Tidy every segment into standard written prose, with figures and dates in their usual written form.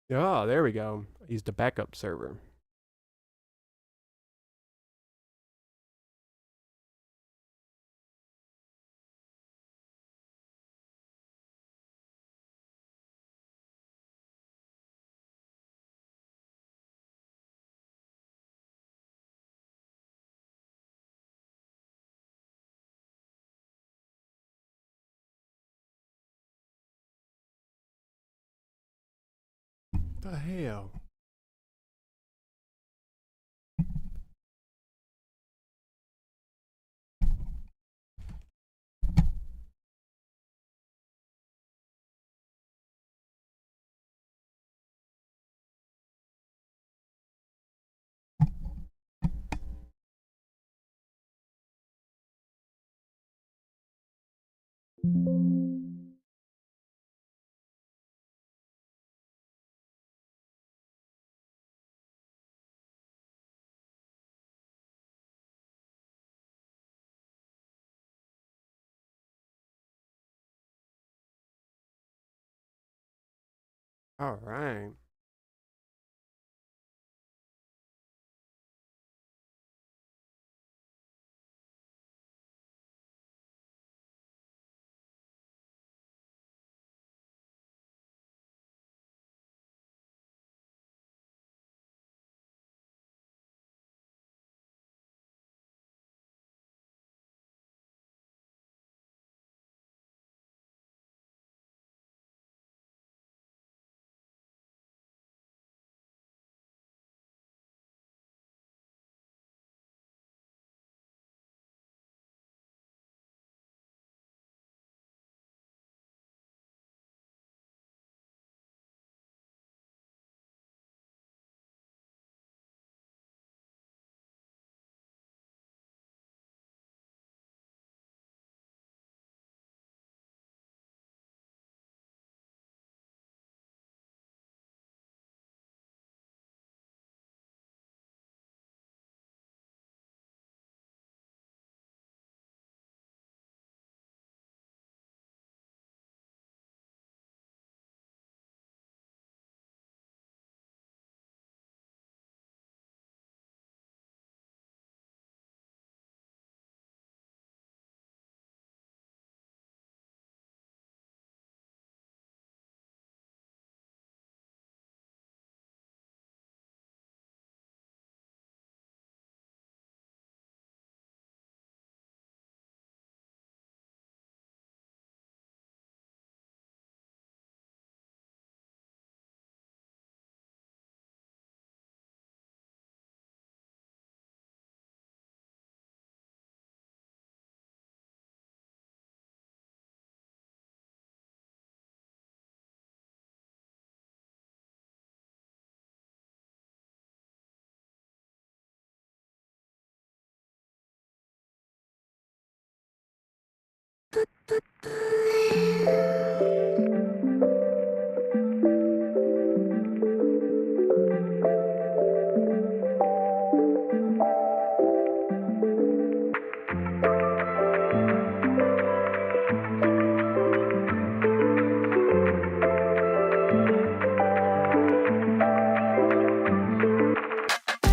Oh, there we go. I used a backup server. What the hell? All right.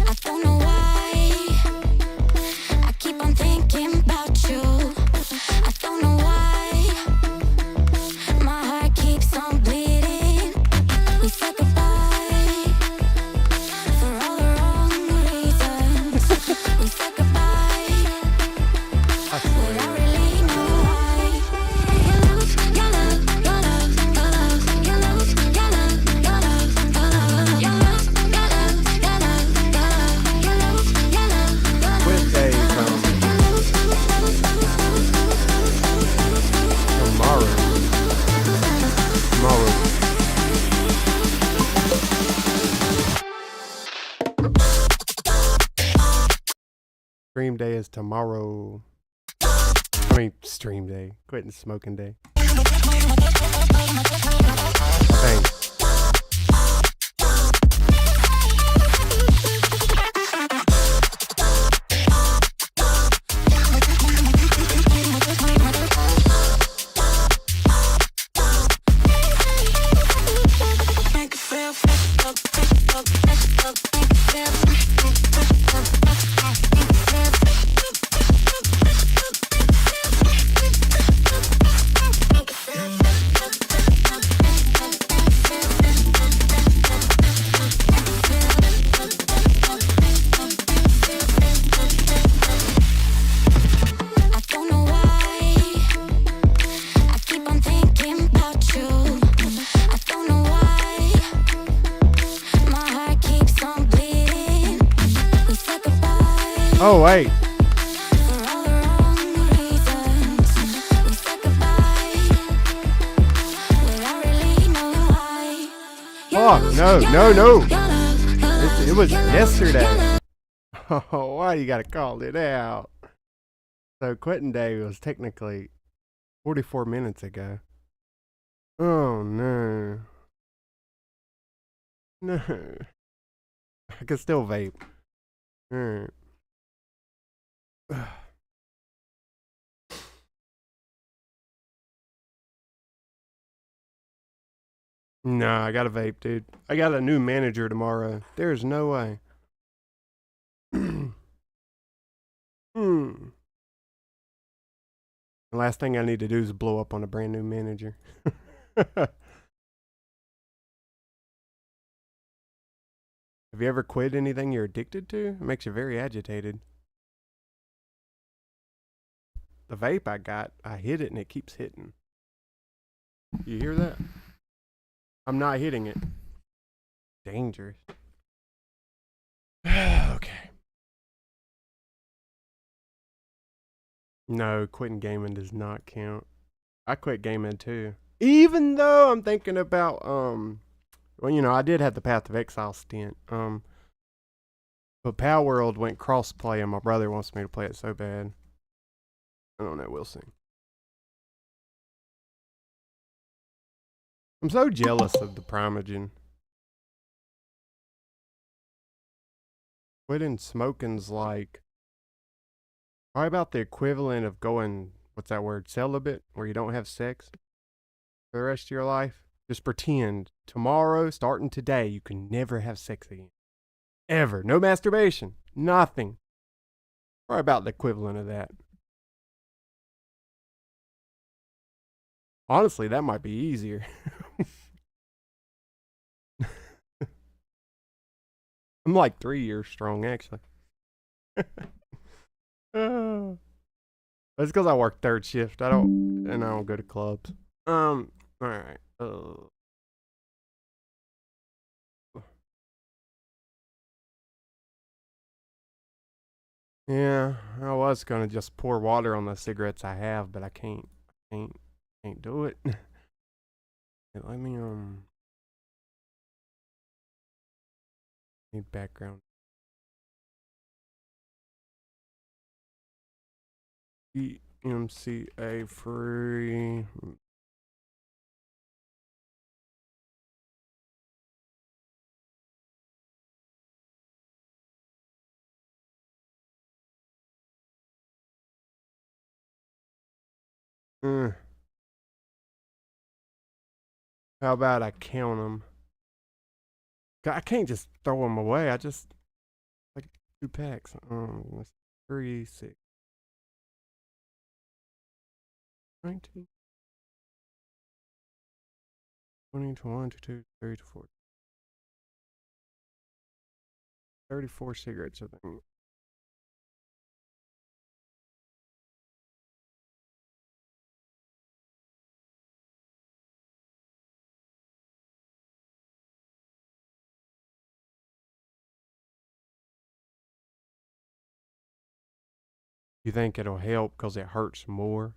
I don't know why I keep on thinking about you. I don't know why my heart keeps on bleeding. We said goodbye for all the wrong reasons. We said goodbye without really knowing why. Your love, your love, your love, your love, your love, your love, your love, your love, your love, your love, your love, your love, your love, your love. When they come tomorrow. Stream day is tomorrow. I mean, stream day. Quitting smoking day. Thanks. Make it feel fresh. Oh, wait. For all the wrong reasons, we said goodbye without really knowing why. Oh, no. It was yesterday. Oh, why you gotta call it out? So quitting day was technically 44 minutes ago. Oh, no. No. I can still vape. Alright. No, I gotta vape, dude. I got a new manager tomorrow. There's no way. The last thing I need to do is blow up on a brand new manager. Have you ever quit anything you're addicted to? It makes you very agitated. The vape I hit it and it keeps hitting. You hear that? I'm not hitting it. Dangerous. Okay. No, quitting gaming does not count. I quit gaming too. Even though I'm thinking about, well, you know, I did have the Path of Exile stint. But Pal World went cross-play and my brother wants me to play it so bad. I don't know, we'll see. I'm so jealous of the Primogen. Quitting smoking's like probably about the equivalent of going, what's that word, celibate, where you don't have sex for the rest of your life. Just pretend tomorrow, starting today, you can never have sex again. Ever. No masturbation. Nothing. Probably about the equivalent of that. Honestly, that might be easier. I'm like 3 years strong, actually. It's because I work third shift. I don't go to clubs. All right. Yeah, I was gonna just pour water on the cigarettes I have, but I can't do it. Let me need background. EMCA free. How about I count them? I can't just throw them away. I just like 2 packs. 3, 6, 19, 20, 21, 22, 23, 24, 34 cigarettes, I think. You think it'll help because it hurts more?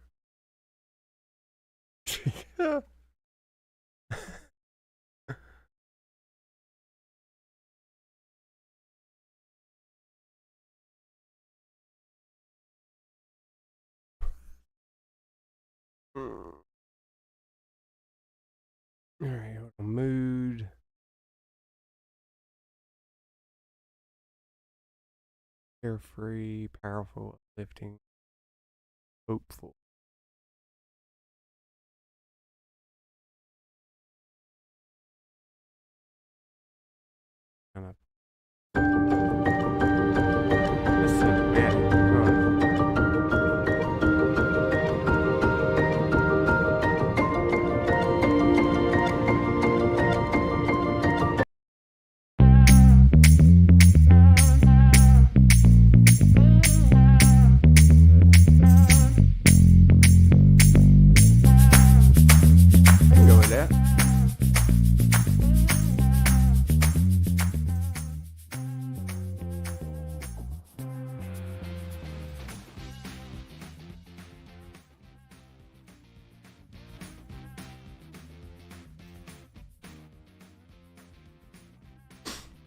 Alright, mood. Carefree, powerful, uplifting, hopeful. Kind of. That's cinematic. I can go with that.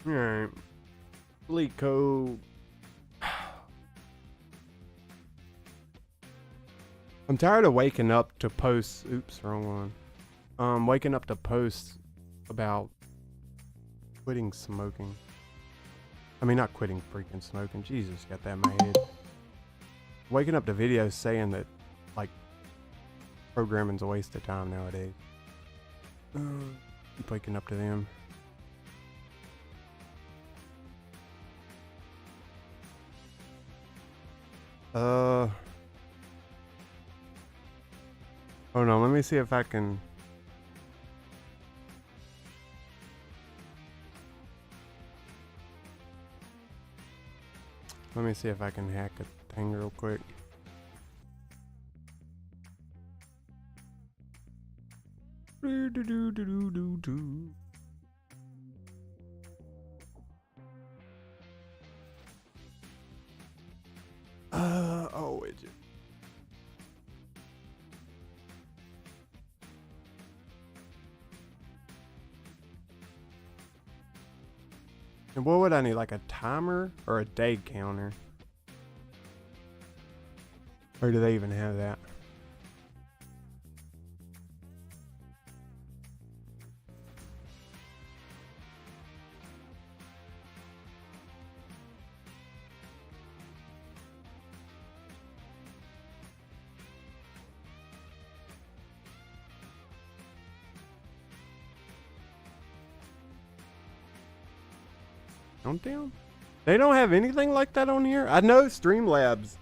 Alright. Leak code. I'm tired of waking up to post. Oops, wrong one. Waking up to post about quitting smoking. I mean, not quitting freaking smoking. Jesus, got that in my head. Waking up to videos saying that, like, programming's a waste of time nowadays. Keep waking up to them. Hold on, let me see if I can. Let me see if I can hack a thing real quick. Oh, widget. And what would I need? Like a timer or a day counter? Or do they even have that? Countdown? They don't have anything like that on here? I know Streamlabs.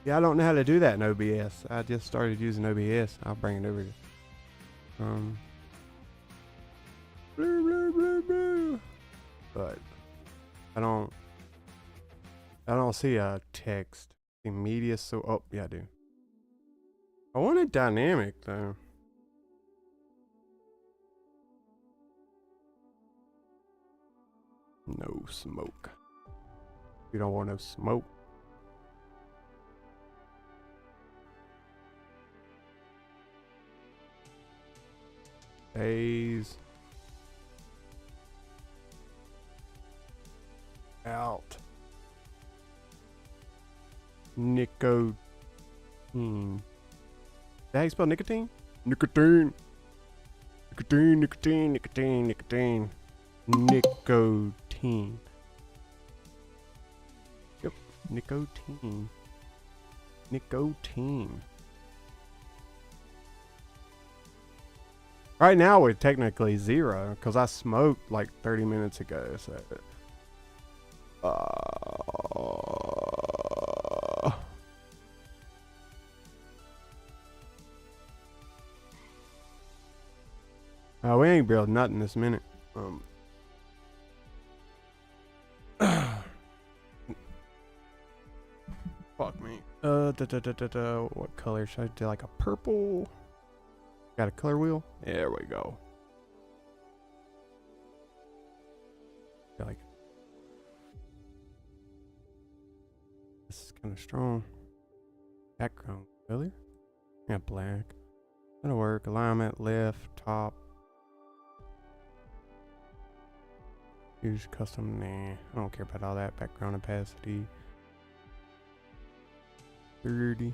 Yeah, I don't know how to do that in OBS. I just started using OBS. I'll bring it over here. But I don't see a text. The media, so oh yeah, I do. I want it dynamic though. No smoke. You don't want no smoke. Days. Out. Nicotine. Is that how you spell nicotine? Nicotine. Nicotine, nicotine, nicotine, nicotine. Nicotine. Yep, nicotine. Nicotine. Right now we're technically 0 because I smoked like 30 minutes ago. So, we ain't building nothing this minute. Fuck me. What color should I do? Like a purple? Got a color wheel? There we go. I like it. This is kind of strong. Background color? Yeah, black. That'll work. Alignment, left, top. Use custom. Nah, I don't care about all that. Background opacity. 30.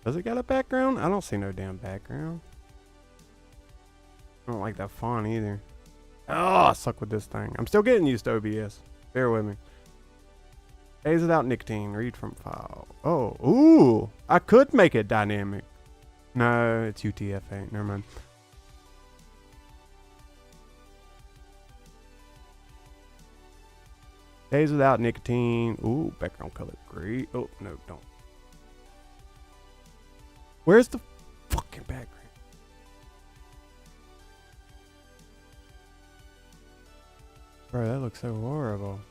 Does it got a background? I don't see no damn background. I don't like that font either. Oh, I suck with this thing. I'm still getting used to OBS. Bear with me. Days without nicotine. Read from file. Oh, ooh. I could make it dynamic. No, it's UTF-8. Never mind. Days without nicotine. Ooh, background color. Great. Oh, no, don't. Where's the fucking background? Bro, that looks so horrible.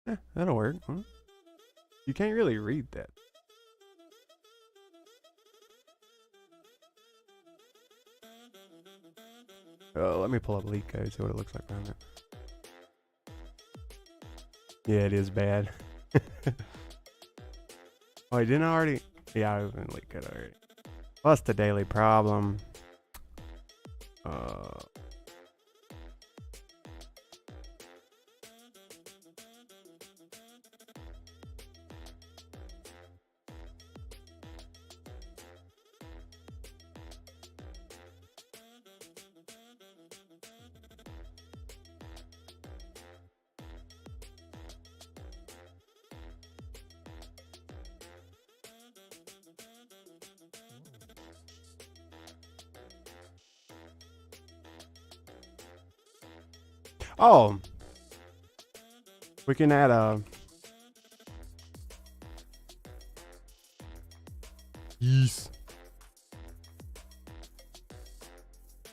Yeah, that'll work. Huh? You can't really read that. Oh, let me pull up leak code, see what it looks like around there. Yeah, it is bad. Oh, I didn't already. Yeah, I opened leak it already. Plus the daily problem. Oh, we can add a. Yes.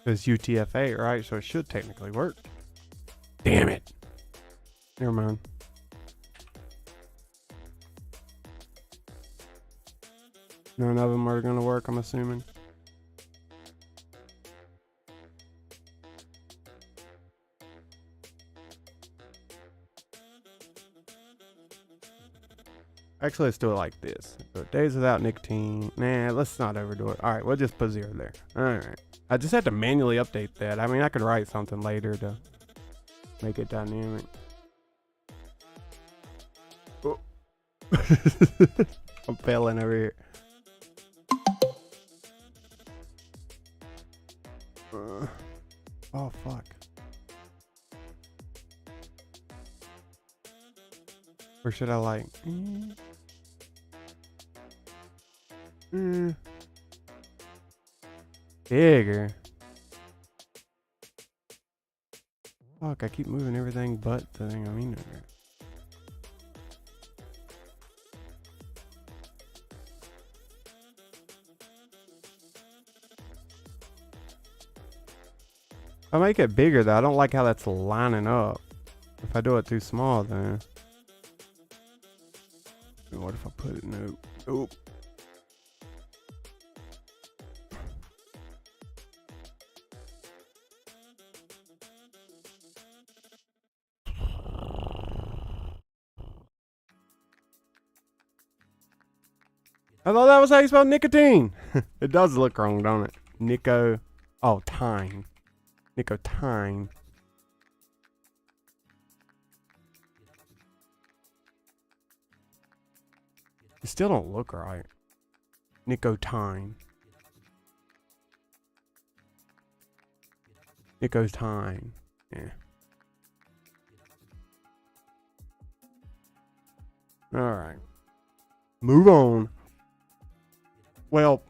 It's UTF-8, right? So it should technically work. Damn it. Never mind. None of them are going to work, I'm assuming. Actually, let's do it like this. So days without nicotine. Nah, let's not overdo it. All right, we'll just put 0 there. All right. I just had to manually update that. I mean, I could write something later to make it dynamic. Oh. I'm failing over here. Oh, fuck. Or should I like... Bigger. Fuck, I keep moving everything but the thing I mean over. If I make it bigger though, I don't like how that's lining up. If I do it too small then. What if I put it? Nope. Nope. I thought that was how you spell nicotine. It does look wrong, don't it? Nico. Oh, tine. Nicotine. You still don't look right. Nicotine. Nicotine. Yeah. Alright. Move on. Well,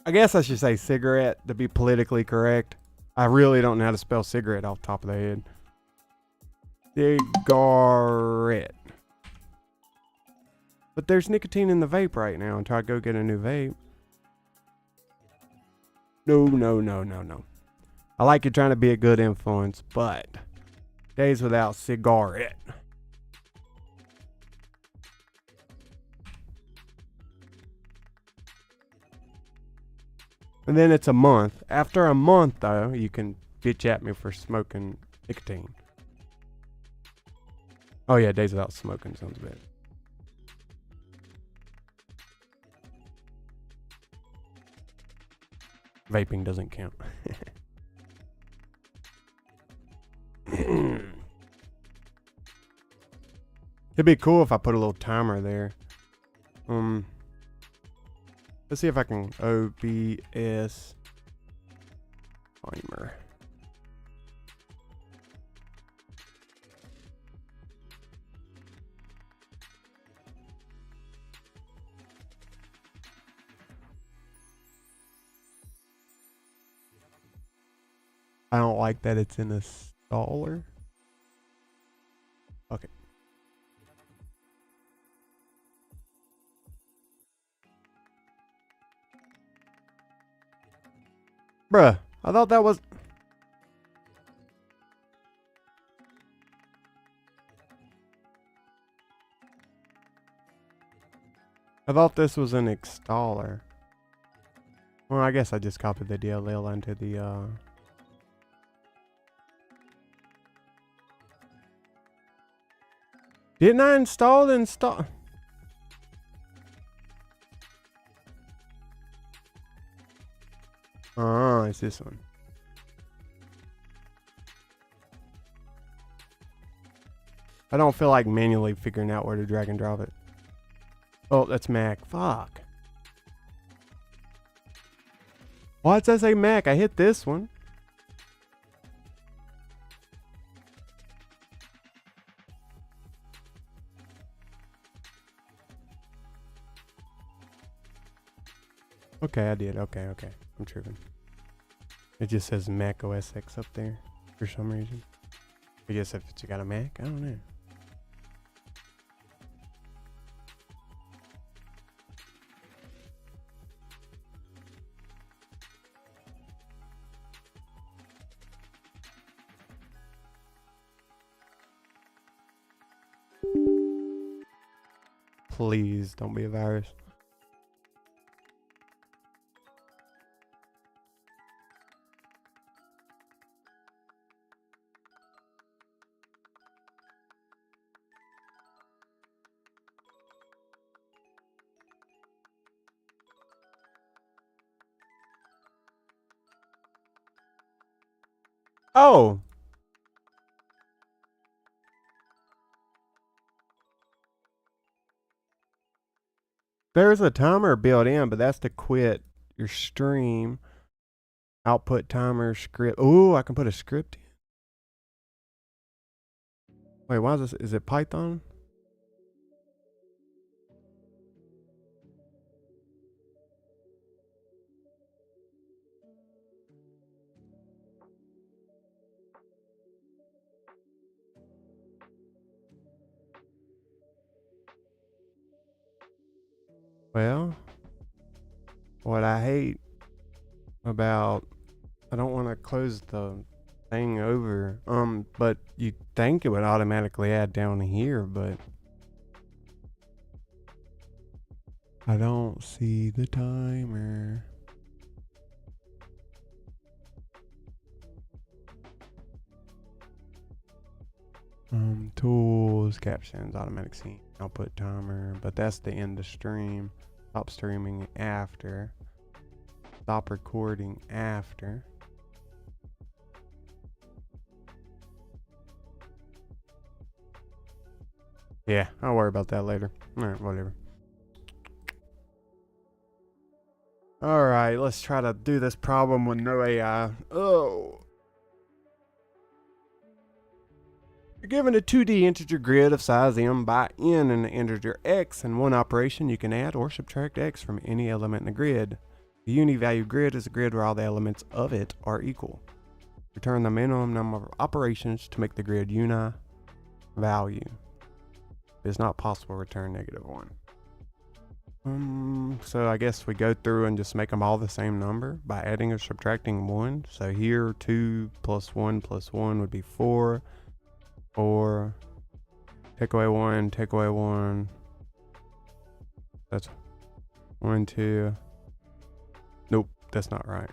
I guess I should say cigarette to be politically correct. I really don't know how to spell cigarette off the top of the head. Cigarette. But there's nicotine in the vape right now until I go get a new vape. No. I like you trying to be a good influence, but days without cigarette. And then it's a month. After a month, though, you can bitch at me for smoking nicotine. Oh, yeah, days without smoking sounds bad. Vaping doesn't count. It'd be cool if I put a little timer there. Let's see if I can OBS timer. I don't like that it's in a installer. Okay. Bruh, I thought that was... I thought this was an installer. Well, I guess I just copied the DLL into the, Didn't I install the install? Oh, it's this one. I don't feel like manually figuring out where to drag and drop it. Oh, that's Mac. Fuck. Why does that say Mac? I hit this one. Okay, I did. Okay. I'm tripping. It just says Mac OS X up there for some reason. I guess if you got a Mac, I don't know. Please don't be a virus. Oh! There's a timer built in, but that's to quit your stream. Output timer script. Ooh, I can put a script in. Wait, why is this? Is it Python? Well, what I hate about, I don't want to close the thing over. But you think it would automatically add down here, but I don't see the timer. Tools, captions, automatic scene, output timer, but that's the end of stream. Stop streaming after. Stop recording after. Yeah, I'll worry about that later. Alright, whatever. Alright, let's try to do this problem with no AI. Oh. You're given a 2D integer grid of size m by n and an integer x. In one operation, you can add or subtract x from any element in the grid. The uni-value grid is a grid where all the elements of it are equal. Return the minimum number of operations to make the grid uni-value. If it's not possible, return -1. So I guess we go through and just make them all the same number by adding or subtracting 1. So here, 2 plus 1 plus 1 would be 4. 4. Take away 1, take away 1. That's 1, 2. Nope, that's not right.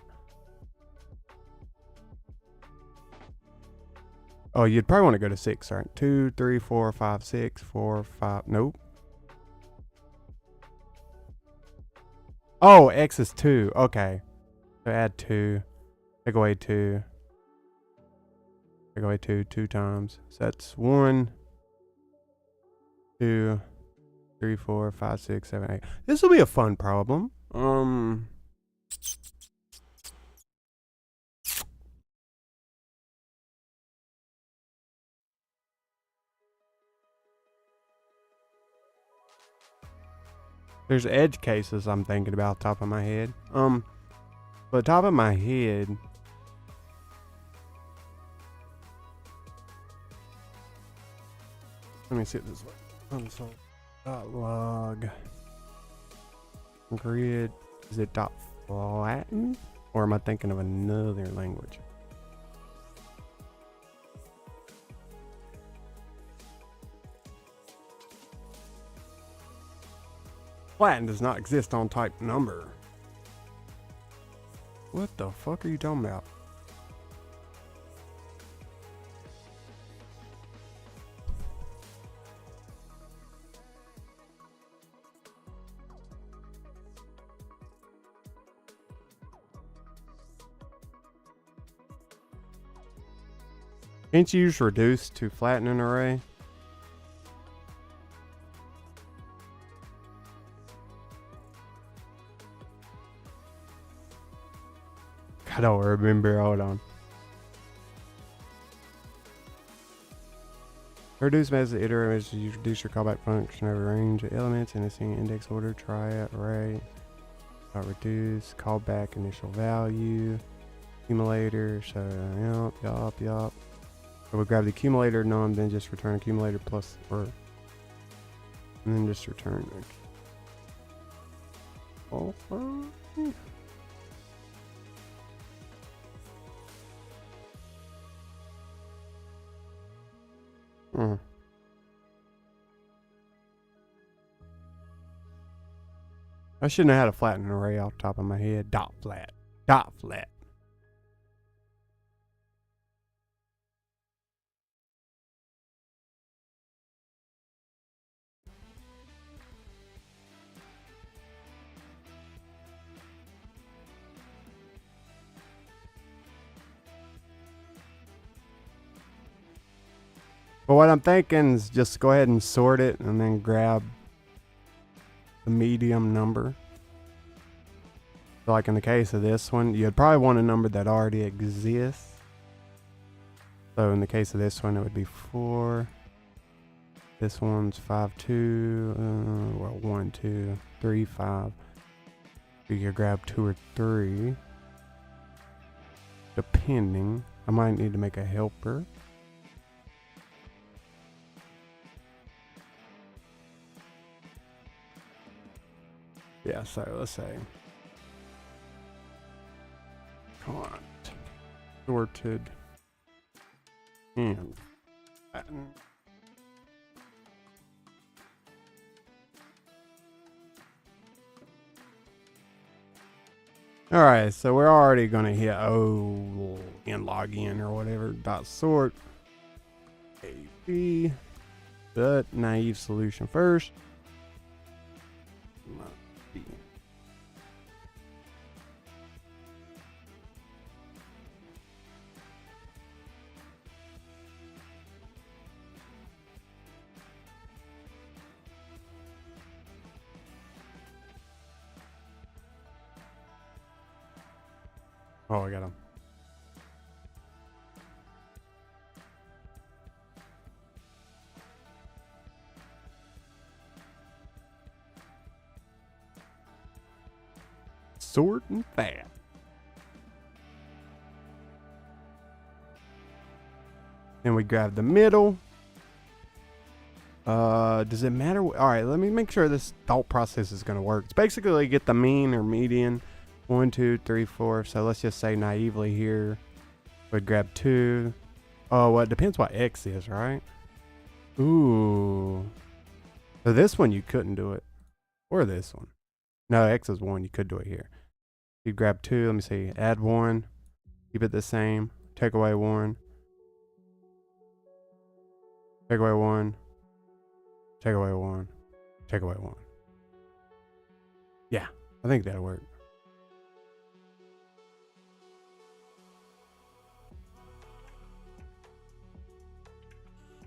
Oh, you'd probably want to go to 6, right? 2, 3, 4, 5, 6, 4, 5. Nope. Oh, x is 2. Okay. So add 2. Take away 2. Take away 2 times. So that's 1, 2, 3, 4, 5, 6, 7, 8. This will be a fun problem. There's edge cases I'm thinking about top of my head. But top of my head, let me see it this way. Console.log grid. Is it .flatten? Or am I thinking of another language? Flatten does not exist on type number. What the fuck are you talking about? Can't you use reduce to flatten an array? I don't remember. Hold on. Reduce method iterator you reduce your callback function over range of elements in a single index order. Try it, array. Reduce callback initial value. Accumulator. So yup. So we'll grab the accumulator num, then just return accumulator plus or, and then just return. Oh. I shouldn't have had a flattened array off the top of my head. Dot flat. But what I'm thinking is just go ahead and sort it and then grab the medium number. So like in the case of this one, you'd probably want a number that already exists. So in the case of this one, it would be 4. This one's 5, 2, well, 1, 2, 3, 5. You could grab 2 or 3. Depending. I might need to make a helper. Yeah, so let's say cont sorted and flatten. All right, so we're already gonna hit and log in or whatever dot sort AB, but naive solution first. Oh, I got him. Sort and fat. Then we grab the middle. Does it matter? All right, let me make sure this thought process is going to work. It's basically get the mean or median. 1, 2, 3, 4. So let's just say naively here, we'd grab 2. Oh, well, it depends what X is, right? Ooh. So this one you couldn't do it. Or this one. No, X is 1. You could do it here. You'd grab 2. Let me see. Add 1. Keep it the same. Take away 1. Take away 1. Take away 1. Take away 1. Yeah, I think that'll work.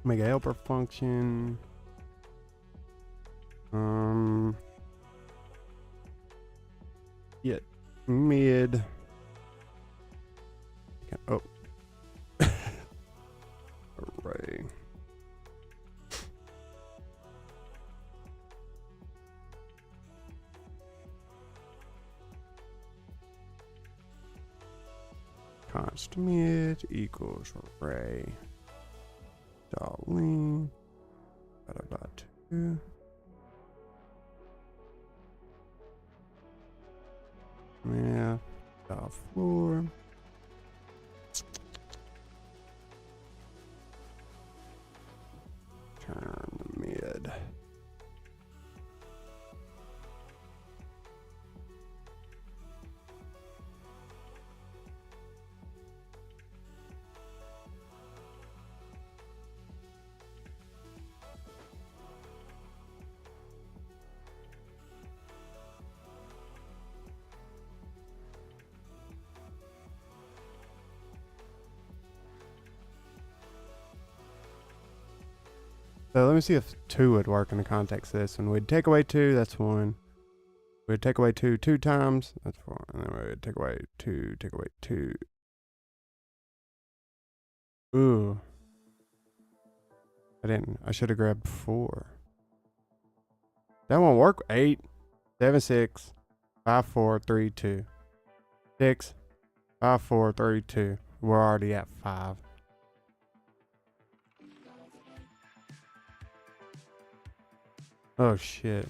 Make a helper function. Get mid. Oh. Array. Const mid equals array. Darling. About 2. Yeah. Floor. Turn mid. So let me see if 2 would work in the context of this one. We'd take away 2, that's 1. We'd take away 2 2 times, that's 4. And then we'd take away 2, take away 2. Ooh. I should have grabbed 4. That won't work. 8, 7, 6, 5, 4, 3, 2. 6, 5, 4, 3, 2. We're already at 5. Oh shit.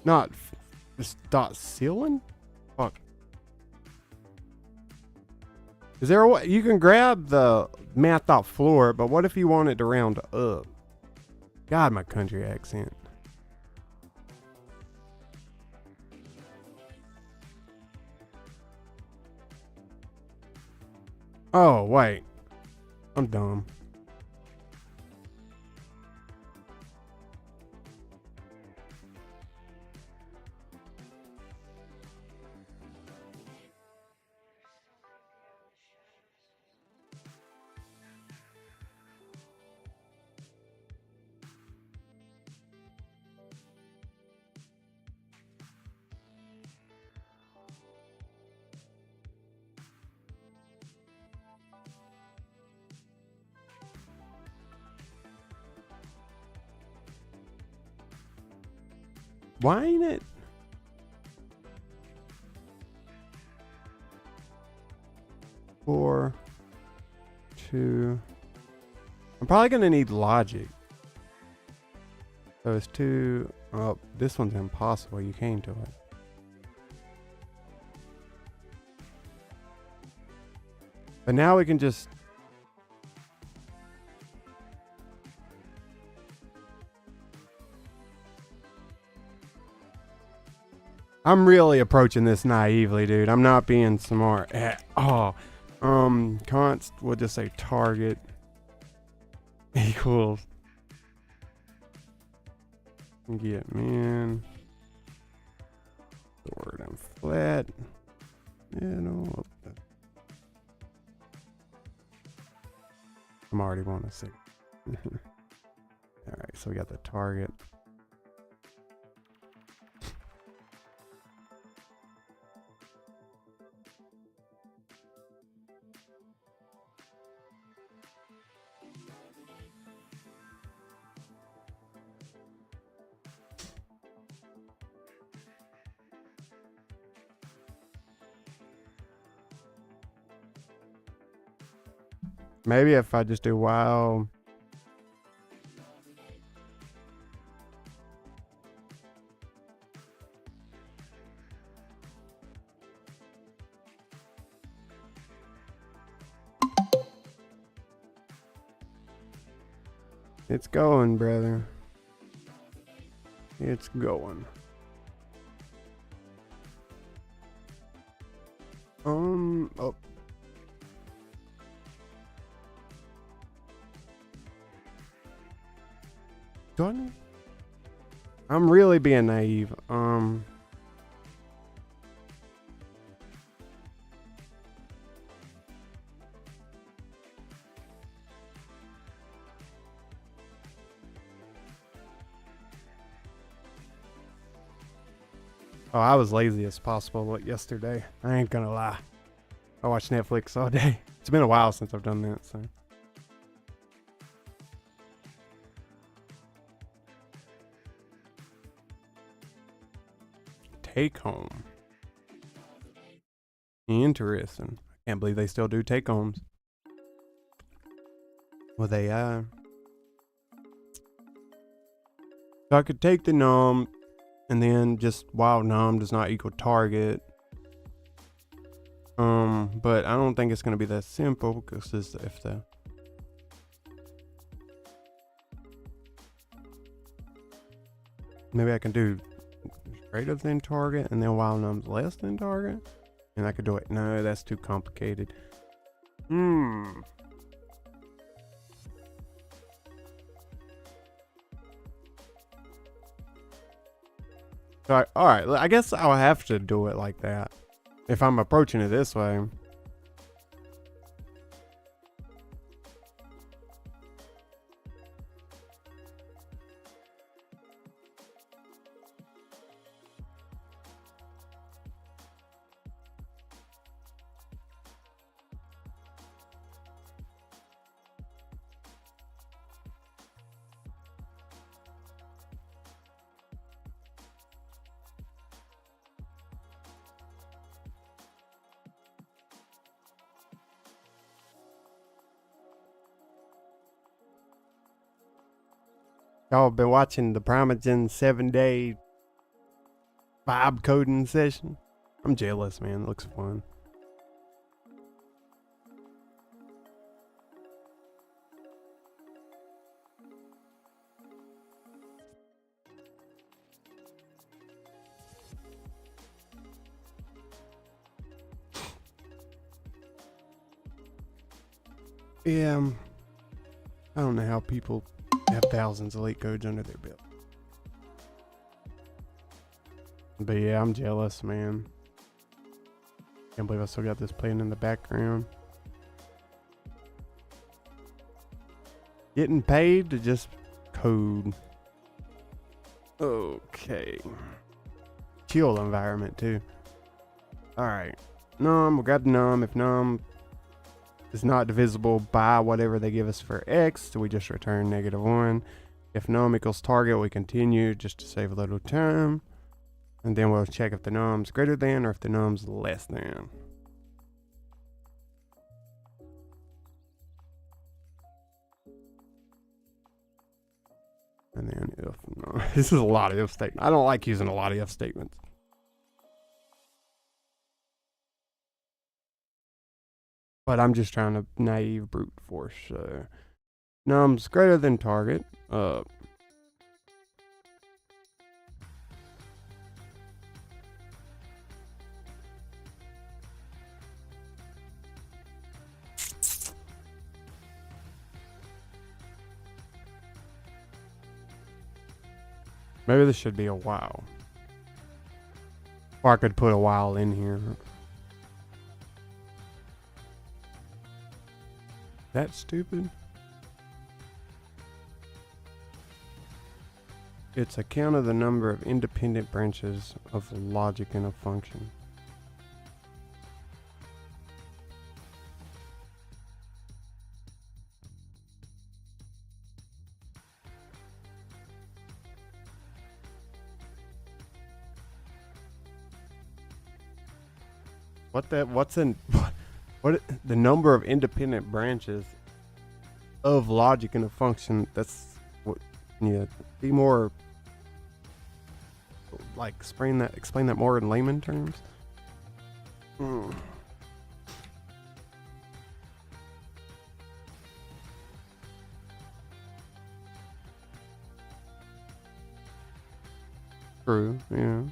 Not just dot ceiling? Fuck. Is there a way you can grab the math dot floor, but what if you want it to round up? God, my country accent. Oh, wait. I'm dumb. Why ain't it? Four, 2. I'm probably gonna need logic. So it's 2. Oh, this one's impossible. You came to it. But now we can just. I'm really approaching this naively, dude. I'm not being smart at all. Const, we'll just say target equals get min word I'm flat. I'm already wanting to see. All right, so we got the target. Maybe if I just do while it's going, brother. It's going. Oh. Done. I'm really being naive. Oh, I was lazy as possible yesterday. I ain't gonna lie. I watched Netflix all day. It's been a while since I've done that, so. Take home. Interesting. I can't believe they still do take homes. Well, they so I could take the num and then just while num does not equal target. But I don't think it's gonna be that simple because if the maybe I can do greater than target and then while num's less than target, and I could do it. No, that's too complicated. So all right, I guess I'll have to do it like that if I'm approaching it this way. Y'all been watching the Primogen 7-day vibe coding session? I'm jealous, man. It looks fun. Yeah, I don't know how people have thousands of leak codes under their belt. But yeah, I'm jealous, man. Can't believe I still got this playing in the background. Getting paid to just code. Okay. Chill environment too. Alright. Num, we'll grab the num. If num is not divisible by whatever they give us for x, so we just return -1. If num equals target, we continue just to save a little time. And then we'll check if the num's greater than or if the num's less than. And then if no. This is a lot of if statements. I don't like using a lot of if statements. But I'm just trying to naive brute force. So num's greater than target. Maybe this should be a while. Or I could put a while in here. That's stupid. It's a count of the number of independent branches of logic in a function. What the number of independent branches of logic in a function? That's what, yeah, be more like explain that more in layman terms. True, yeah.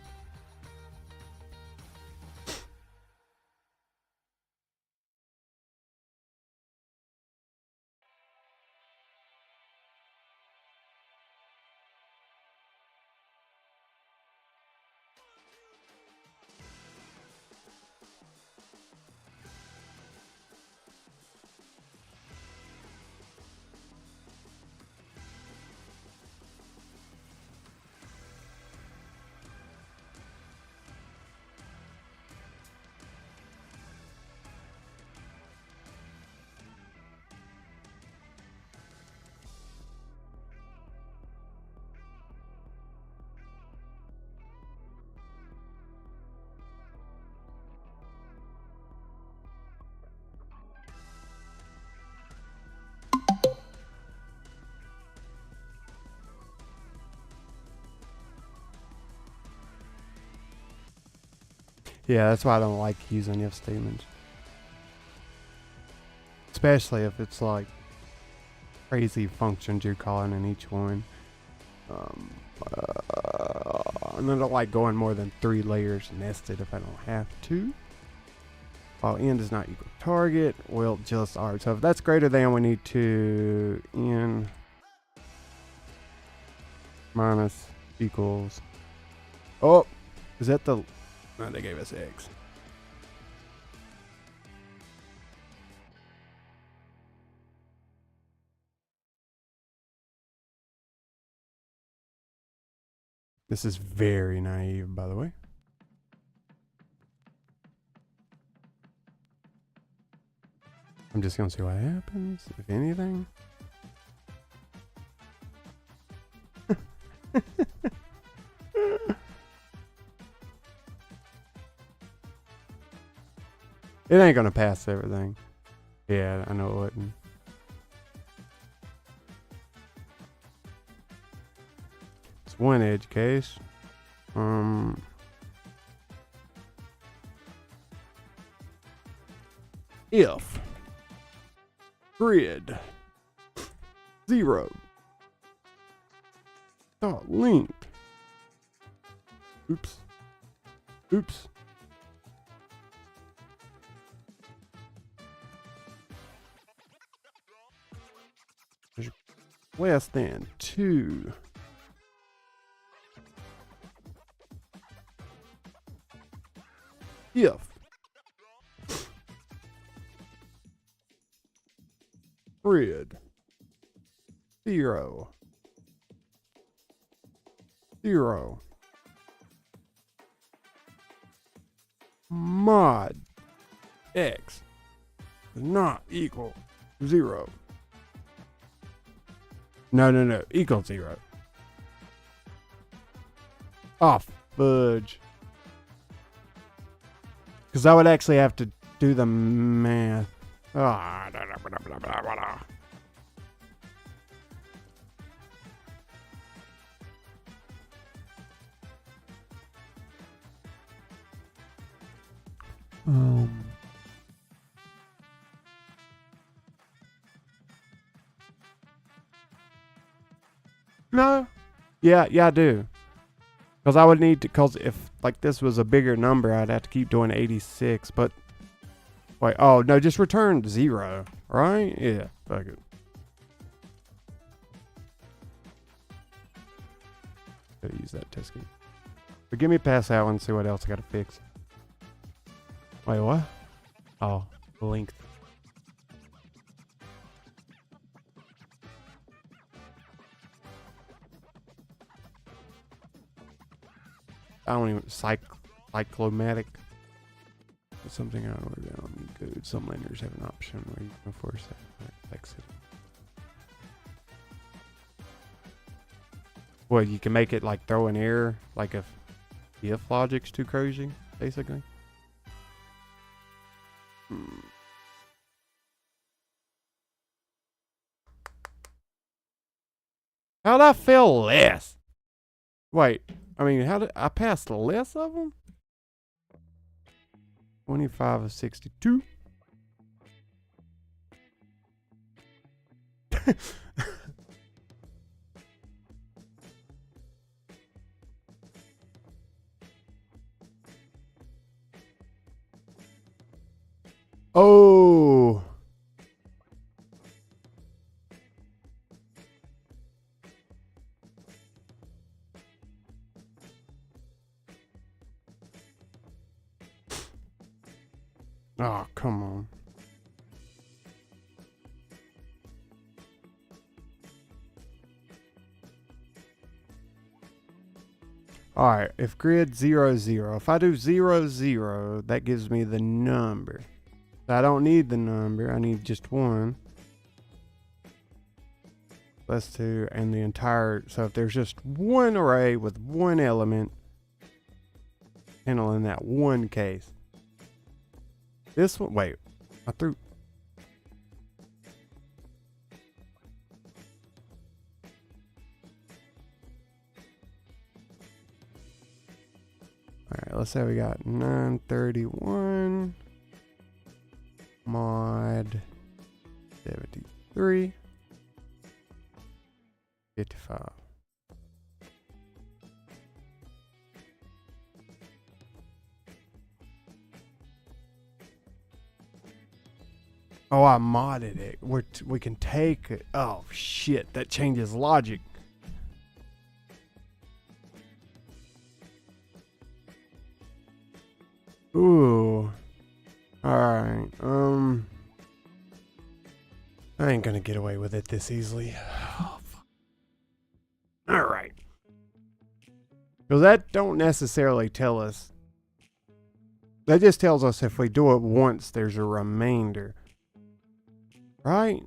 Yeah, that's why I don't like using if statements. Especially if it's like crazy functions you're calling in each one. And I don't like going more than 3 layers nested if I don't have to. While n does not equal target, we'll just alright. So if that's greater than, we need to n minus equals Oh, is that the... No, they gave us X. This is very naive, by the way. I'm just gonna see what happens, if anything. It ain't gonna pass everything. Yeah, I know it wouldn't. It's one edge case. If grid 0 dot linked. Oops. Less than 2. If grid 0 mod x does not equal 0. No, equals 0. Oh, fudge. Because I would actually have to do the math. Ah, No. Yeah, I do. Because I would need to, because if like this was a bigger number, I'd have to keep doing 86. But wait, oh no, just return 0, right? Yeah, fuck it. Gotta use that test key. But give me past that one and see what else I gotta fix. Wait, what? Oh, length. I don't even cyclomatic. That's something I don't work down in code. Some lenders have an option where you can force that exit. Well, you can make it like throw an error, like if the if logic's too crazy, basically. How'd I fail less? Wait, I mean, how did I pass less of them? 25 of 62. Oh. Oh, come on. Alright, if grid 0, 0. If I do 0, 0, that gives me the number. So I don't need the number, I need just 1. Plus 2, and the entire... So if there's just one array with one element, handling that one case. This one... Wait, I threw... Alright, let's say we got 931 mod 73 55. Oh, I modded it. We can take it. Oh shit, that changes logic. Alright, I ain't gonna get away with it this easily. Oh, fuck. Alright. Because that don't necessarily tell us. That just tells us if we do it once, there's a remainder. Right?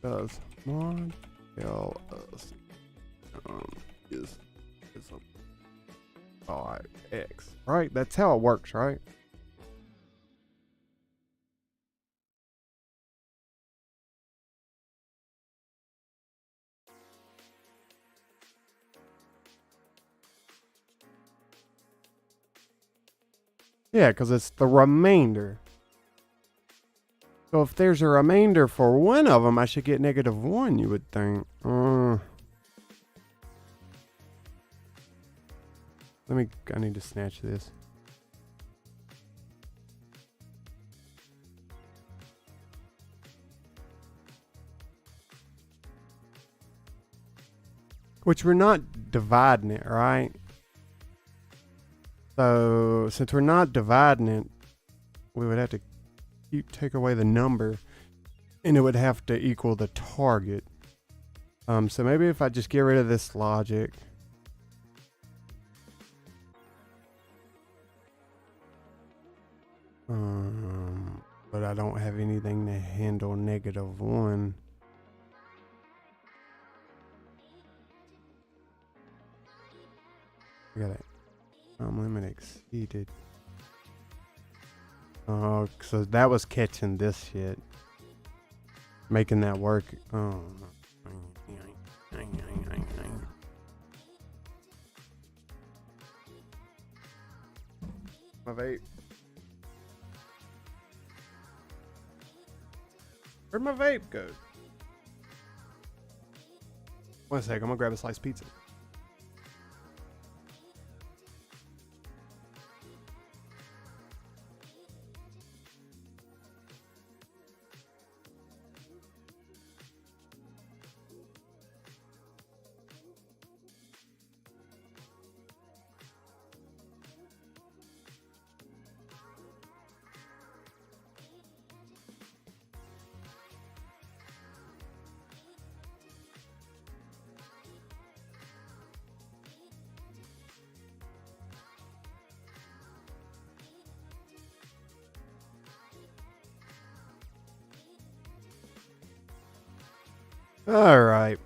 Does mod tell us is a 5x? Right? That's how it works, right? Yeah, because it's the remainder. So if there's a remainder for one of them, I should get -1, you would think. I need to snatch this. Which we're not dividing it, right? So since we're not dividing it, we would have to take away the number and it would have to equal the target. So maybe if I just get rid of this logic. But I don't have anything to handle -1. I got it. Limit exceeded. Oh, so that was catching this shit. Making that work. Oh. My vape. Where'd my vape go? One sec, I'm gonna grab a slice pizza. All right.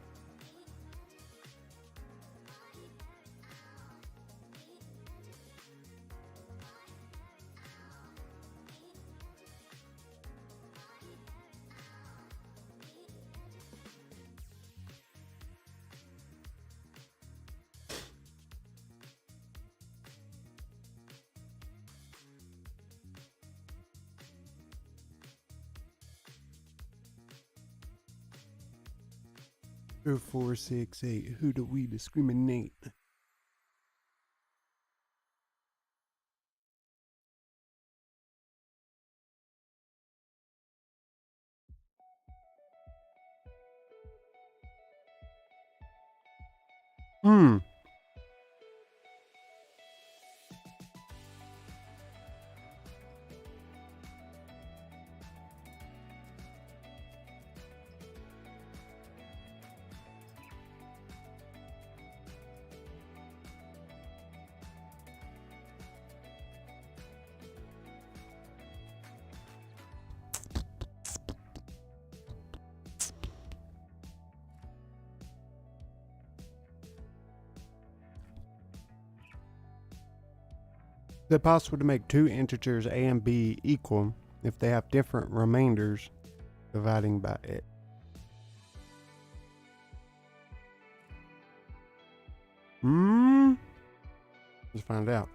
Two, 4, 6, 8. Who do we discriminate? Hmm. Is it possible to make two integers a and b equal if they have different remainders dividing by it? Let's find out.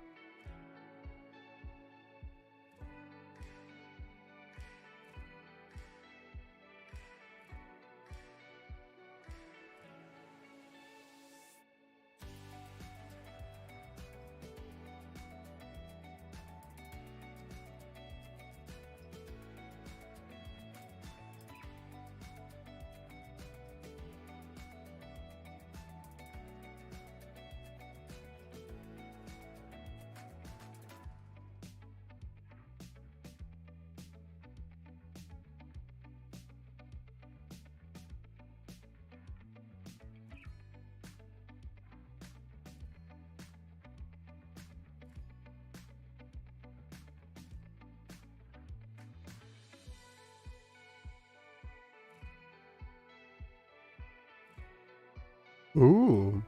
Ooh.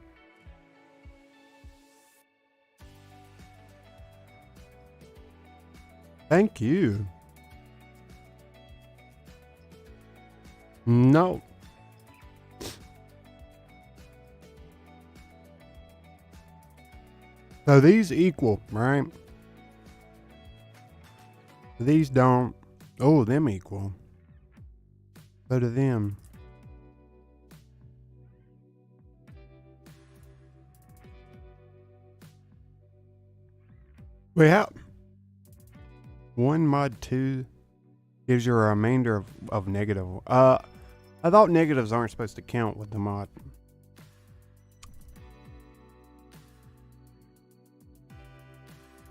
Thank you. No. So these equal, right? These don't. Oh, them equal. So do them. We have one mod 2 gives you a remainder of negative. I thought negatives aren't supposed to count with the mod.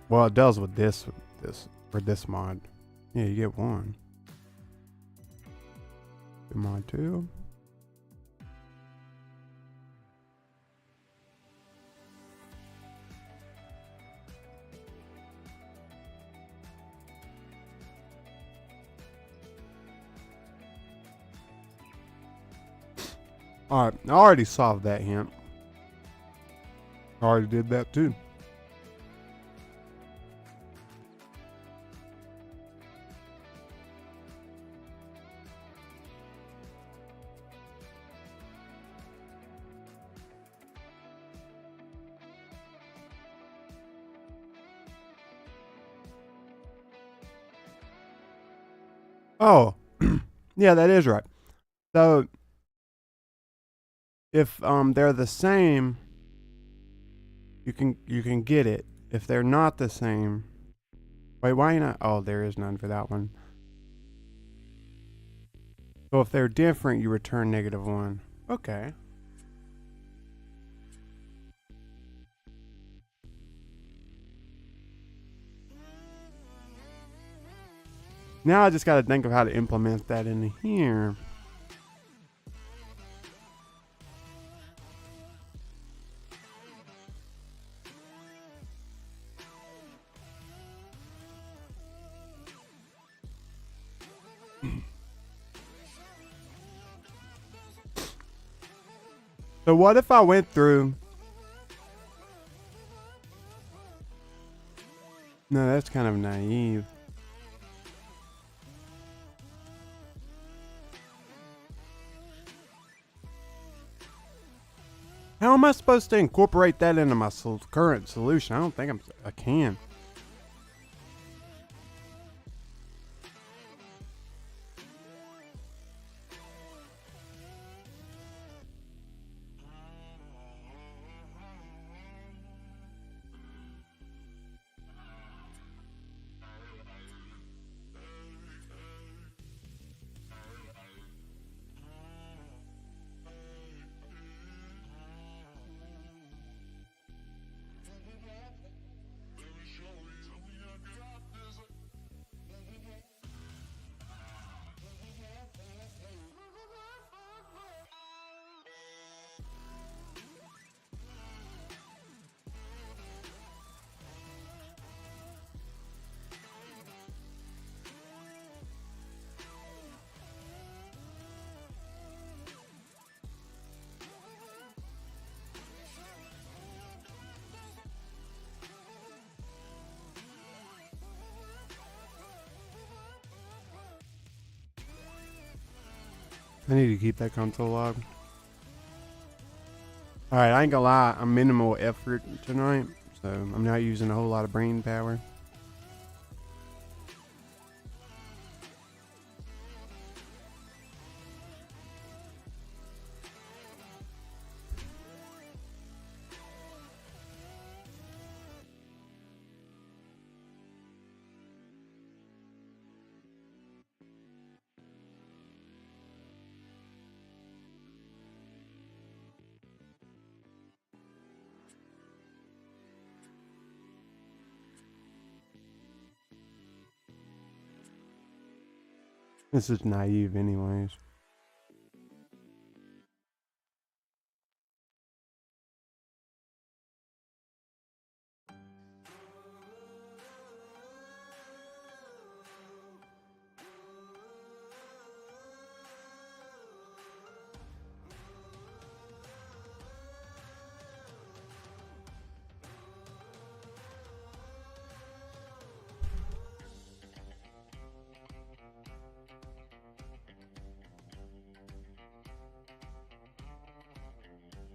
Well, it does with this mod. Yeah, you get one. The mod 2. Alright, I already solved that hint. I already did that too. Oh, yeah, that is right. So if they're the same, you can get it. If they're not the same, wait, why not? Oh, there is none for that one. So if they're different, you return -1. Okay. Now I just got to think of how to implement that in here. So what if I went through? No, that's kind of naive. How am I supposed to incorporate that into my current solution? I don't think I can. I need to keep that console log. Alright, I ain't gonna lie, I'm minimal effort tonight, so I'm not using a whole lot of brain power. This is naive anyways.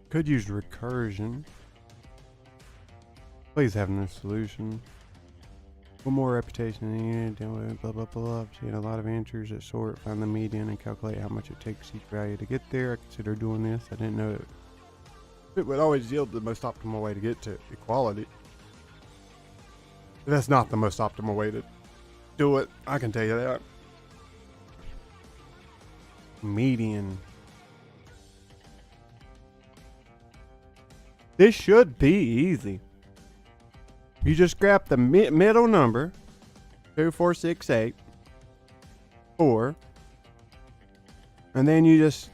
Could use recursion. Please have no solution. One more reputation needed, deal with blah blah blah. Seeing a lot of answers that sort, find the median, and calculate how much it takes each value to get there. I consider doing this. I didn't know it would always yield the most optimal way to get to equality. That's not the most optimal way to do it, I can tell you that. Median. This should be easy. You just grab the middle number, 2468, 4, and then you just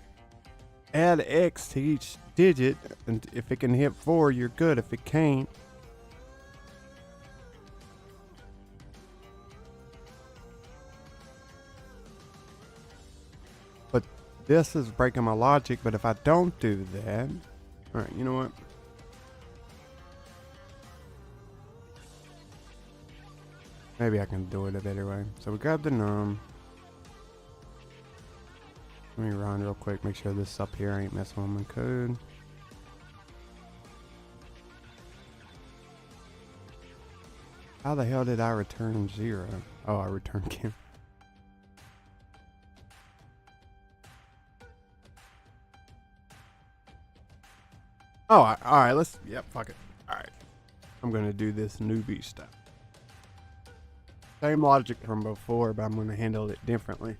add X to each digit, and if it can hit 4, you're good. If it can't, but this is breaking my logic. But if I don't do that, all right, you know what? Maybe I can do it a better way. So we grab the num. Let me run real quick, make sure this up here ain't messing with my code. How the hell did I return 0? Oh, I returned Kim. Oh, alright, yep, fuck it. Alright. I'm gonna do this newbie stuff. Same logic from before, but I'm gonna handle it differently.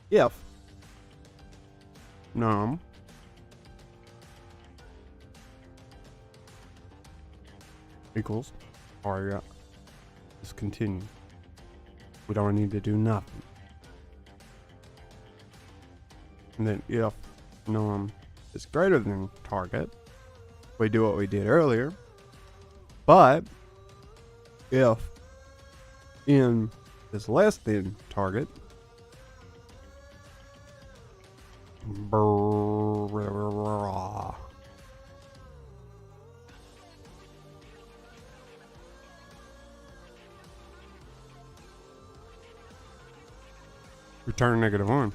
If num equals yeah. Just continue. We don't need to do nothing. And then if num is greater than target, we do what we did earlier. But if n is less than target, return -1.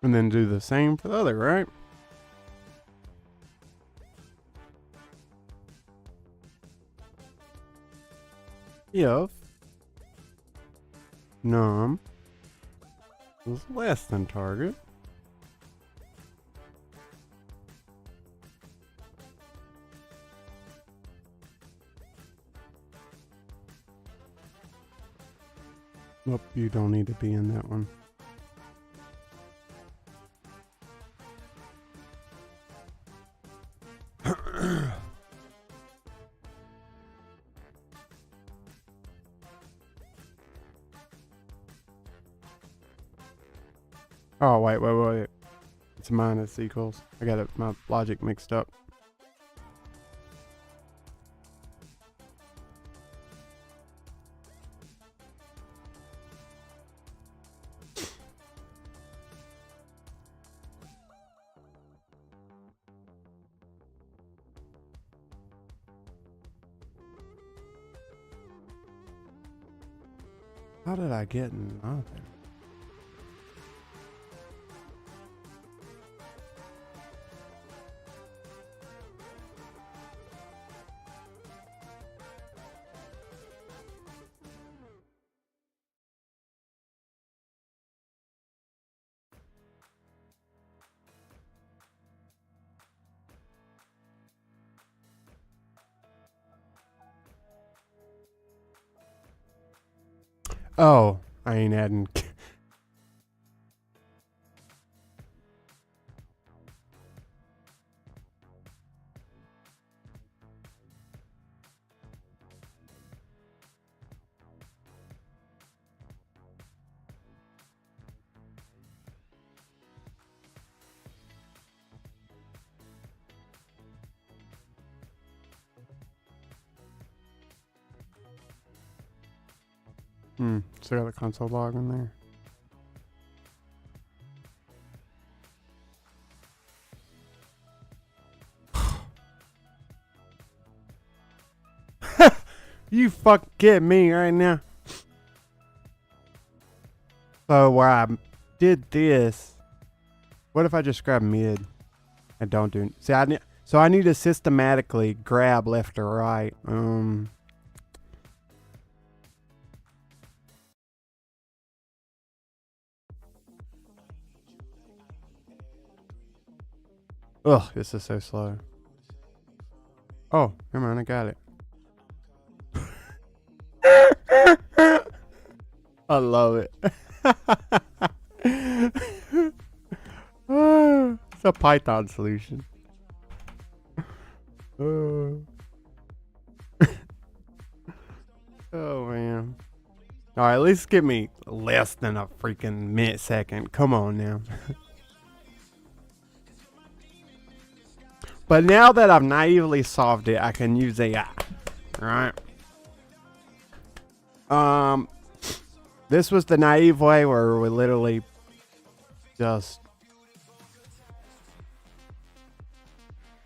And then do the same for the other, right? If num is less than target, nope, you don't need to be in that one. Oh, wait. It's minus equals. I got it, my logic mixed up. How did I get nothing? Oh, I ain't adding. Still got the console log in there. You fuck get me right now. So where I did this, what if I just grab mid and don't do? See, I need to systematically grab left or right. Ugh, this is so slow. Oh, never mind, I got it. I love it. It's a Python solution. Oh man. Alright, at least give me less than a freaking millisecond. Come on now. But now that I've naively solved it, I can use AI. Alright. This was the naive way where we literally just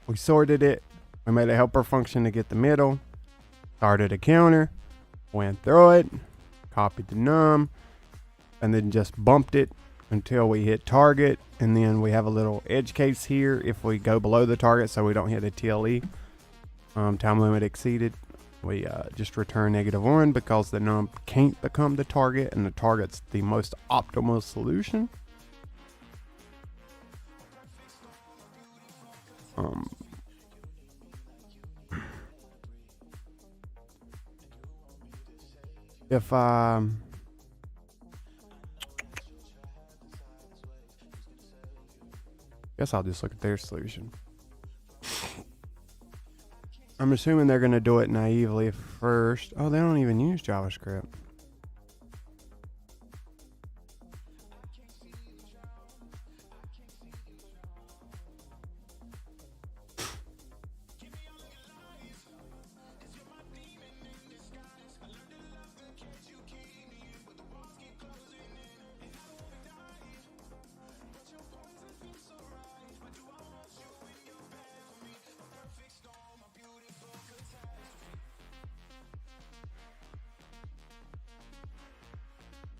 we sorted it. We made a helper function to get the middle. Started a counter. Went through it. Copied the num. And then just bumped it until we hit target. And then we have a little edge case here if we go below the target so we don't hit a TLE. Time limit exceeded. We just return -1 because the num can't become the target and the target's the most optimal solution. If guess I'll just look at their solution. I'm assuming they're going to do it naively first. Oh, they don't even use JavaScript.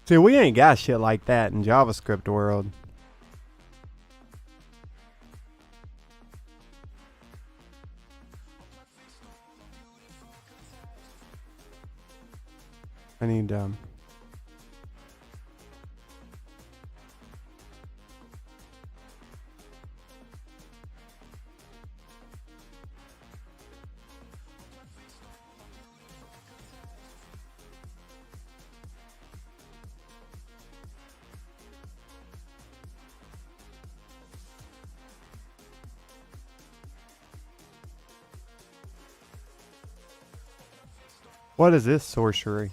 See, we ain't got shit like that in JavaScript world. I need what is this sorcery?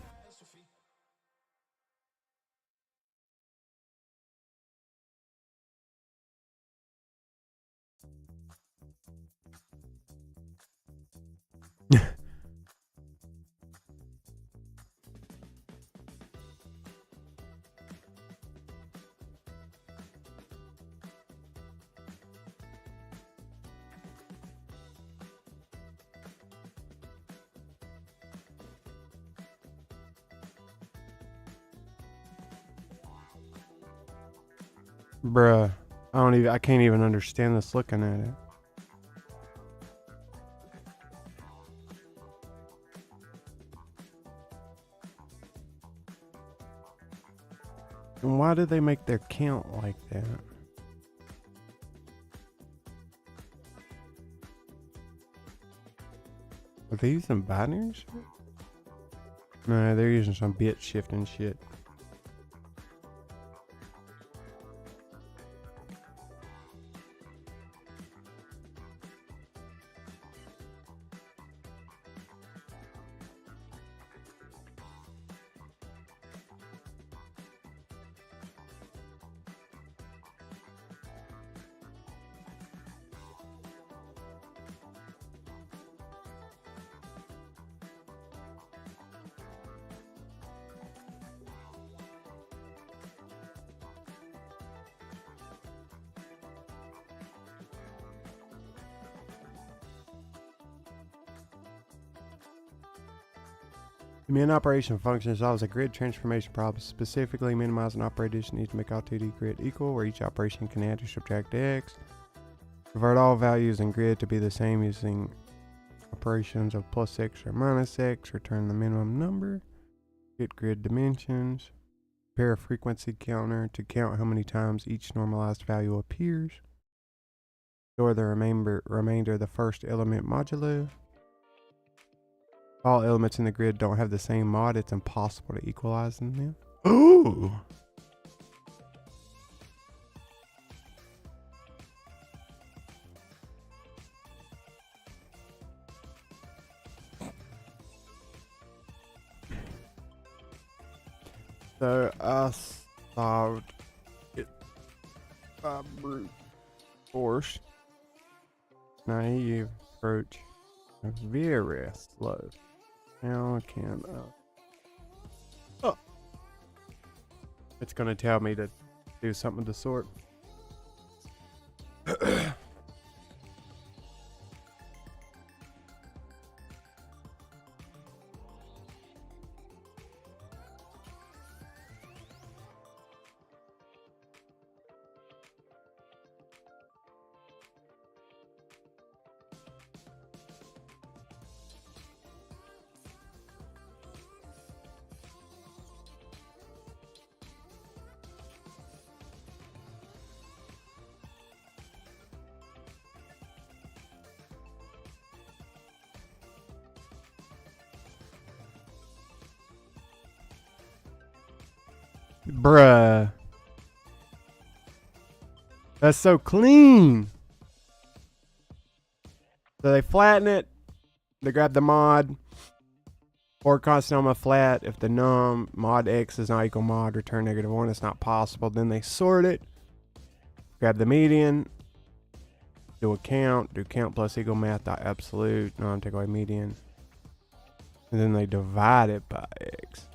Bruh, I can't even understand this looking at it. And why did they make their count like that? Are they using binary shit? No, they're using some bit shifting shit. The min operation function solves a grid transformation problem. Specifically, minimizing operation needs to make all 2D grid equal, where each operation can add or subtract x. Convert all values in grid to be the same using operations of plus x or minus x. Return the minimum number. Get grid dimensions. Prepare a frequency counter to count how many times each normalized value appears. Store the remainder of the first element modulo. All elements in the grid don't have the same mod. It's impossible to equalize them. Ooh! So I solved it by brute force. Naive approach. Very slow. How can oh. It's gonna tell me to do something of the sort. Bruh. That's so clean. So they flatten it. They grab the mod. Or constant on a flat. If the num mod x is not equal mod, return -1. It's not possible. Then they sort it. Grab the median. Do a count. Do count plus equal math dot absolute. No, take away median. And then they divide it by x.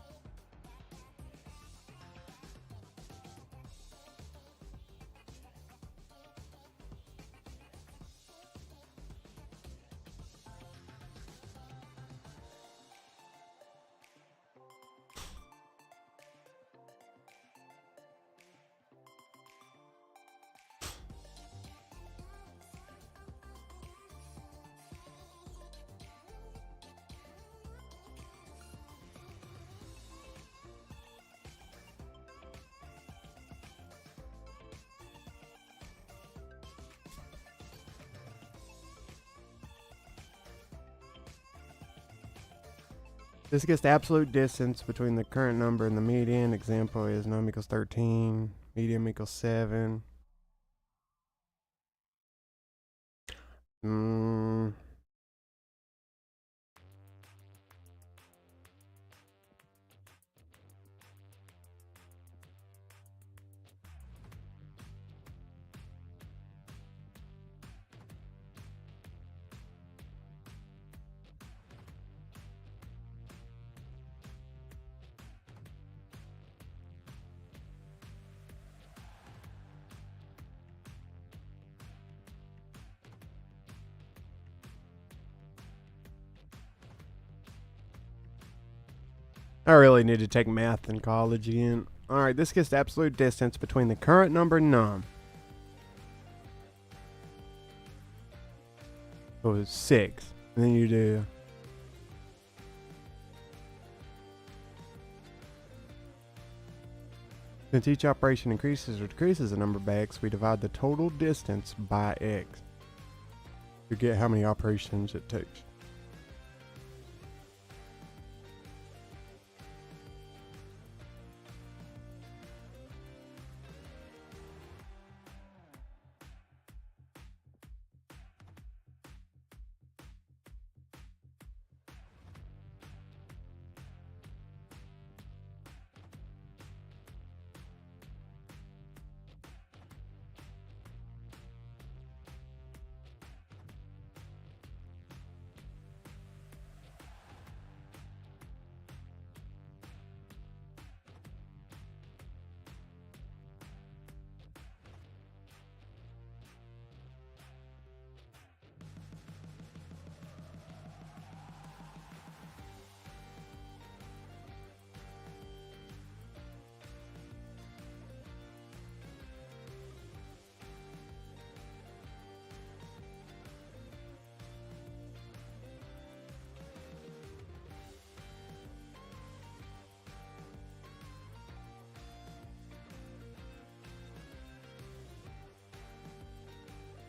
This gets the absolute distance between the current number and the median. Example is num equals 13, median equals 7. I really need to take math in college again. Alright, this gets the absolute distance between the current number and num. So it's 6. And then you do since each operation increases or decreases the number by x, we divide the total distance by x to get how many operations it takes.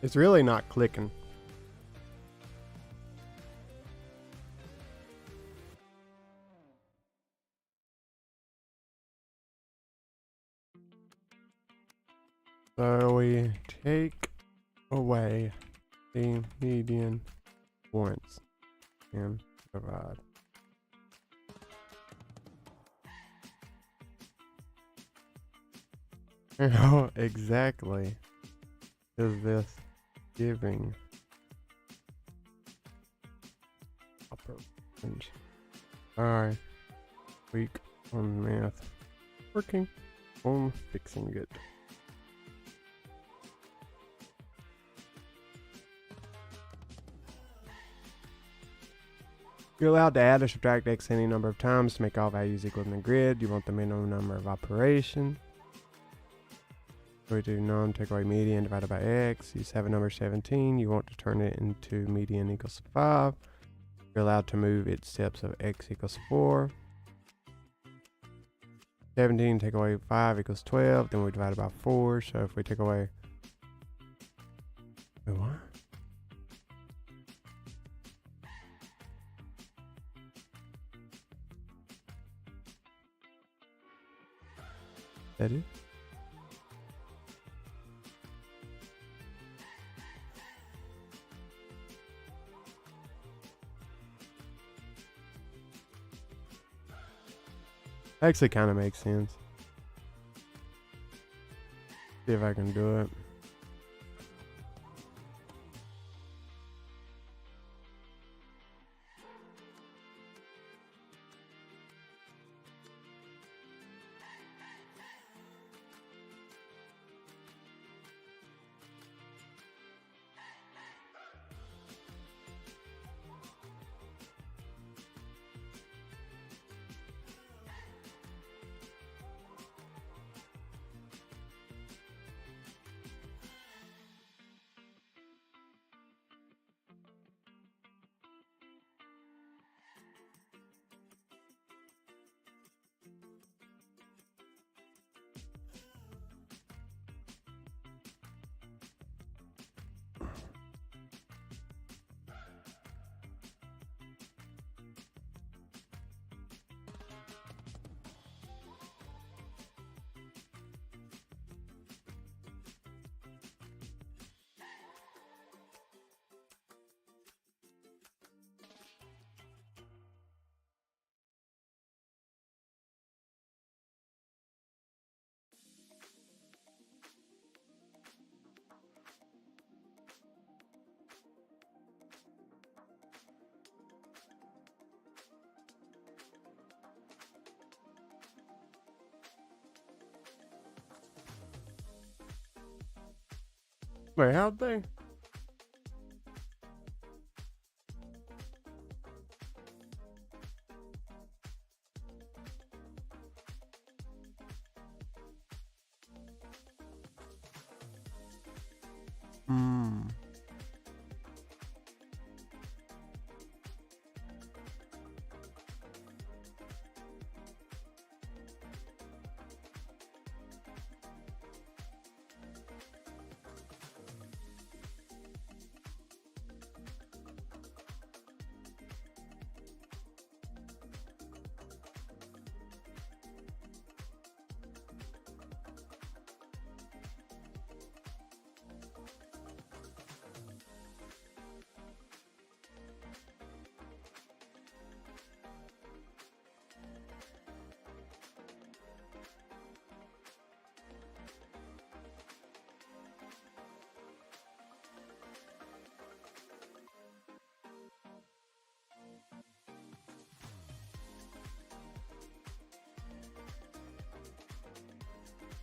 It's really not clicking. So we take away the median points and divide. How exactly is this giving upper range? Alright, weak on math, working on fixing it. You're allowed to add or subtract x any number of times to make all values equal in the grid. You want the minimum number of operation. So we do num, take away median divided by x. You have a number 17. You want to turn it into median equals 5. You're allowed to move its steps of x equals 4. 17 take away 5 equals 12. Then we divide it by 4. So if we take away... Wait, what? That is? Actually kind of makes sense. See if I can do it. Wait, how'd they?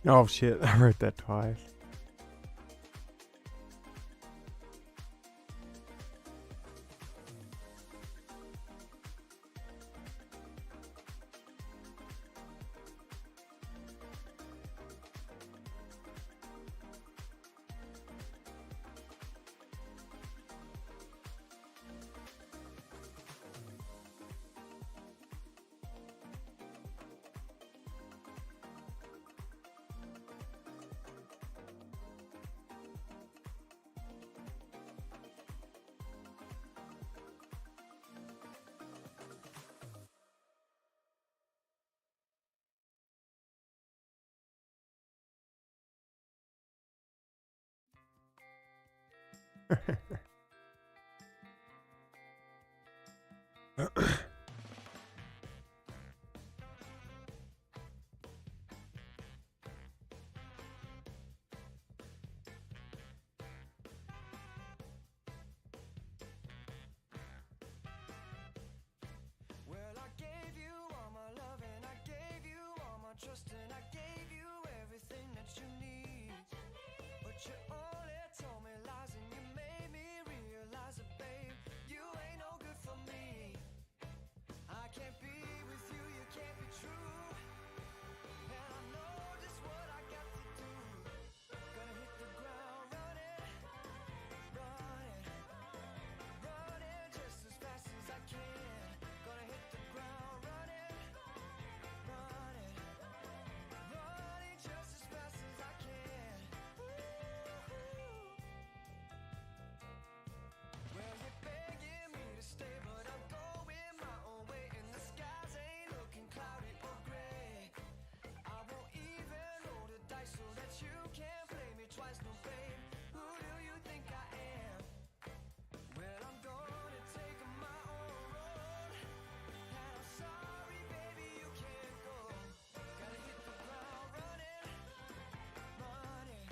Oh shit, I wrote that twice. Well, I gave you all my love and I gave you all my trust and I gave you everything that you need. But you only told me lies and you made me realize that, babe, you ain't no good for me. I can't be with you, you can't be true. And I know just what I got to do. Gonna hit the ground running, running, running just as fast as I can. Gonna hit the ground running, running, running just as fast as I can. Well, you're begging me to stay, but I'm going my own way, and the skies ain't looking cloudy or gray. I won't even roll the dice so that you can't play me twice, no babe. Who do you think I am? Well, I'm gonna take my own road, and I'm sorry, baby, you can't go. Gotta hit the ground running, running,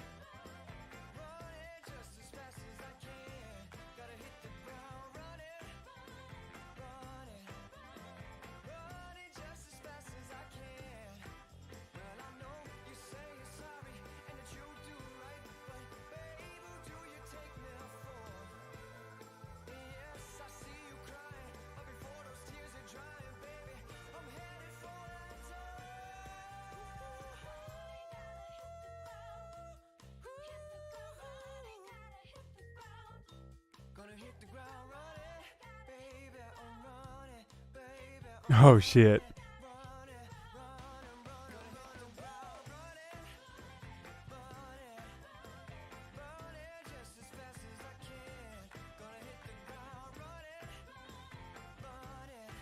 running just as fast as I can. Gotta hit the ground running, running, running just as fast as I can. Well, I know you say you're sorry and that you do right, but babe, who do you take me for? Yes, I see you crying, but before those tears are drying, baby, I'm headed for that door. Gonna hit the ground running, baby, I'm running, baby, I'm Oh shit. running, running, running, running, running, running just as fast as I can. Gonna hit the ground running, running,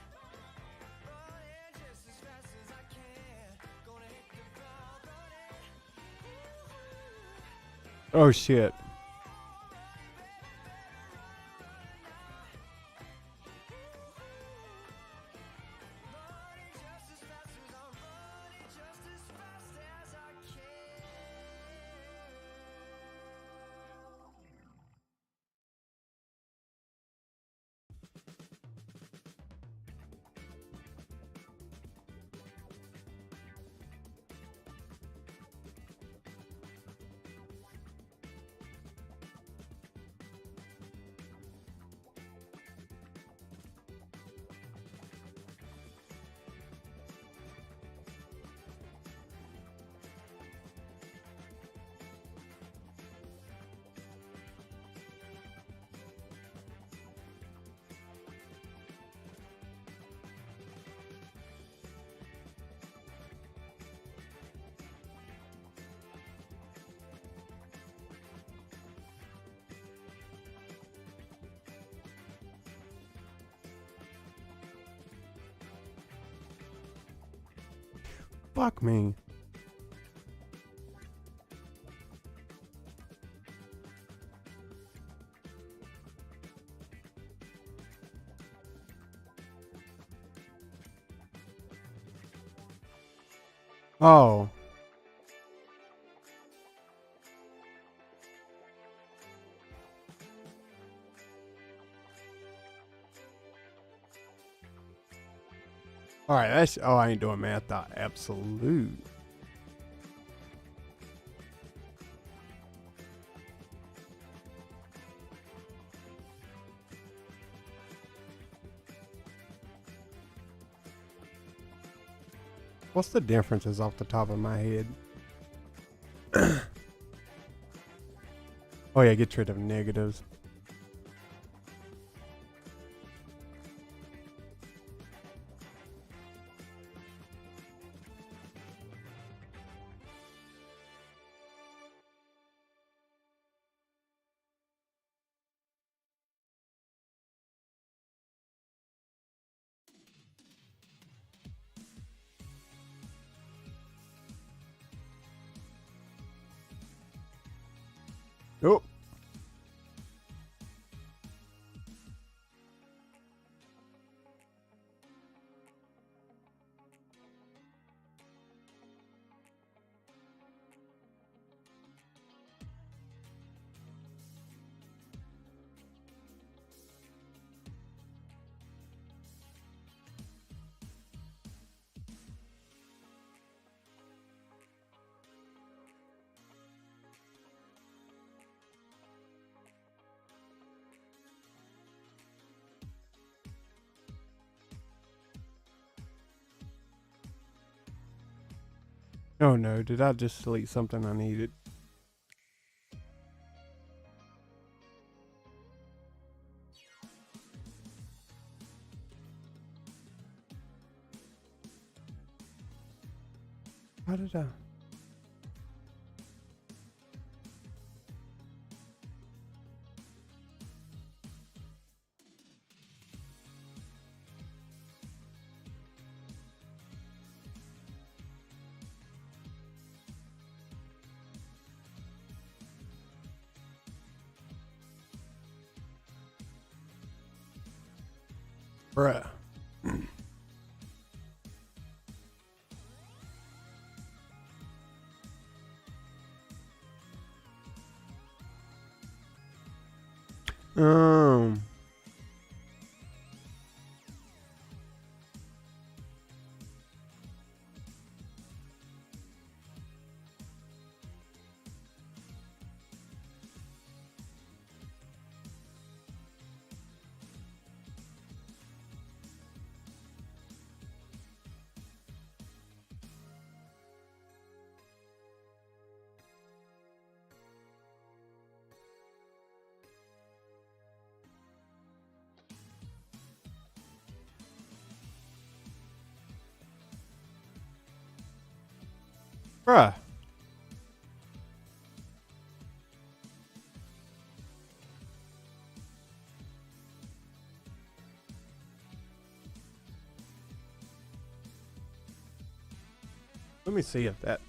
running just as fast as I can. Gonna hit the ground running. Oh shit. Running just as fast as I'm running, just as fast as I can. Fuck me. Oh. All right, that's. Oh, I ain't doing math. Absolute. What's the differences off the top of my head? Oh yeah, get rid of negatives. Oh. Oh no, did I just delete something I needed? How did I? Bruh. Um. Bruh. Let me see if that.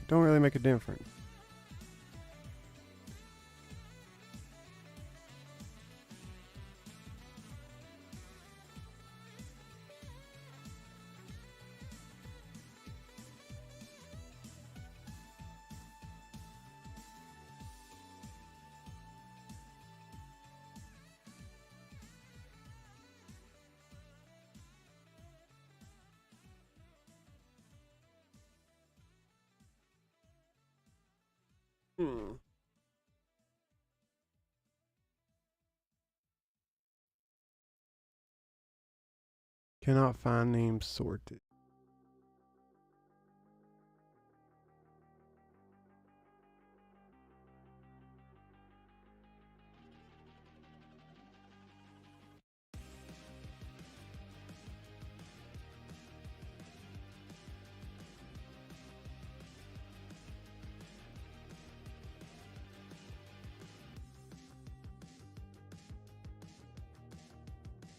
Don't really make a difference. Hmm. Cannot find names sorted.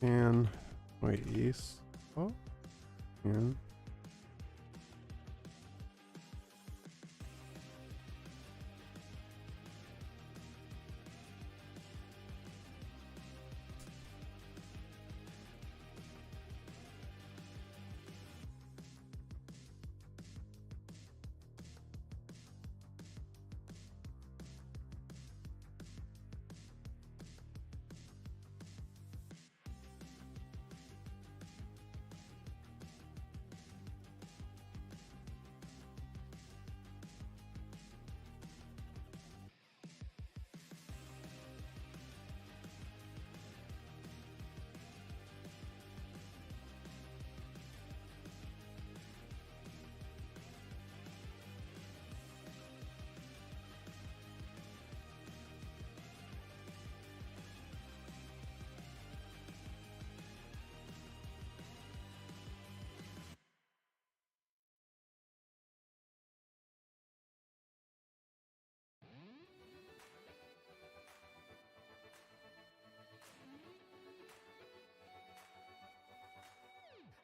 And wait, yes. Oh, and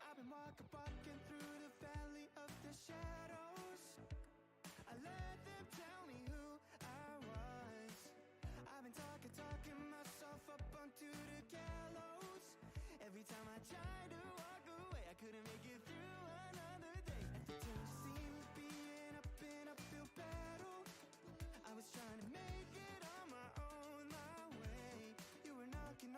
I've been walking through the valley of the shadows. I let them tell me who I was. I've been talking myself up onto the gallows. Every time I tried to walk away, I couldn't make it through another day. At the Tennessee was being up in uphill battle. I was trying to make it on my own, my way. You were knocking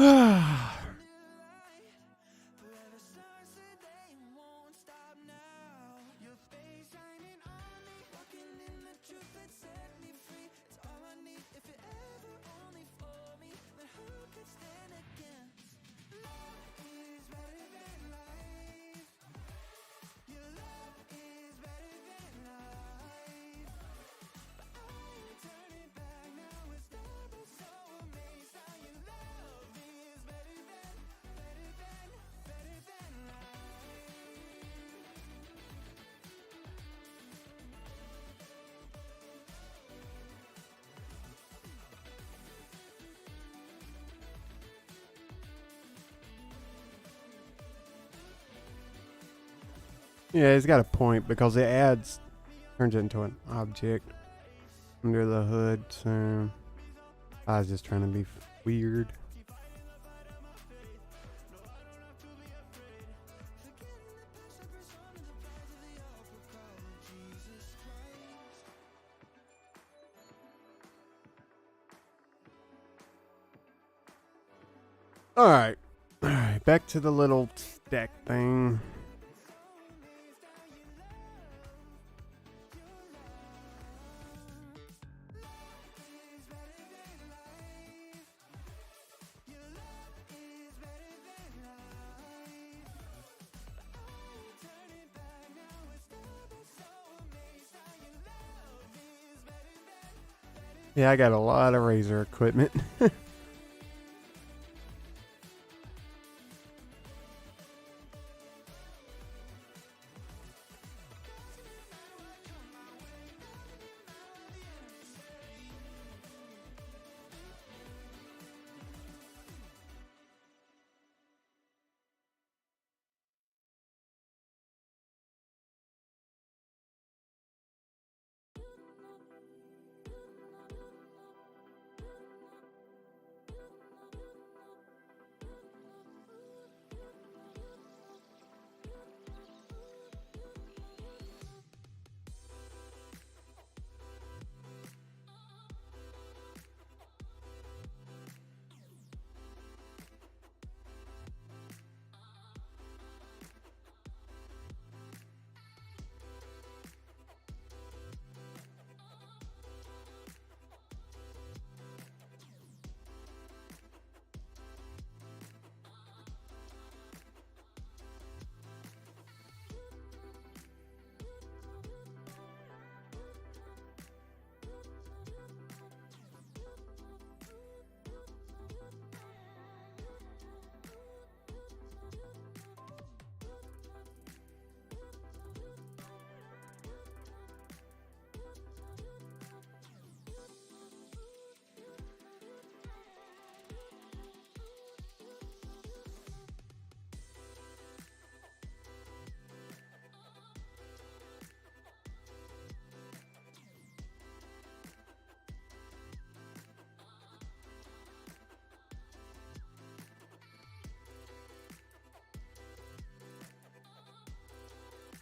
Forever starts today and won't stop now. Your face shining on me, walking in the truth that set me free. It's all I need. If you're ever only for me, then who could stand against? Love is better than life. Your love is better than life. But I ain't turning back now. It's double so amazed how your love is better than life. Yeah, he's got a point because it turns it into an object under the hood. So I was just trying to be weird. All right, back to the little stack thing. Yeah, I got a lot of razor equipment.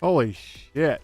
Holy shit.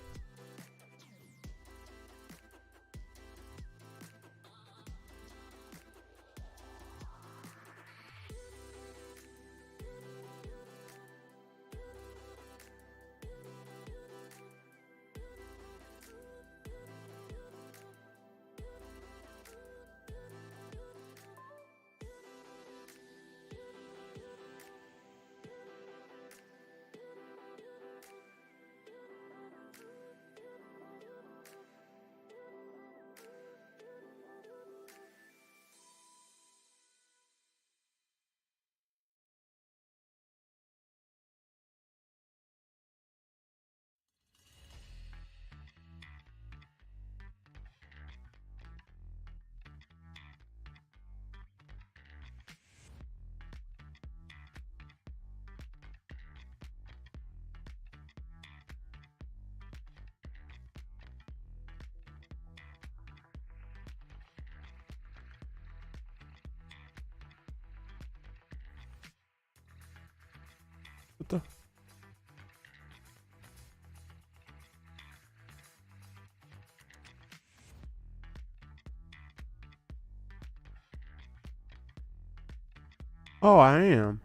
What the? Oh, I am.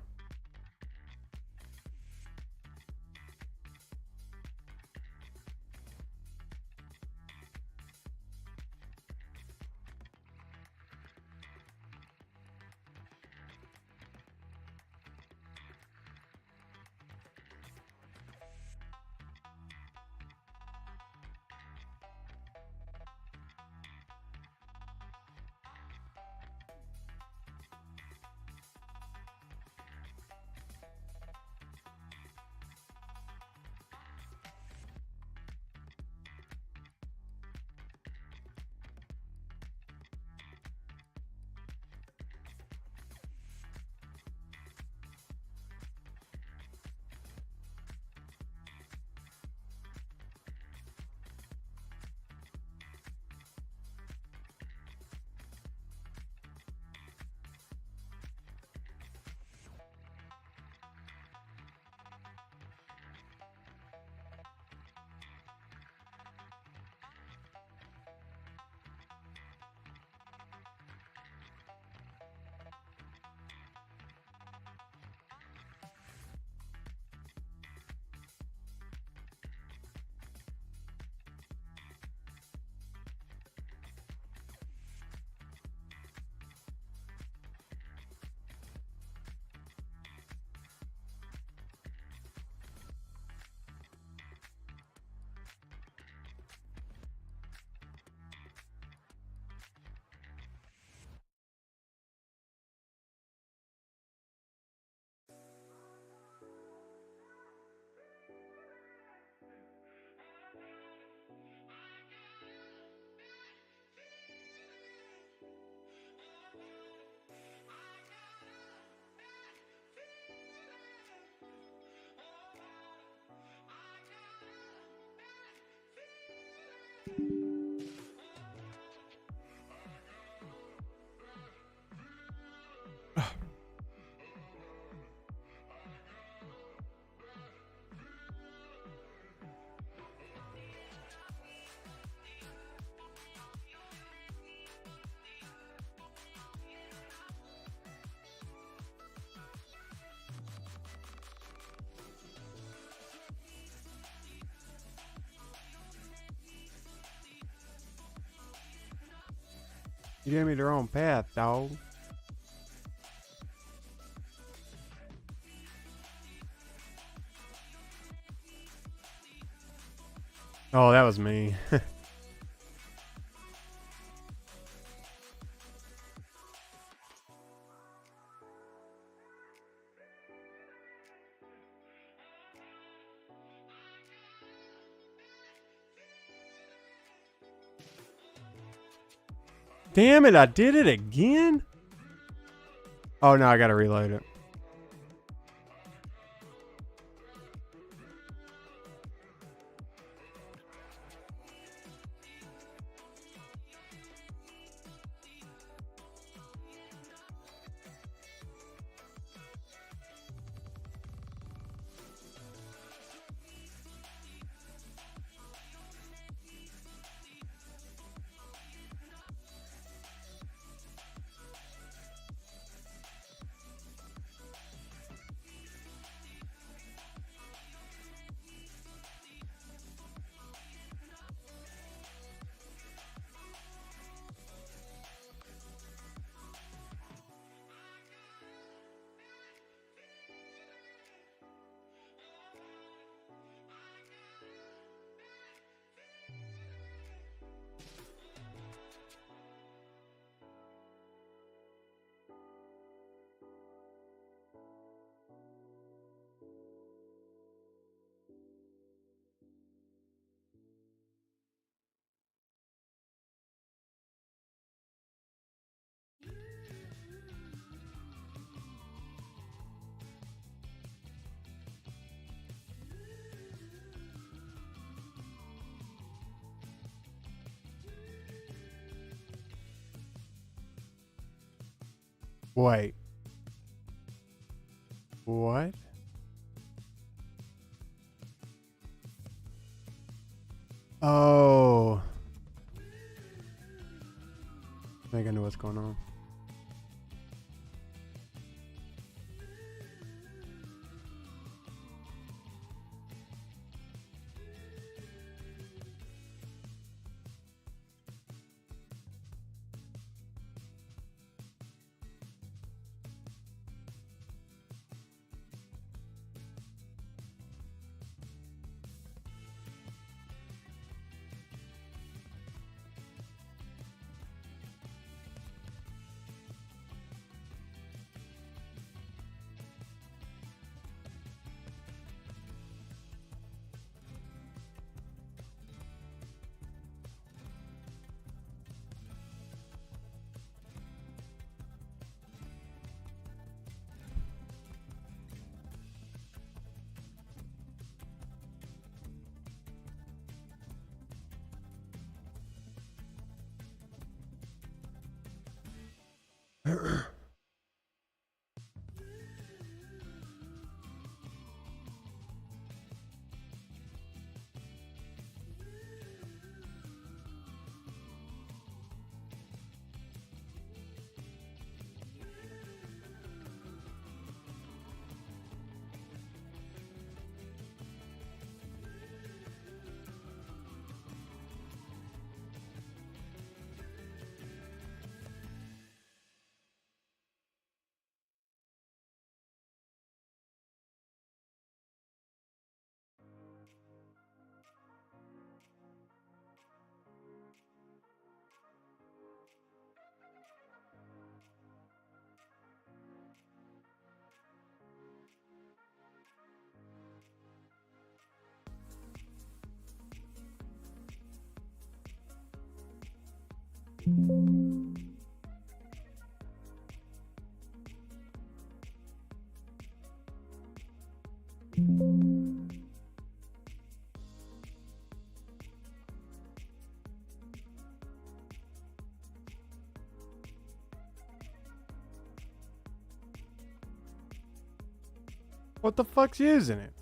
You gave me the wrong path, dog. Oh, that was me. Damn it, I did it again? Oh, no, I gotta reload it. Wait. What? Oh. I think I know what's going on. What the fuck's using it?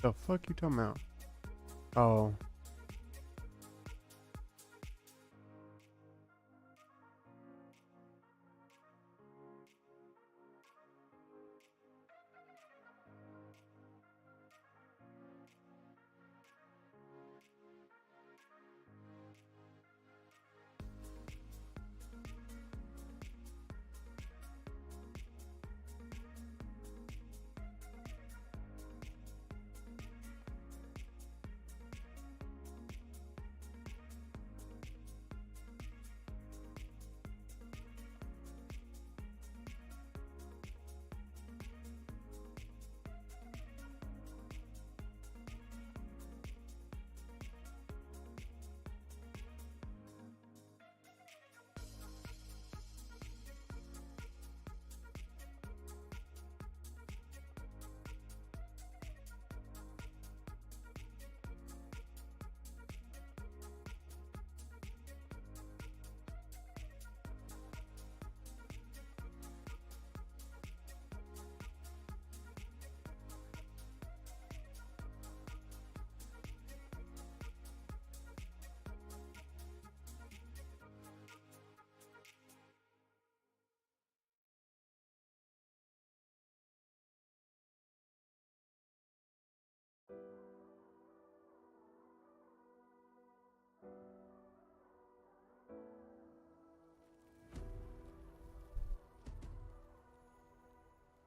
The fuck you talking about? Oh.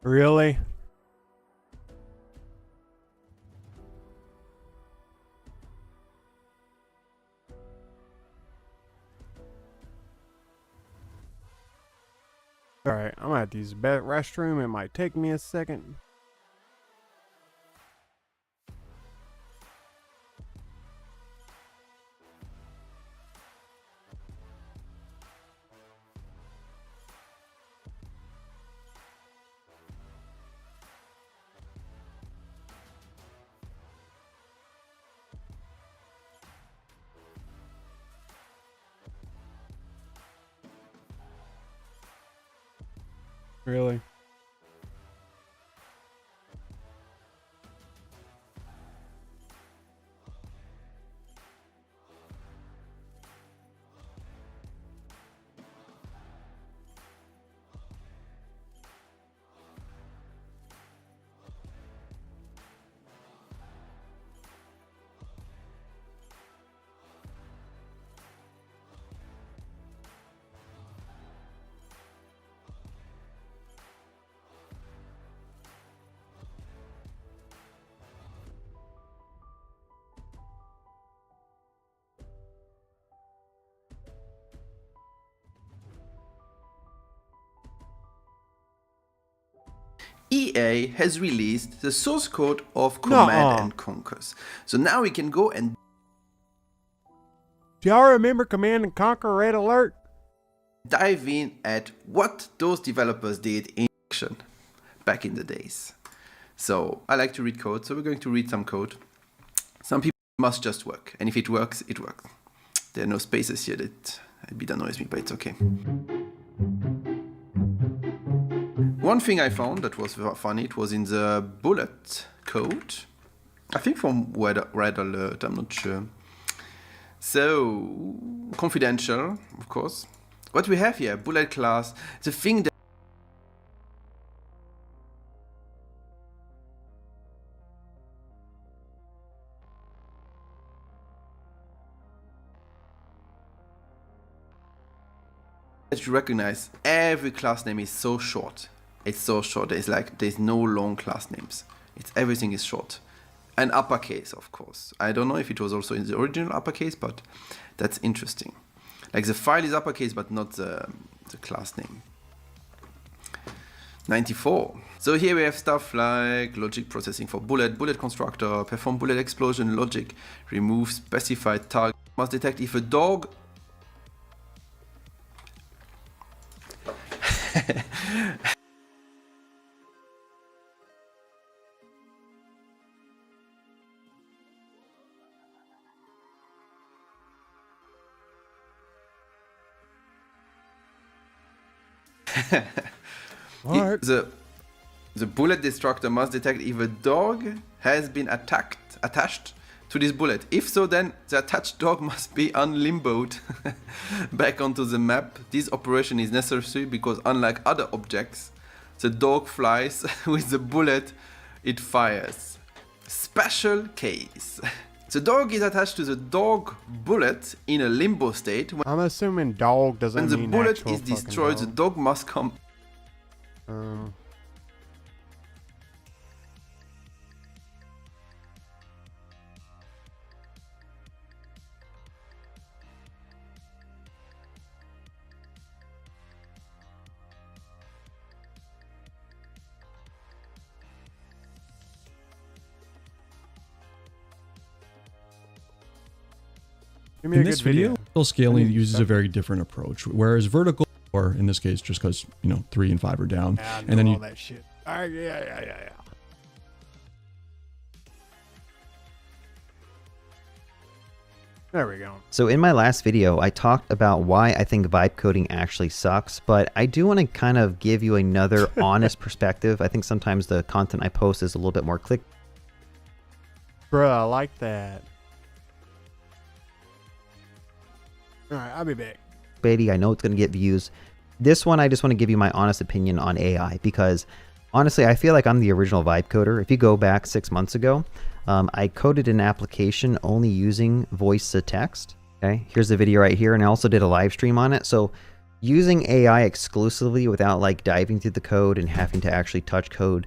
Really? Alright, I'm gonna have to use the restroom. It might take me a second. Really? EA has released the source code of Nuh-uh. Command & Conquers. So now we can go and Do y'all remember Command and Conquer Red Alert? dive in at what those developers did in action back in the days. So I like to read code, so we're going to read some code. Some people must just work, and if it works, it works. There are no spaces here that a bit annoys me, but it's okay. One thing I found that was funny, it was in the bullet code. I think from Red Alert, I'm not sure. So, confidential, of course. What we have here, bullet class, the thing that you recognize every class name is so short. It's so short. There's no long class names. Everything is short. And uppercase, of course. I don't know if it was also in the original uppercase, but that's interesting. Like the file is uppercase, but not the class name. 94. So here we have stuff like logic processing for bullet constructor, perform bullet explosion logic, remove specified target, must detect if a dog What? The bullet destructor must detect if a dog has been attached to this bullet. If so, then the attached dog must be unlimboed back onto the map. This operation is necessary because unlike other objects, the dog flies with the bullet it fires. Special case. The dog is attached to the dog bullet in a limbo state. I'm assuming dog doesn't When the mean bullet actual is fucking destroyed, the dog. dog must come. Give me a In this good video, video. vertical scaling need uses a stuff. very different approach, whereas vertical, or in this case, just because, 3 and 5 are down, Yeah, I and then know you all that shit. Yeah. There we go. So in my last video, I talked about why I think vibe coding actually sucks, but I do want to kind of give you another honest perspective. I think sometimes the content I post is a little bit more Bruh, I like that. Alright, I'll be back. clickbaity. I know it's going to get views. This one, I just want to give you my honest opinion on AI because honestly, I feel like I'm the original vibe coder. If you go back 6 months ago, I coded an application only using voice to text. Okay, here's the video right here, and I also did a live stream on it. So using AI exclusively without like diving through the code and having to actually touch code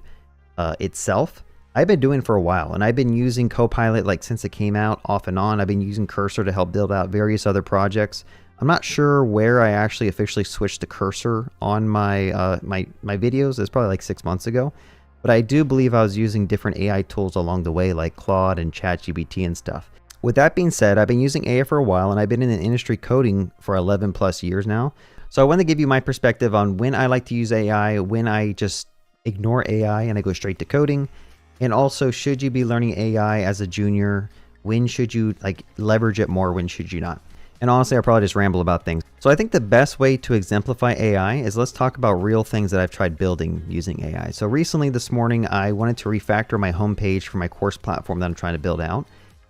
itself, I've been doing for a while, and I've been using Copilot like since it came out, off and on. I've been using Cursor to help build out various other projects. I'm not sure where I actually officially switched to Cursor on my my videos. It's probably like 6 months ago, but I do believe I was using different AI tools along the way, like Claude and ChatGPT and stuff. With that being said, I've been using AI for a while, and I've been in the industry coding for 11 plus years now. So I want to give you my perspective on when I like to use AI, when I just ignore AI and I go straight to coding. And also, should you be learning AI as a junior? When should you like leverage it more? When should you not? And honestly, I probably just ramble about things. So I think the best way to exemplify AI is let's talk about real things that I've tried building using AI. So recently this morning, I wanted to refactor my homepage for my course platform that I'm trying to build out.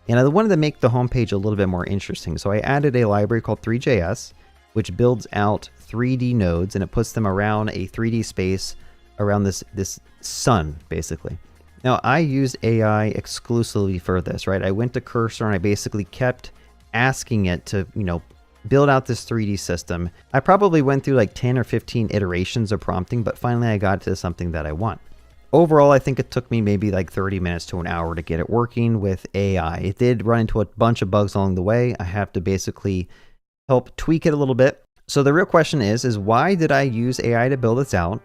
And I wanted to make the homepage a little bit more interesting. So I added a library called 3JS, which builds out 3D nodes, and it puts them around a 3D space around this sun, basically. Now, I used AI exclusively for this, right? I went to Cursor and I basically kept asking it to, build out this 3D system. I probably went through like 10 or 15 iterations of prompting, but finally I got to something that I want. Overall, I think it took me maybe like 30 minutes to an hour to get it working with AI. It did run into a bunch of bugs along the way. I have to basically help tweak it a little bit. So the real question is why did I use AI to build this out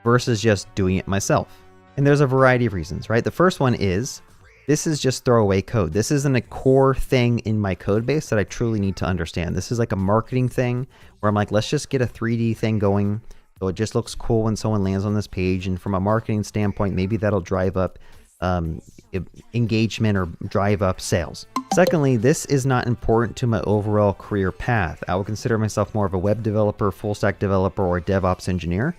versus just doing it myself? And there's a variety of reasons, right? The first one is this is just throwaway code. This isn't a core thing in my code base that I truly need to understand. This is like a marketing thing where I'm like, let's just get a 3D thing going so it just looks cool when someone lands on this page. And from a marketing standpoint, maybe that'll drive up engagement or drive up sales. Secondly, this is not important to my overall career path. I would consider myself more of a web developer, full stack developer, or DevOps engineer.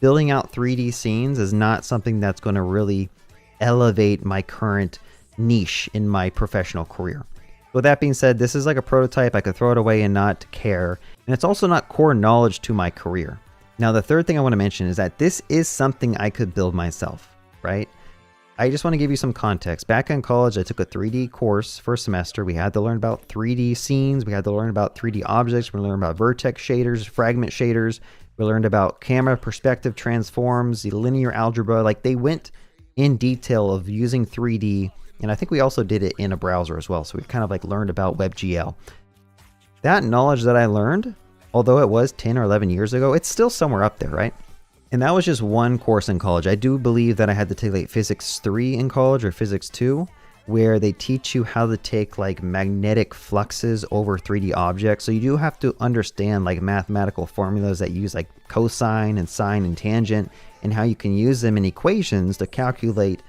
Building out 3D scenes is not something that's going to really elevate my current niche in my professional career. With that being said, this is like a prototype. I could throw it away and not care. And it's also not core knowledge to my career. Now, the third thing I want to mention is that this is something I could build myself, right? I just want to give you some context. Back in college, I took a 3D course for a semester. We had to learn about 3D scenes. We had to learn about 3D objects. We learned about vertex shaders, fragment shaders. We learned about camera perspective transforms, the linear algebra. Like they went in detail of using 3D. And I think we also did it in a browser as well. So we kind of like learned about WebGL. That knowledge that I learned, although it was 10 or 11 years ago, it's still somewhere up there, right? And that was just one course in college. I do believe that I had to take like Physics 3 in college or Physics 2, where they teach you how to take like magnetic fluxes over 3D objects. So you do have to understand like mathematical formulas that use like cosine and sine and tangent, and how you can use them in equations to calculate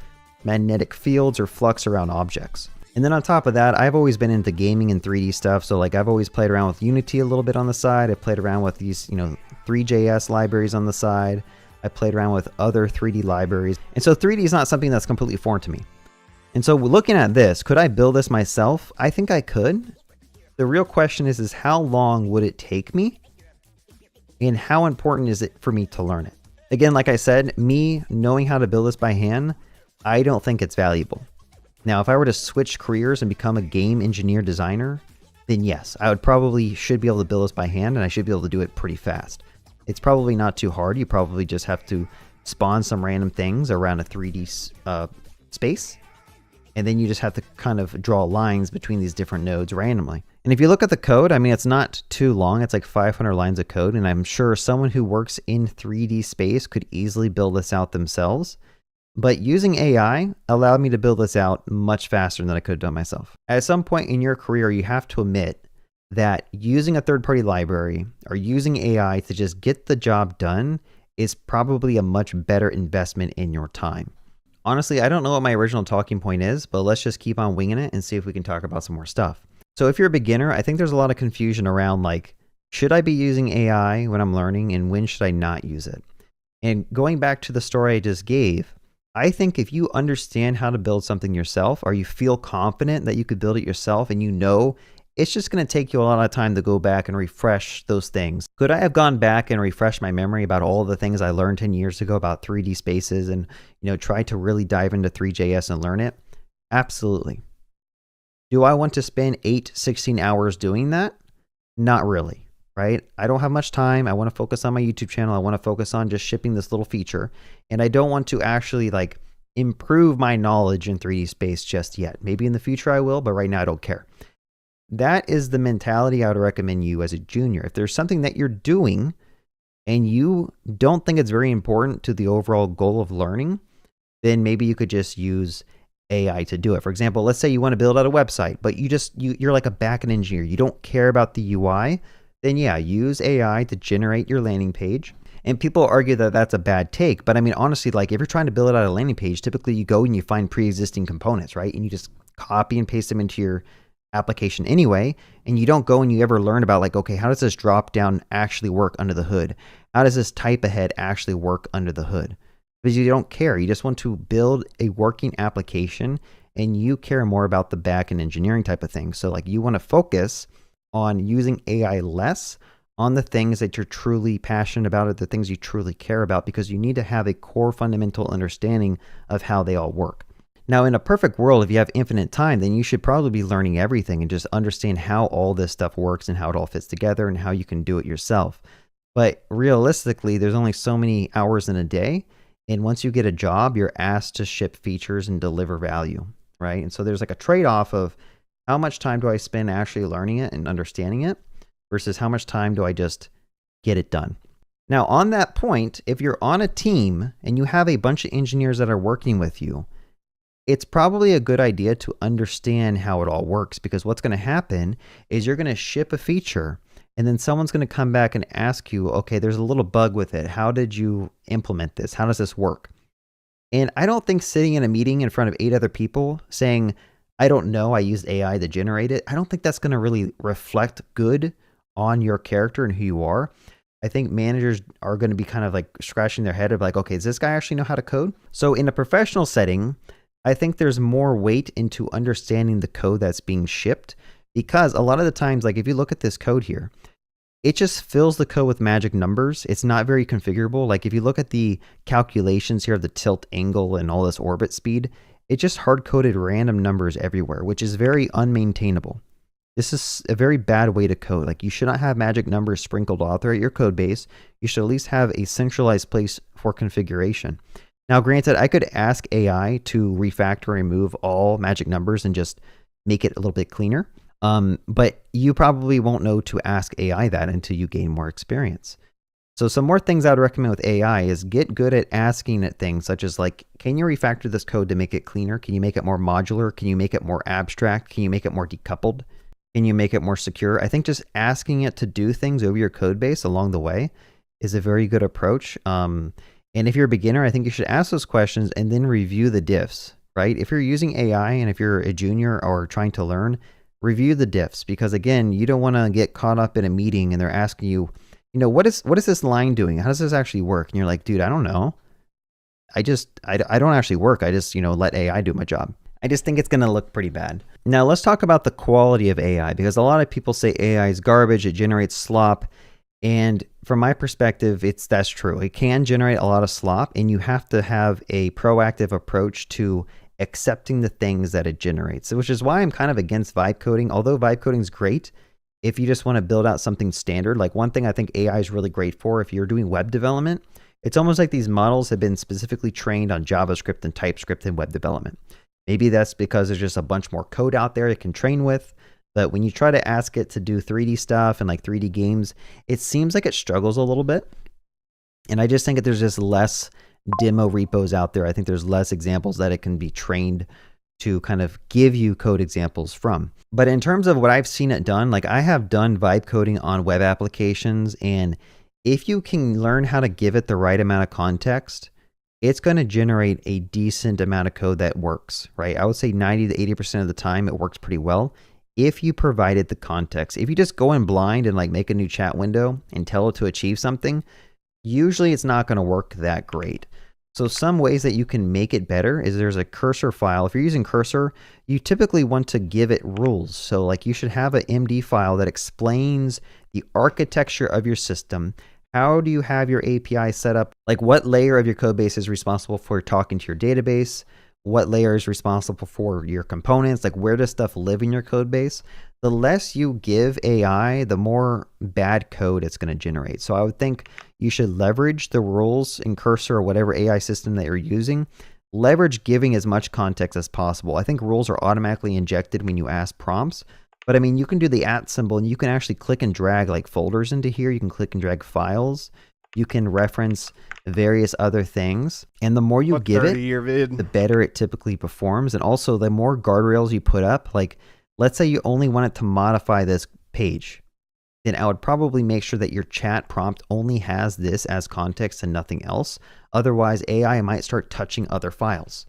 magnetic fields or flux around objects. And then on top of that, I've always been into gaming and 3D stuff. So like I've always played around with Unity a little bit on the side. I played around with these, 3JS libraries on the side. I played around with other 3D libraries. And so 3D is not something that's completely foreign to me. And so looking at this, could I build this myself? I think I could. The real question is how long would it take me? And how important is it for me to learn it? Again, like I said, me knowing how to build this by hand, I don't think it's valuable. Now, if I were to switch careers and become a game engineer designer, then yes, I should be able to build this by hand, and I should be able to do it pretty fast. It's probably not too hard. You probably just have to spawn some random things around a 3D space, and then you just have to kind of draw lines between these different nodes randomly. And if you look at the code, I mean, it's not too long. It's like 500 lines of code, and I'm sure someone who works in 3D space could easily build this out themselves. But using AI allowed me to build this out much faster than I could have done myself. At some point in your career, you have to admit that using a third-party library or using AI to just get the job done is probably a much better investment in your time. Honestly, I don't know what my original talking point is, but let's just keep on winging it and see if we can talk about some more stuff. So if you're a beginner, I think there's a lot of confusion around like, should I be using AI when I'm learning, and when should I not use it? And going back to the story I just gave, I think if you understand how to build something yourself, or you feel confident that you could build it yourself, and it's just going to take you a lot of time to go back and refresh those things. Could I have gone back and refreshed my memory about all the things I learned 10 years ago about 3D spaces and, try to really dive into 3JS and learn it? Absolutely. Do I want to spend 16 hours doing that? Not really, right? I don't have much time. I want to focus on my YouTube channel. I want to focus on just shipping this little feature. And I don't want to actually like improve my knowledge in 3D space just yet. Maybe in the future I will, but right now I don't care. That is the mentality I would recommend you as a junior. If there's something that you're doing and you don't think it's very important to the overall goal of learning, then maybe you could just use AI to do it. For example, let's say you want to build out a website, but you're like a backend engineer. You don't care about the UI. Then yeah, use AI to generate your landing page. And people argue that that's a bad take. But I mean, honestly, like if you're trying to build out a landing page, typically you go and you find pre-existing components, right? And you just copy and paste them into your application anyway. And you don't go and you ever learn about like, okay, how does this drop down actually work under the hood? How does this type ahead actually work under the hood? Because you don't care. You just want to build a working application, and you care more about the back end engineering type of thing. So like you want to focus on using AI less on the things that you're truly passionate about, or the things you truly care about, because you need to have a core fundamental understanding of how they all work. Now, in a perfect world, if you have infinite time, then you should probably be learning everything and just understand how all this stuff works and how it all fits together and how you can do it yourself. But realistically, there's only so many hours in a day. And once you get a job, you're asked to ship features and deliver value, right? And so there's like a trade-off of how much time do I spend actually learning it and understanding it versus how much time do I just get it done. Now, on that point, if you're on a team and you have a bunch of engineers that are working with you, it's probably a good idea to understand how it all works, because what's going to happen is you're going to ship a feature and then someone's going to come back and ask you, okay, there's a little bug with it. How did you implement this? How does this work? And I don't think sitting in a meeting in front of 8 other people saying, I don't know, I used AI to generate it, I don't think that's going to really reflect good on your character and who you are. I think managers are going to be kind of like scratching their head of like, okay, does this guy actually know how to code? So in a professional setting, I think there's more weight into understanding the code that's being shipped, because a lot of the times, like if you look at this code here, it just fills the code with magic numbers. It's not very configurable. Like if you look at the calculations here of the tilt angle and all this orbit speed, it just hard-coded random numbers everywhere, which is very unmaintainable. This is a very bad way to code. Like, you should not have magic numbers sprinkled all throughout your code base. You should at least have a centralized place for configuration. Now, granted, I could ask AI to refactor and remove all magic numbers and just make it a little bit cleaner. But you probably won't know to ask AI that until you gain more experience. So some more things I would recommend with AI is get good at asking it things such as like, can you refactor this code to make it cleaner? Can you make it more modular? Can you make it more abstract? Can you make it more decoupled? Can you make it more secure? I think just asking it to do things over your code base along the way is a very good approach. And if you're a beginner, I think you should ask those questions and then review the diffs, right? If you're using AI and if you're a junior or trying to learn, review the diffs, because again, you don't want to get caught up in a meeting and they're asking you, what is this line doing? How does this actually work? And you're like, dude, I don't know. I don't actually work. I just, let AI do my job. I just think it's going to look pretty bad. Now let's talk about the quality of AI, because a lot of people say AI is garbage. It generates slop. And from my perspective, that's true. It can generate a lot of slop, and you have to have a proactive approach to accepting the things that it generates, which is why I'm kind of against vibe coding. Although vibe coding is great if you just want to build out something standard. Like, one thing I think AI is really great for, if you're doing web development, it's almost like these models have been specifically trained on JavaScript and TypeScript and web development. Maybe that's because there's just a bunch more code out there it can train with. But when you try to ask it to do 3D stuff and like 3D games, it seems like it struggles a little bit. And I just think that there's just less demo repos out there. I think there's less examples that it can be trained to kind of give you code examples from. But in terms of what I've seen it done, like, I have done vibe coding on web applications, and if you can learn how to give it the right amount of context, it's going to generate a decent amount of code that works, right? I would say 90 to 80% of the time it works pretty well if you provided the context. If you just go in blind and like make a new chat window and tell it to achieve something, usually it's not going to work that great. So some ways that you can make it better is there's a cursor file. If you're using cursor, you typically want to give it rules. So like, you should have an MD file that explains the architecture of your system. How do you have your API set up? Like, what layer of your code base is responsible for talking to your database? What layer is responsible for your components? Like, where does stuff live in your code base? The less you give AI, the more bad code it's going to generate. So I would think you should leverage the rules in Cursor or whatever AI system that you're using. Leverage giving as much context as possible. I think rules are automatically injected when you ask prompts. But I mean, you can do the @ symbol and you can actually click and drag like folders into here. You can click and drag files. You can reference various other things. And the more you give it, the better it typically performs. And also, the more guardrails you put up, like, let's say you only want it to modify this page, then I would probably make sure that your chat prompt only has this as context and nothing else. Otherwise, AI might start touching other files.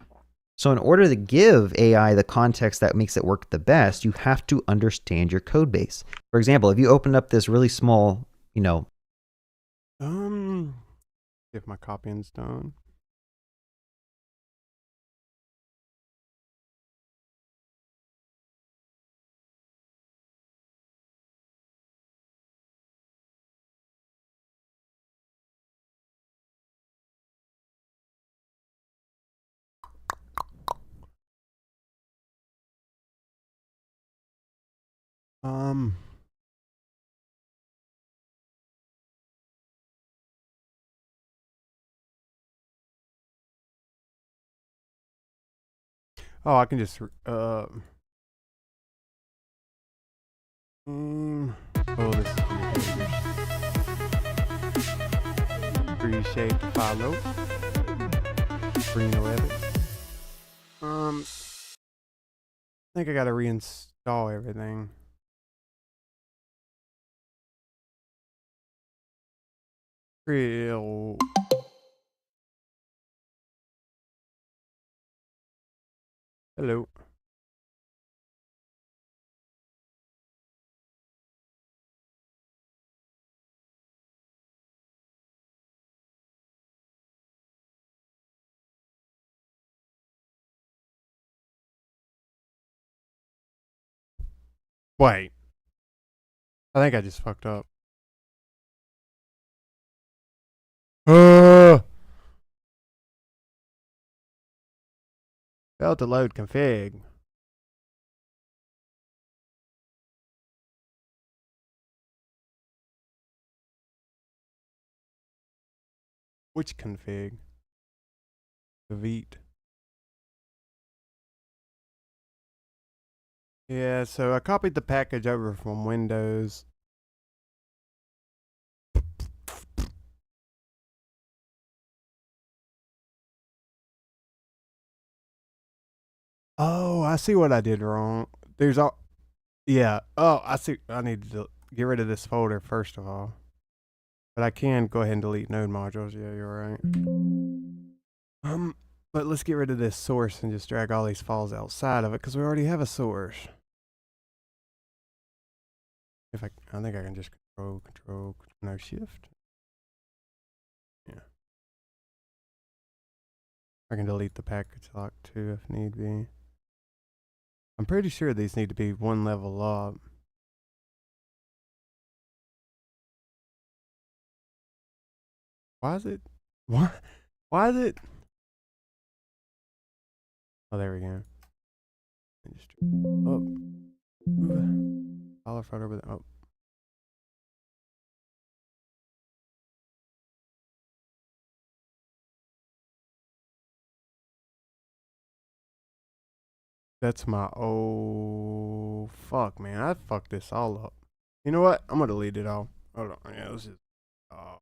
So in order to give AI the context that makes it work the best, you have to understand your code base. For example, if you opened up this really small, if my copying's done. Oh, I can just oh, this is behavior. Appreciate the follow. Green 11. I think I gotta reinstall everything. Real. Hello. Wait. I think I just fucked up. Failed to load config. Which config? Delete. Yeah, so I copied the package over from Windows. Oh, I see what I did wrong. There's all, yeah. Oh, I see. I need to get rid of this folder first of all. But I can go ahead and delete node modules. Yeah, you're right. But let's get rid of this source and just drag all these files outside of it because we already have a source. If I think I can just control, no shift. Yeah. I can delete the package lock too if need be. I'm pretty sure these need to be one level up. Why is it? What? Why is it? Oh, there we go. Just, oh, dollar photo with oh. That's my oh fuck, man. I fucked this all up. You know what? I'm gonna delete it all. Hold on. Yeah, this is. Oh.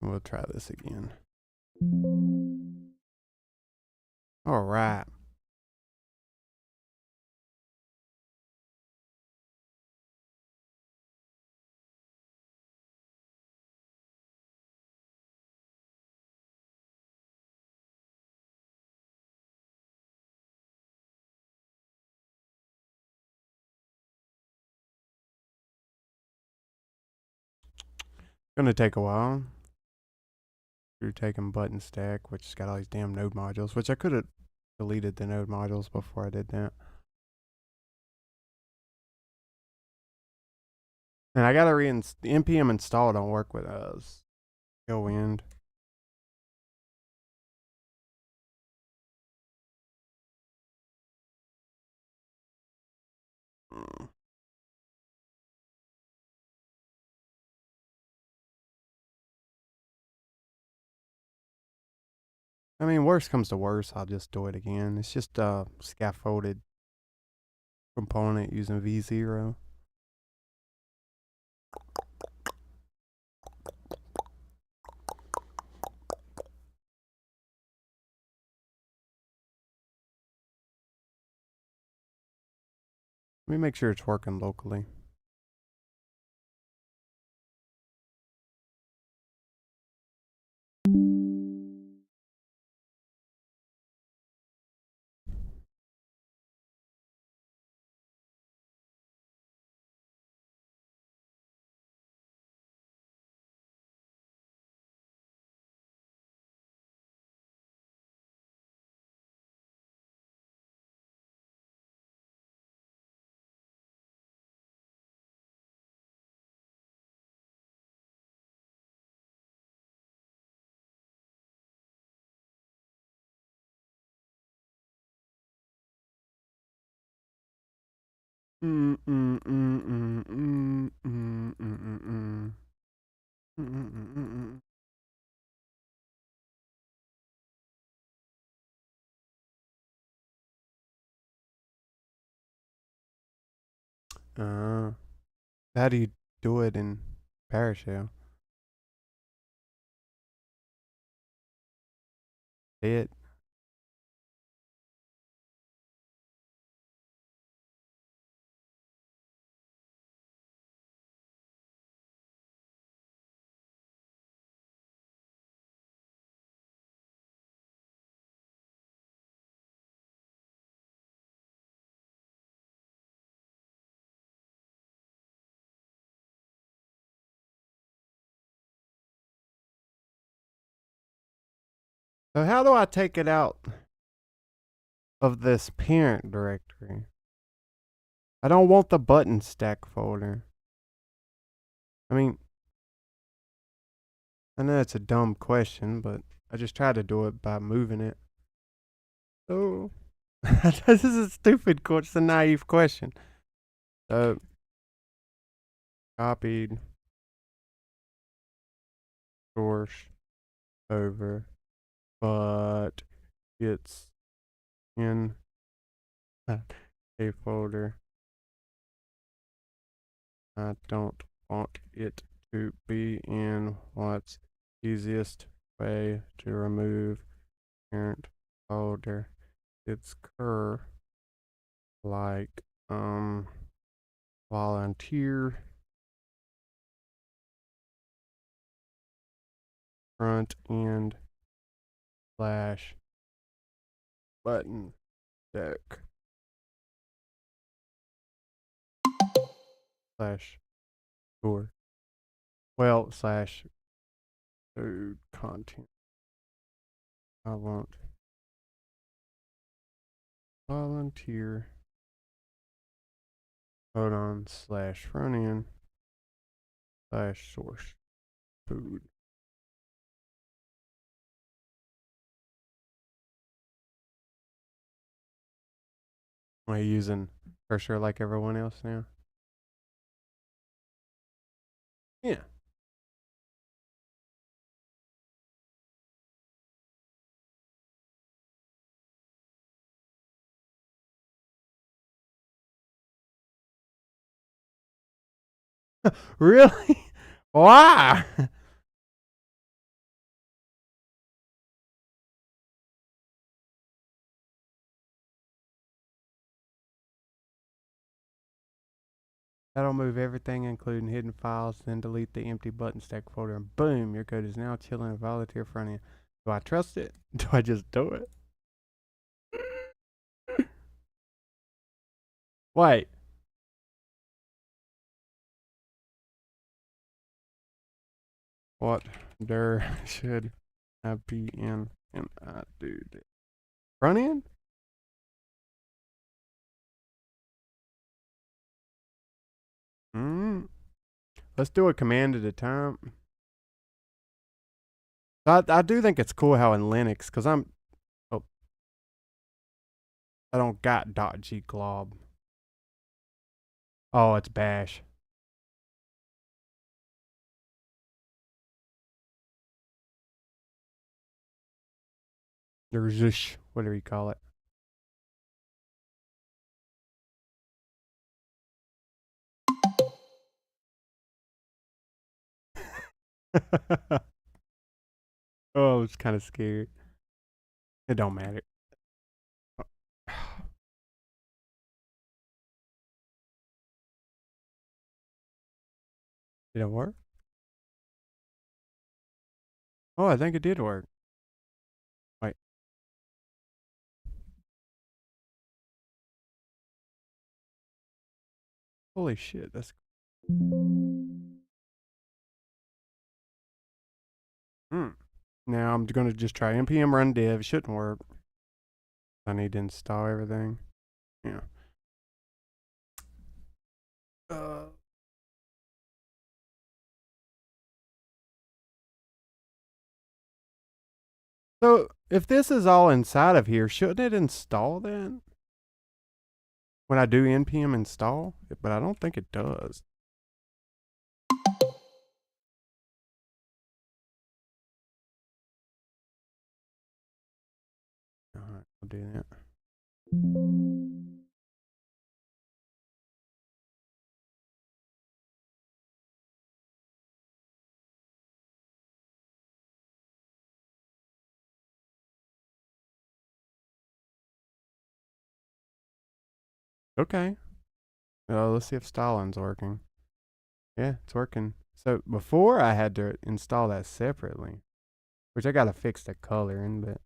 We'll try this again. All right. Gonna take a while. You're taking button stack, which has got all these damn node modules, which I could have deleted the node modules before I did that. And I gotta the npm install don't work with us. Tailwind. I mean, worst comes to worst, I'll just do it again. It's just a scaffolded component using v0. Let me make sure it's working locally. Mm mm mm mm mm mm mm mm mm. Mm-mm-mm-mm-mm. How do you do it in PowerShell? It. So how do I take it out of this parent directory? I don't want the button stack folder. I mean, I know it's a dumb question, but I just try to do it by moving it. So This is a stupid question. It's a naive question. So, copied source over, but it's in a folder. I don't want it to be in. What's easiest way to remove parent folder? It's cur like volunteer front end slash button deck slash store. Well, slash code content. I want volunteer. Hold on, slash front end slash source food. Am I using cursor like everyone else now? Yeah. Really? Why? That'll move everything, including hidden files, then delete the empty button stack folder, and boom, your code is now chilling in volunteer front end. Do I trust it? Do I just do it? Wait. What there should I be in and I do this? Front end? Let's do a command at a time. I do think it's cool how in Linux, because I don't got .g-glob. Oh, it's bash. There's this, whatever you call it. Oh, I was kind of scared. It don't matter. Did it work? Oh, I think it did work. Wait. Holy shit, that's Now I'm gonna just try npm run dev. Shouldn't work. I need to install everything. Yeah. So if this is all inside of here, shouldn't it install then? When I do npm install, but I don't think it does. Alright, I'll do that. Okay. Let's see if Stalin's working. Yeah, it's working. So before I had to install that separately, which I gotta fix the coloring, but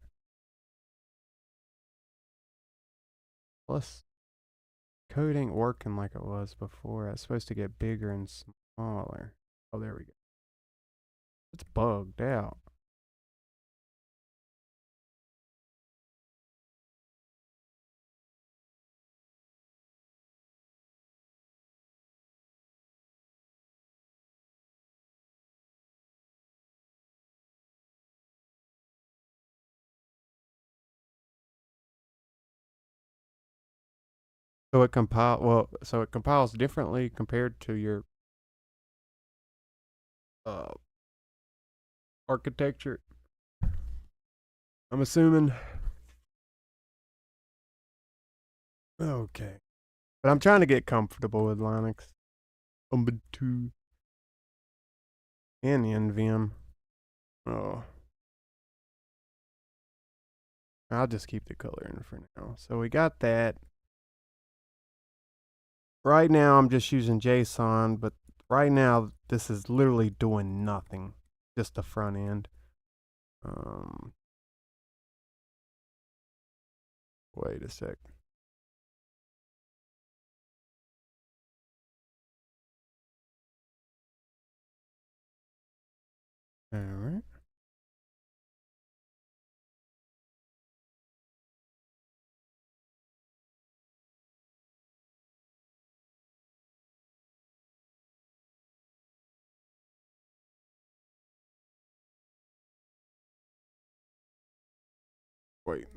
plus code ain't working like it was before. It's supposed to get bigger and smaller. Oh, there we go. It's bugged out. So it compiles differently compared to your uh architecture. I'm assuming. Okay. But I'm trying to get comfortable with Linux. Ubuntu and NVM. Oh. I'll just keep the coloring for now. So we got that. Right now I'm just using JSON, but right now this is literally doing nothing. Just the front end. Wait a sec. All right. Wait.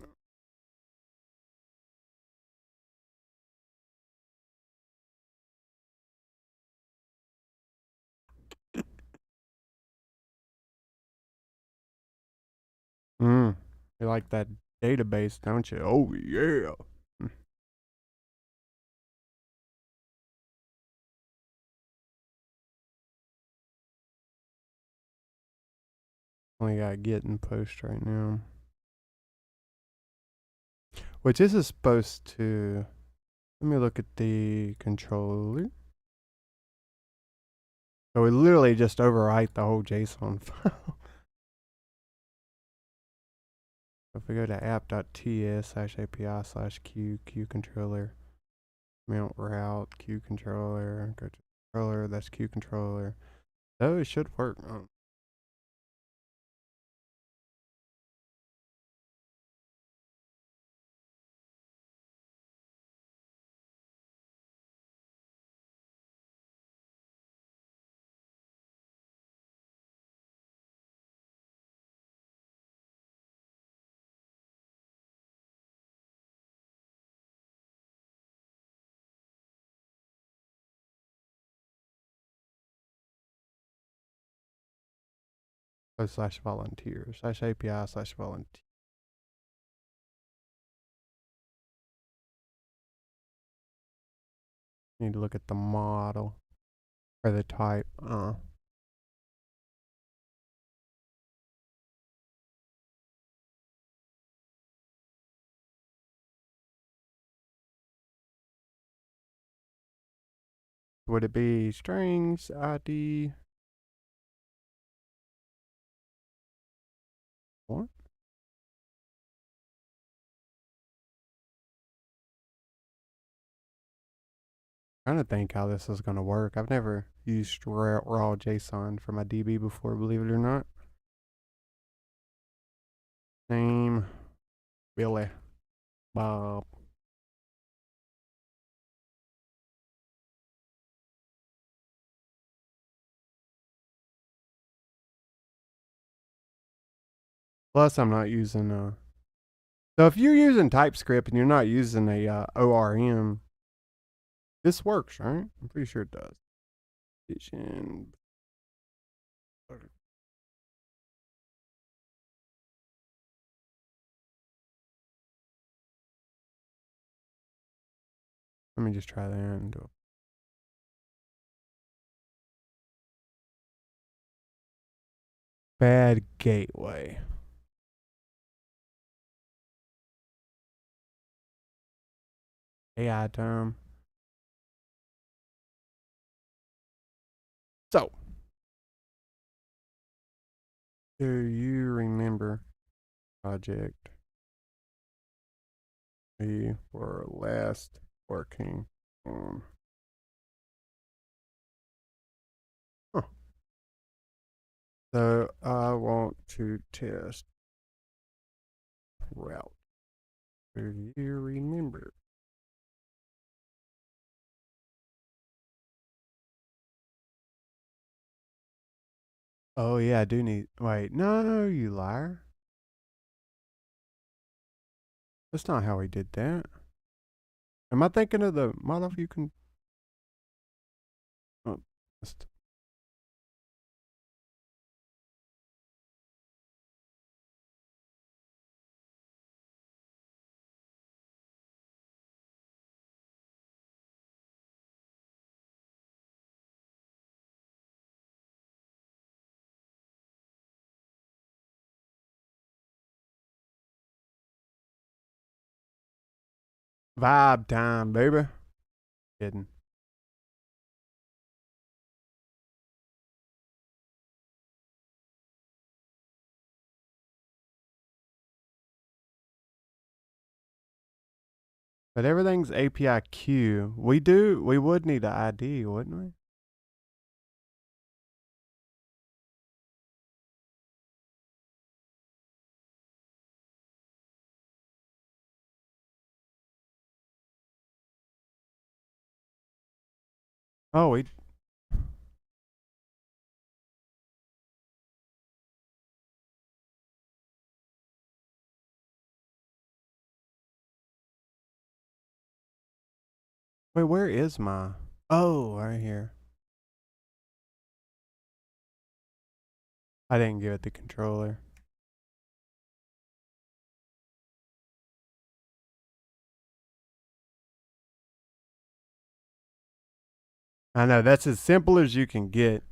You like that database, don't you? Oh yeah. Only got get and post right now. Which this is supposed to. Let me look at the controller. So we literally just overwrite the whole JSON file. If we go to app.ts/api/q controller, mount route q controller, go to controller, that's q controller. Oh, it should work. /volunteer/api/volunteer. Need to look at the model or the type. Would it be strings ID? What? Trying to think how this is going to work. I've never used raw JSON for my DB before, believe it or not. Name Billy Bob. Plus, I'm not using So if you're using TypeScript and you're not using a ORM, this works, right? I'm pretty sure it does. Edition. Let me just try that and do it. Bad gateway. AI term. So, do you remember project we were last working on? Huh. So I want to test route. Do you remember? Oh yeah, I do need. Wait, no, you liar. That's not how we did that. Am I thinking of the model you can? Oh, just- Vibe time, baby. Kidding. But everything's API Q. We would need an ID, wouldn't we? Oh, we. Wait, where is my? Oh, right here. I didn't give it the controller. I know, that's as simple as you can get.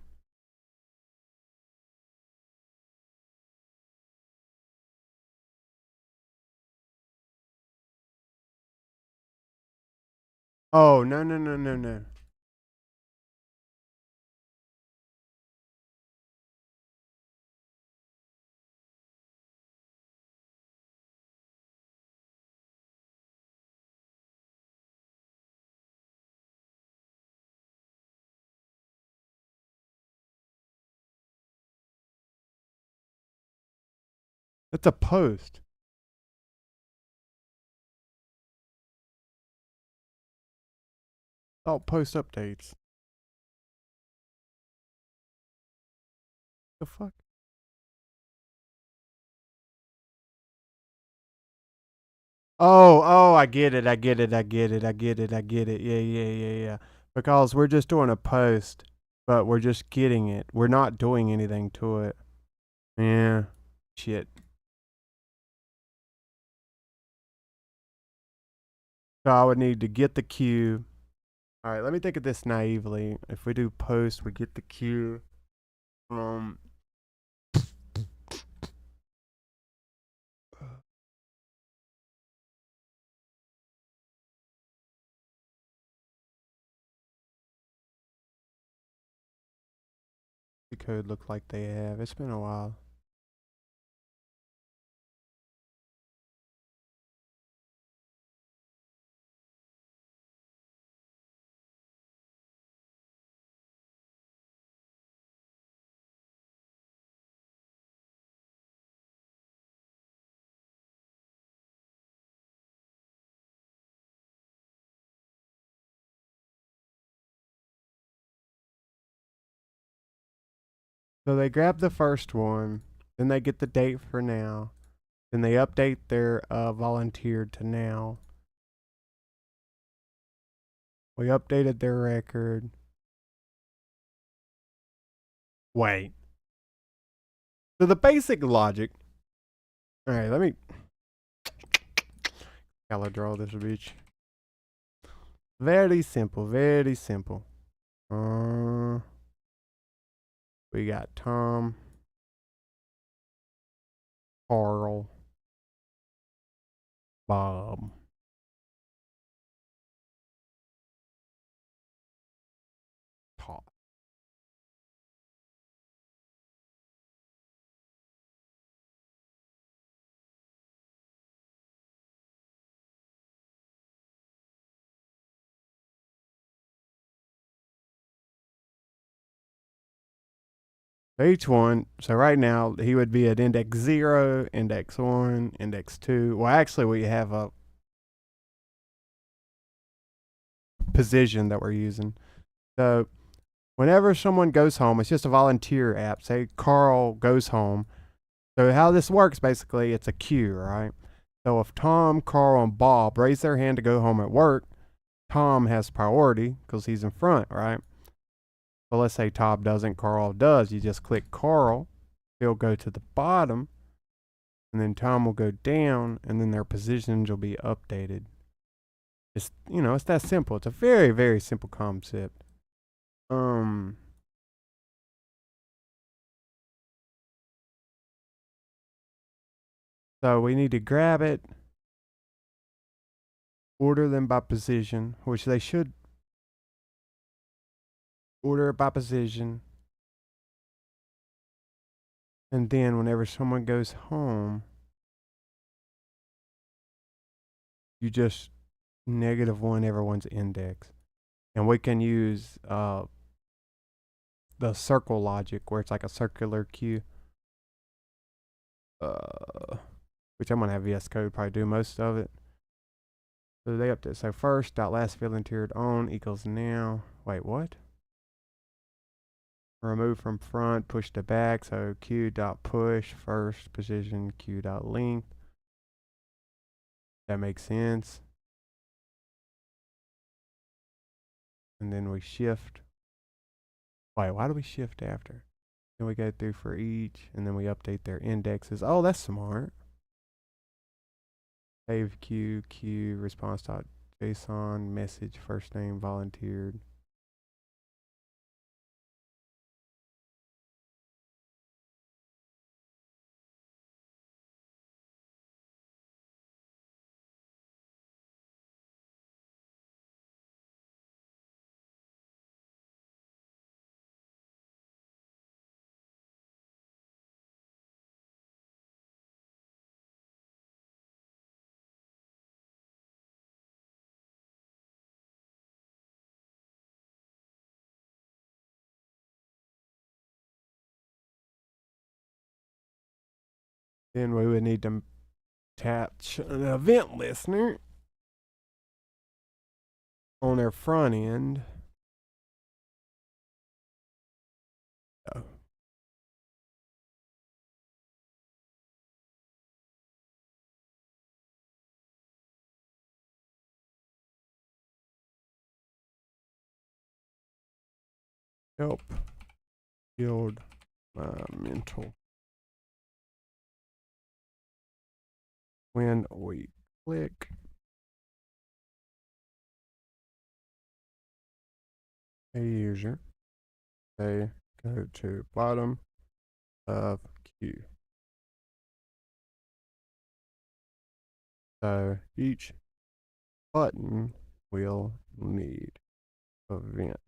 Oh, no, no, no, no, no. That's a post. Oh, post updates. The fuck? Oh, I get it. I get it. I get it. I get it. I get it. Yeah, yeah, yeah, yeah. Because we're just doing a post, but we're just getting it. We're not doing anything to it. Yeah. Shit. So I would need to get the queue. All right, let me think of this naively. If we do post, we get the queue. The code look like they have. It's been a while. So they grab the first one, then they get the date for now, then they update their volunteered to now. We updated their record. Wait. So the basic logic. All right, let me color draw this bitch. Very simple, very simple. We got Tom, Carl, Bob. Todd. Each one, so right now he would be at index 0, index 1, index 2. Well, actually, we have a position that we're using. So whenever someone goes home, it's just a volunteer app. Say Carl goes home. So how this works, basically, it's a queue, right? So if Tom, Carl, and Bob raise their hand to go home at work, Tom has priority because he's in front, right? But let's say Tom doesn't, Carl does. You just click Carl, he'll go to the bottom, and then Tom will go down, and then their positions will be updated. It's it's that simple. It's a very, very simple concept. So we need to grab it, order them by position, which they should order it by position. And then whenever someone goes home, you just -1 everyone's index. And we can use the circle logic where it's like a circular queue. Which I'm gonna have VS Code probably do most of it. So they update. So first dot last field entered on equals now. Wait, what? Remove from front, push to back. So q dot push first position, q dot length. That makes sense. And then we shift. Wait, why do we shift after? Then we go through for each, and then we update their indexes. Oh, that's smart. Save queue, response.json, message, first name, volunteered. Then we would need to attach an event listener on their front end. Oh. Help build my mental. When we click a user, they go to bottom of queue. So each button will need event.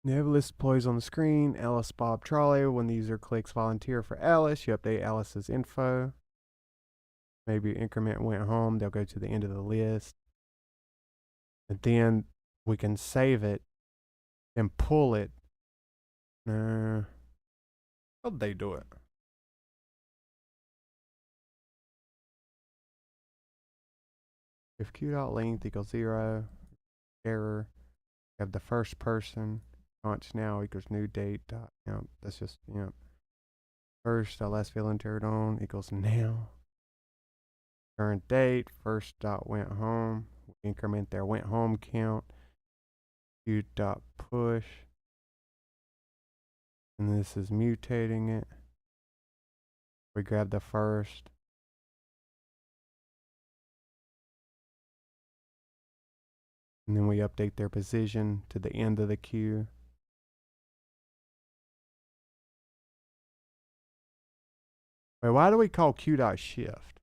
Nav list deploys on the screen. Alice, Bob, Charlie. When the user clicks volunteer for Alice, you update Alice's info. Maybe increment went home. They'll go to the end of the list. And then we can save it and pull it. How'd they do it? If q.length equals 0, error, have the first person, launch now equals new date. That's just, first last field entered on equals now. Current date, first dot went home, increment their went home count, q dot push, and this is mutating it. We grab the first. And then we update their position to the end of the queue. Wait, why do we call q.shift?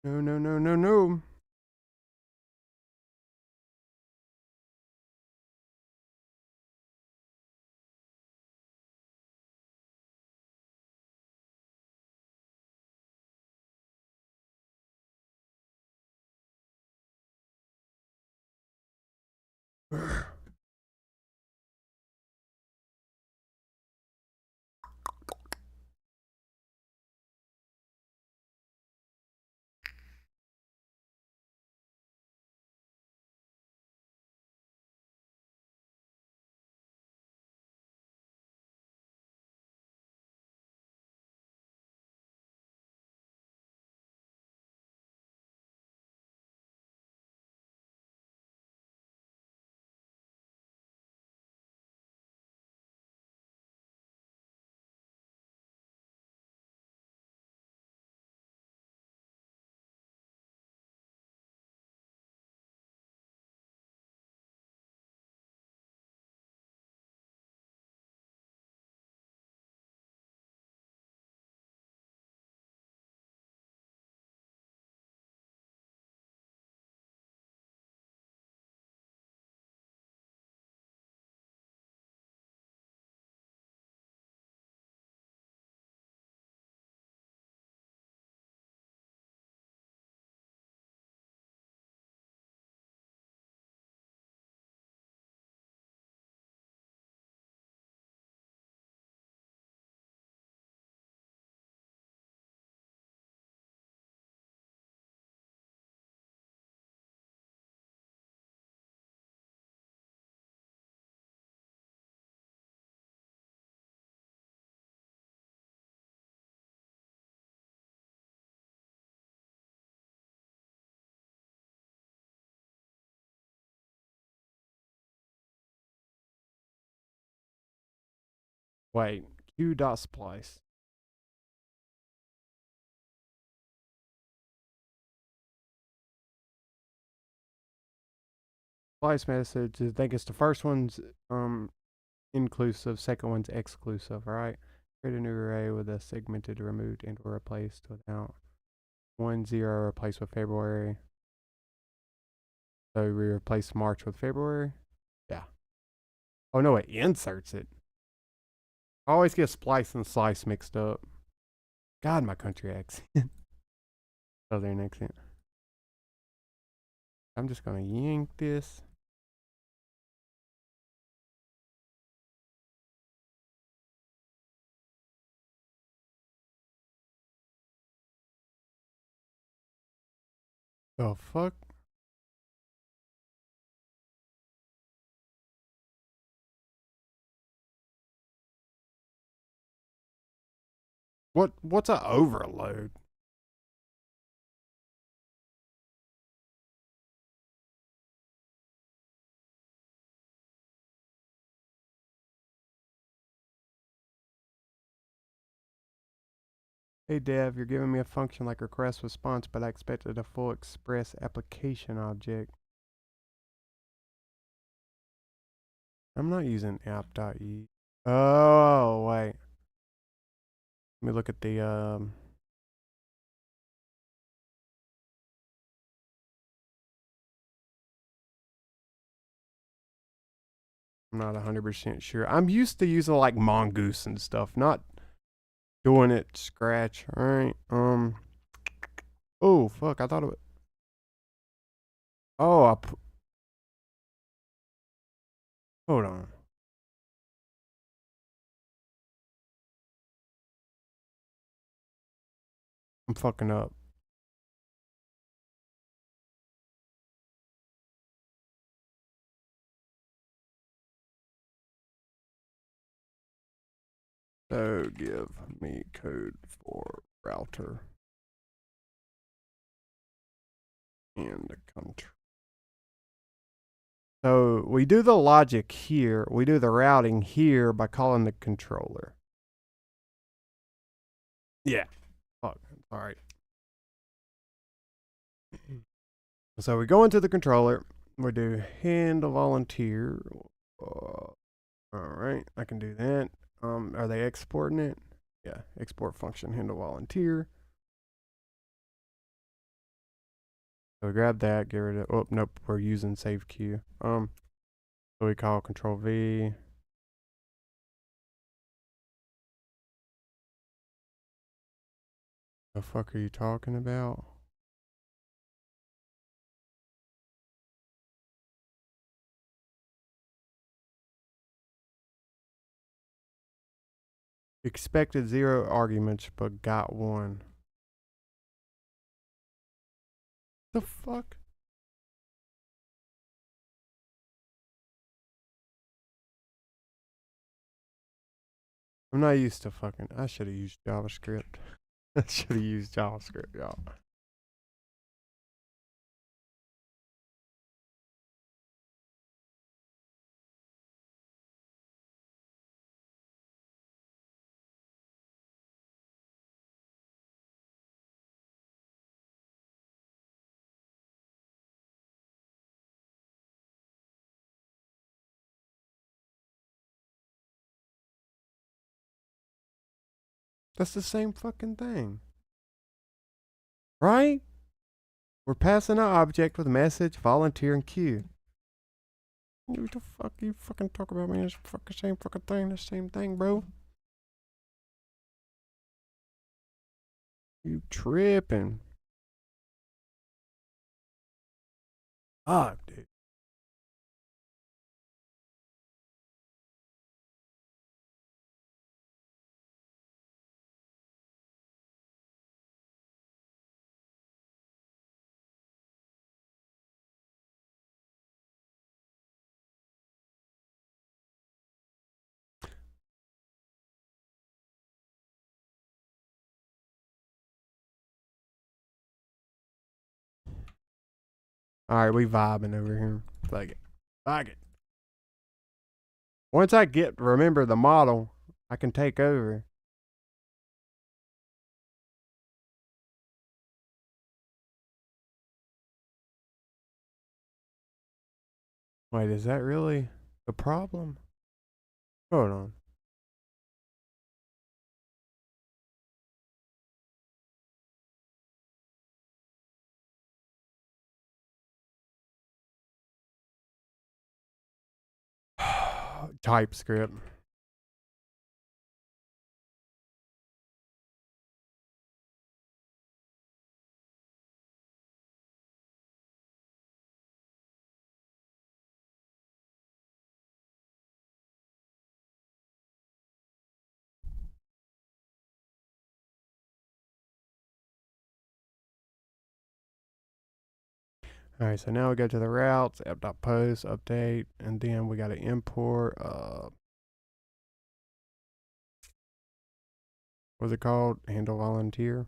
No, no, no, no, no. Wait, q.splice. Splice message, I think it's the first one's inclusive, second one's exclusive, right? Create a new array with a segmented, removed, and or replaced without 1-0 replaced with February. So we replace March with February? Yeah. Oh no, it inserts it. I always get splice and slice mixed up. God, my country accent. Southern accent. I'm just gonna yank this. The fuck? What's a overload? Hey Dev, you're giving me a function like request response, but I expected a full express application object. I'm not using app.e. Oh, wait. Let me look at the I'm not 100% sure. I'm used to using like Mongoose and stuff, not doing it scratch. All right. Oh fuck! I thought it was. Oh, hold on. I'm fucking up. So give me code for router and the control. So we do the logic here. We do the routing here by calling the controller. Yeah. Fuck. All right. So we go into the controller. We do handle volunteer. All right, I can do that. Are they exporting it? Yeah, export function handle volunteer. So we grab that, get rid of. Oh nope, we're using save queue. So we call control V. The fuck are you talking about? Expected 0 arguments, but got 1. The fuck? I'm not used to fucking. I should have used JavaScript. I should have used JavaScript, y'all. That's the same fucking thing. Right? We're passing an object with message, volunteer, and queue. What the fuck you fucking talk about, man? It's fucking same fucking thing. The same thing, bro. You tripping. Fuck, dude. Alright, we vibing over here. Like it. Like it. Once I remember the model, I can take over. Wait, is that really the problem? Hold on. Typescript. All right, so now we go to the routes, app.post, update, and then we got to import, what's it called? Handle volunteer.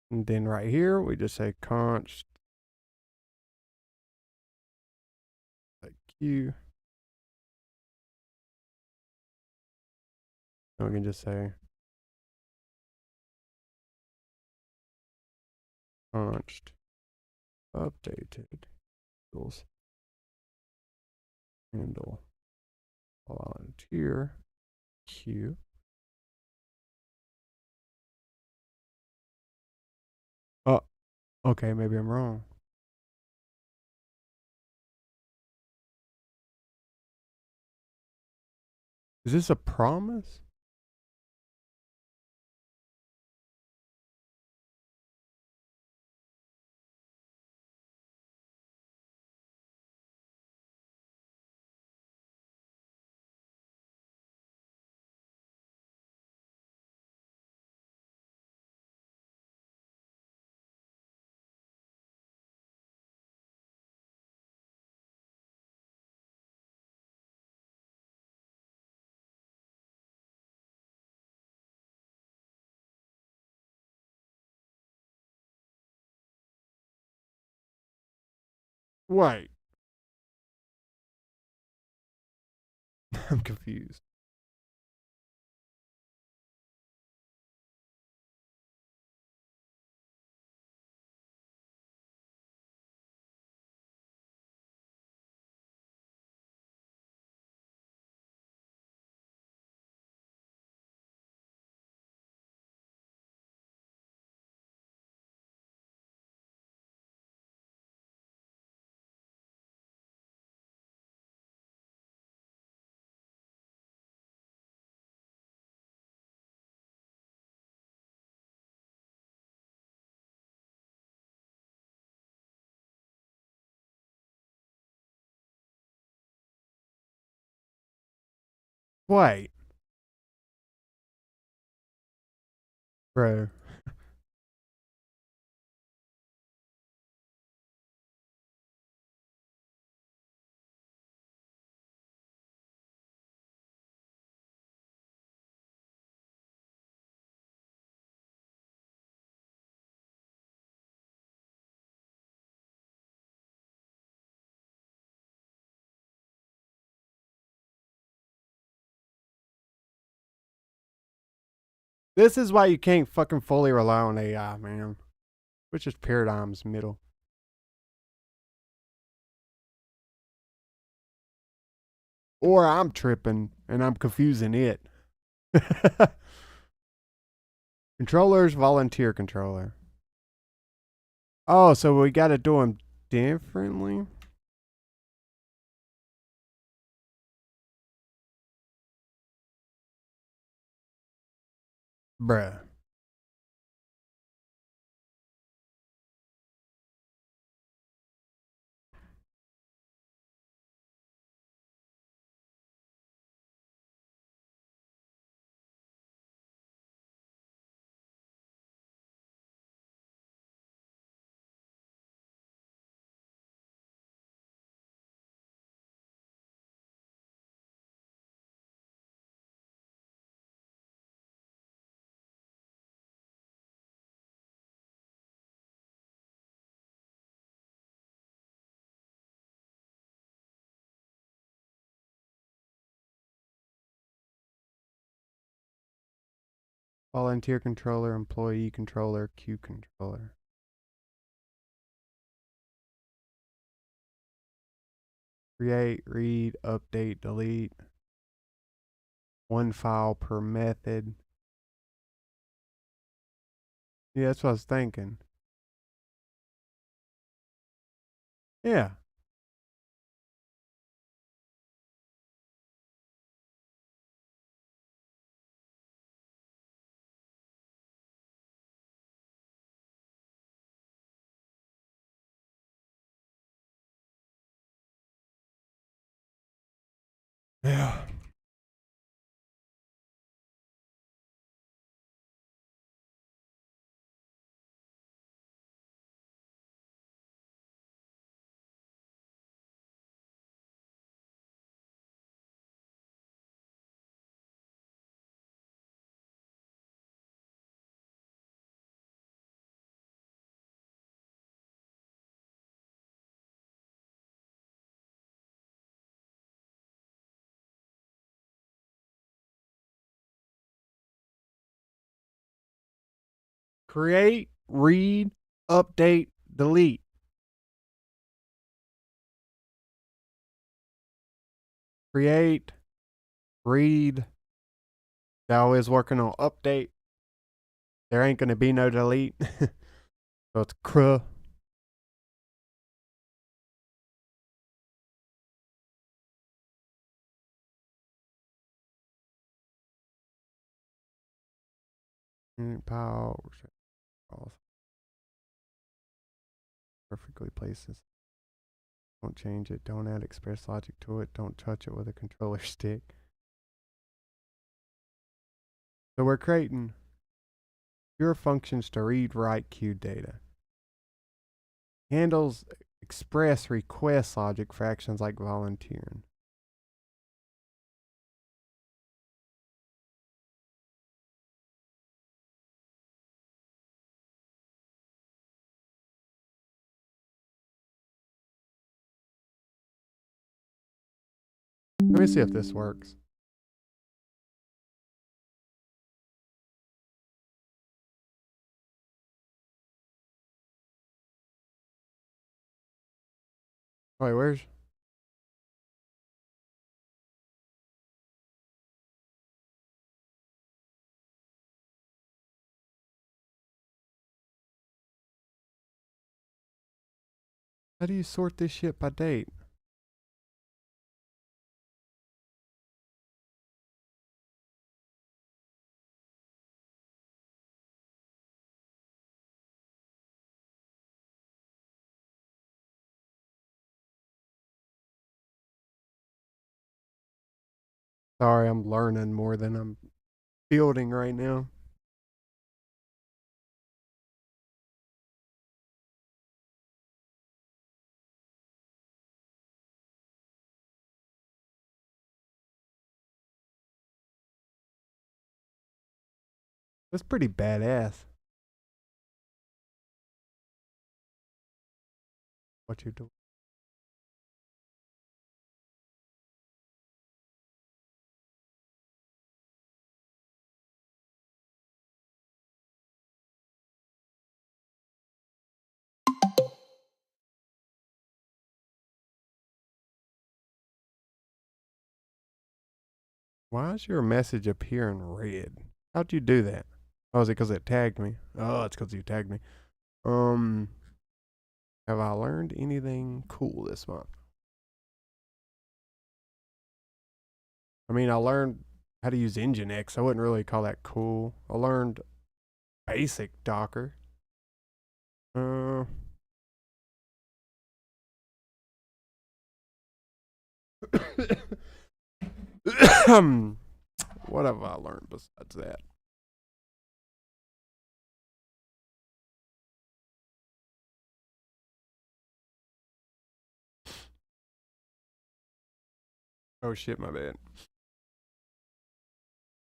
And then right here, we just say const q. And we can just say const updated equals handle volunteer q. Oh, okay, maybe I'm wrong. Is this a promise? Wait. I'm confused. Wait, bro. This is why you can't fucking fully rely on AI, man. Which is paradigm's middle. Or I'm tripping and I'm confusing it. Controllers, volunteer controller. Oh, so we got to do them differently? Bruh. volunteer controller, employee controller, queue controller. Create, read, update, delete. One file per method. Yeah, that's what I was thinking. Yeah. Yeah. Create, read, update, delete. Create, read. That is working on update. There ain't gonna be no delete. So it's cr. Power. Perfectly places. Don't change it. Don't add express logic to it. Don't touch it with a controller stick. So we're creating pure functions to read, write, queue data. Handles express request logic for actions like volunteering. Let me see if this works. Wait, where's... How do you sort this shit by date? Sorry, I'm learning more than I'm building right now. That's pretty badass. What you do? Why is your message appear in red? How'd you do that? Oh, is it because it tagged me? Oh, it's because you tagged me. Um, have I learned anything cool this month? I mean, I learned how to use NGIX. I wouldn't really call that cool. I learned basic Docker. Uh, what have I learned besides that? Oh shit, my bad.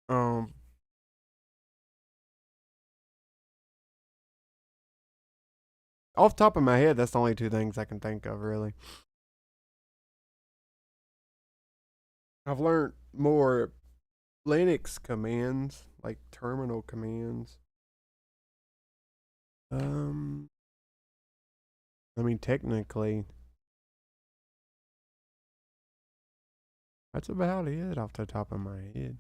Um, off the top of my head, that's the only two things I can think of really. I've learned more Linux commands, like terminal commands. I mean, technically, that's about it off the top of my head.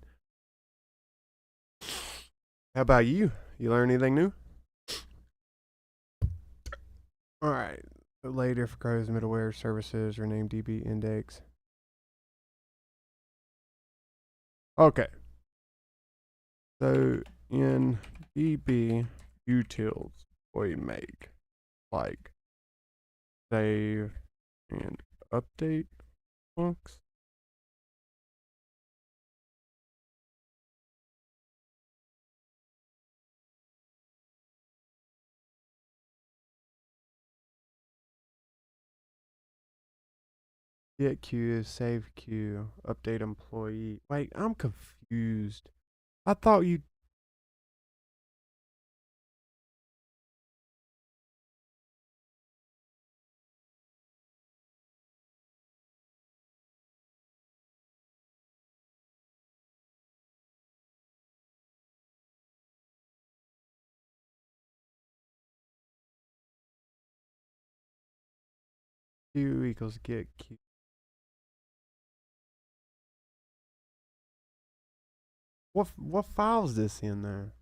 How about you? You learn anything new? All right. Later for crows, middleware services, rename DB index. Okay. So in DB utils, we make like save and update funcs. Get queue, save queue, update employee. Wait, I'm confused. I thought you. Q equals get queue. What file is this in there?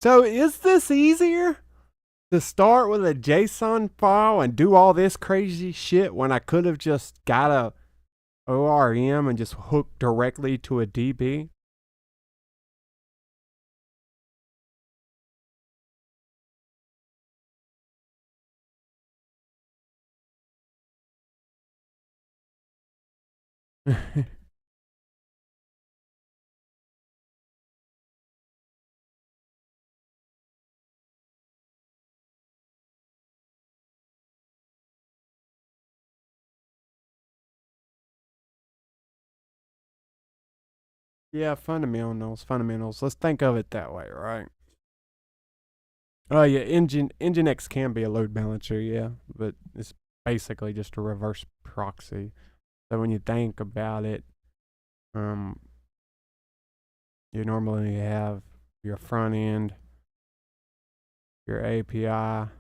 So is this easier to start with a JSON file and do all this crazy shit when I could have just got a ORM and just hooked directly to a DB? Yeah, fundamentals. Let's think of it that way, right? Oh yeah, NGIX can be a load balancer, yeah, but it's basically just a reverse proxy. So when you think about it, um, you normally have your front end, your API,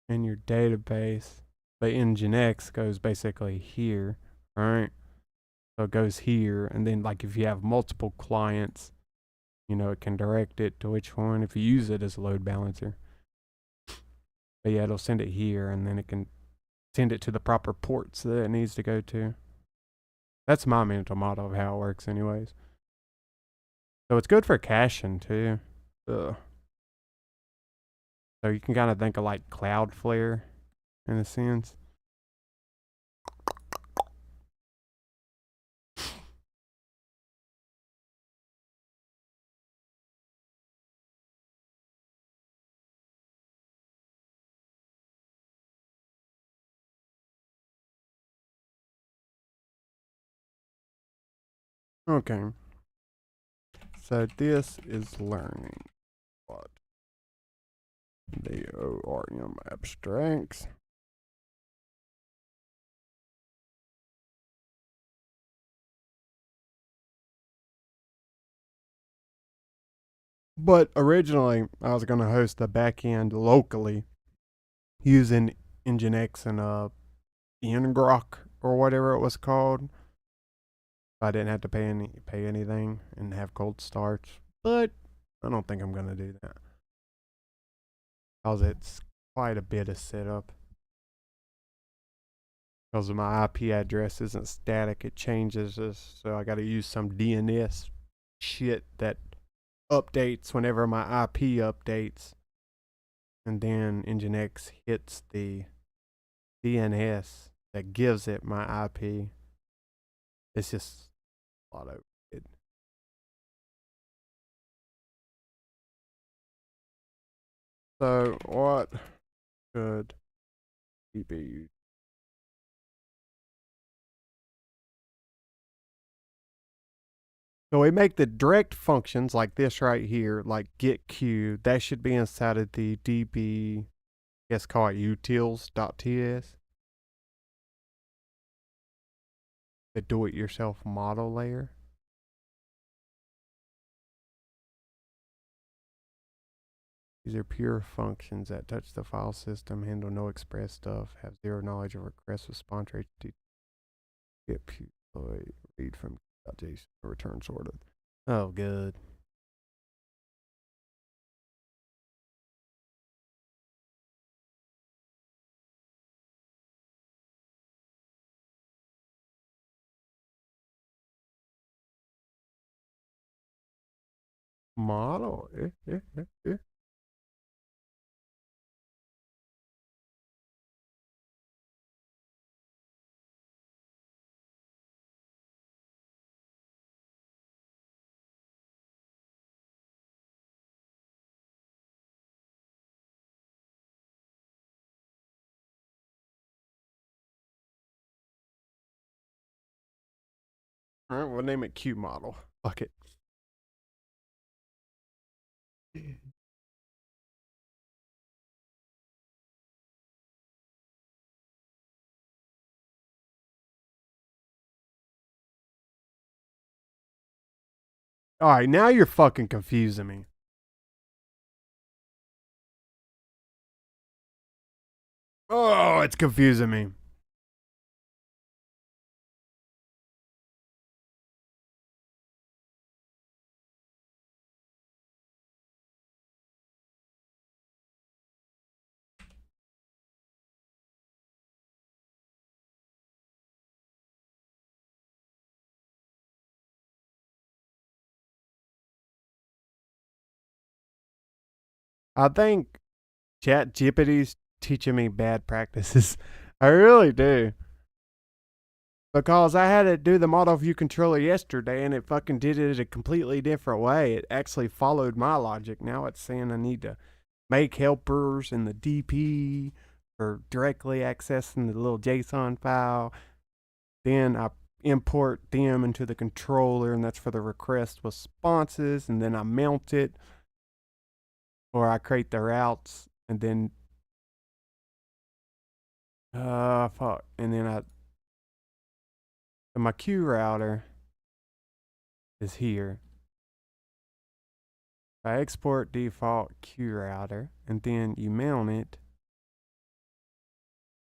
and your database. But NGIX goes basically here, right? So it goes here, and then like if you have multiple clients, you know, it can direct it to which one if you use it as a load balancer. But yeah, it'll send it here, and then it can send it to the proper ports that it needs to go to. That's my mental model of how it works, anyways. So it's good for caching too. Ugh. So you can kind of think of like Cloudflare in a sense. Okay. So this is learning what the ORM abstracts. But originally, I was going to host the backend locally using NGIX and NGROK or whatever it was called. I didn't have to pay anything and have cold starts, but I don't think I'm gonna do that because it's quite a bit of setup. Because my IP address isn't static, it changes, so I got to use some DNS shit that updates whenever my IP updates, and then NGIX hits the DNS that gives it my IP. It's just a lot of it. So what should we be using? So we make the direct functions like this right here, like get queue. That should be inside of the DB, let's call it utils.ts. The do-it-yourself model layer. These are pure functions that touch the file system, handle no express stuff, have zero knowledge of request response rate, get read from JSON, return sorted. Oh, good. Model. All right, we'll name it Q model. Fuck it. All right, now you're fucking confusing me. Oh, it's confusing me. I think ChatGPT's teaching me bad practices. I really do. Because I had it do the model view controller yesterday and it fucking did it a completely different way. It actually followed my logic. Now it's saying I need to make helpers in the DP for directly accessing the little JSON file. Then I import them into the controller, and that's for the request responses. And then I mount it, or I create the routes, and then fuck, and then my queue router is here. I export default queue router, and then you mount it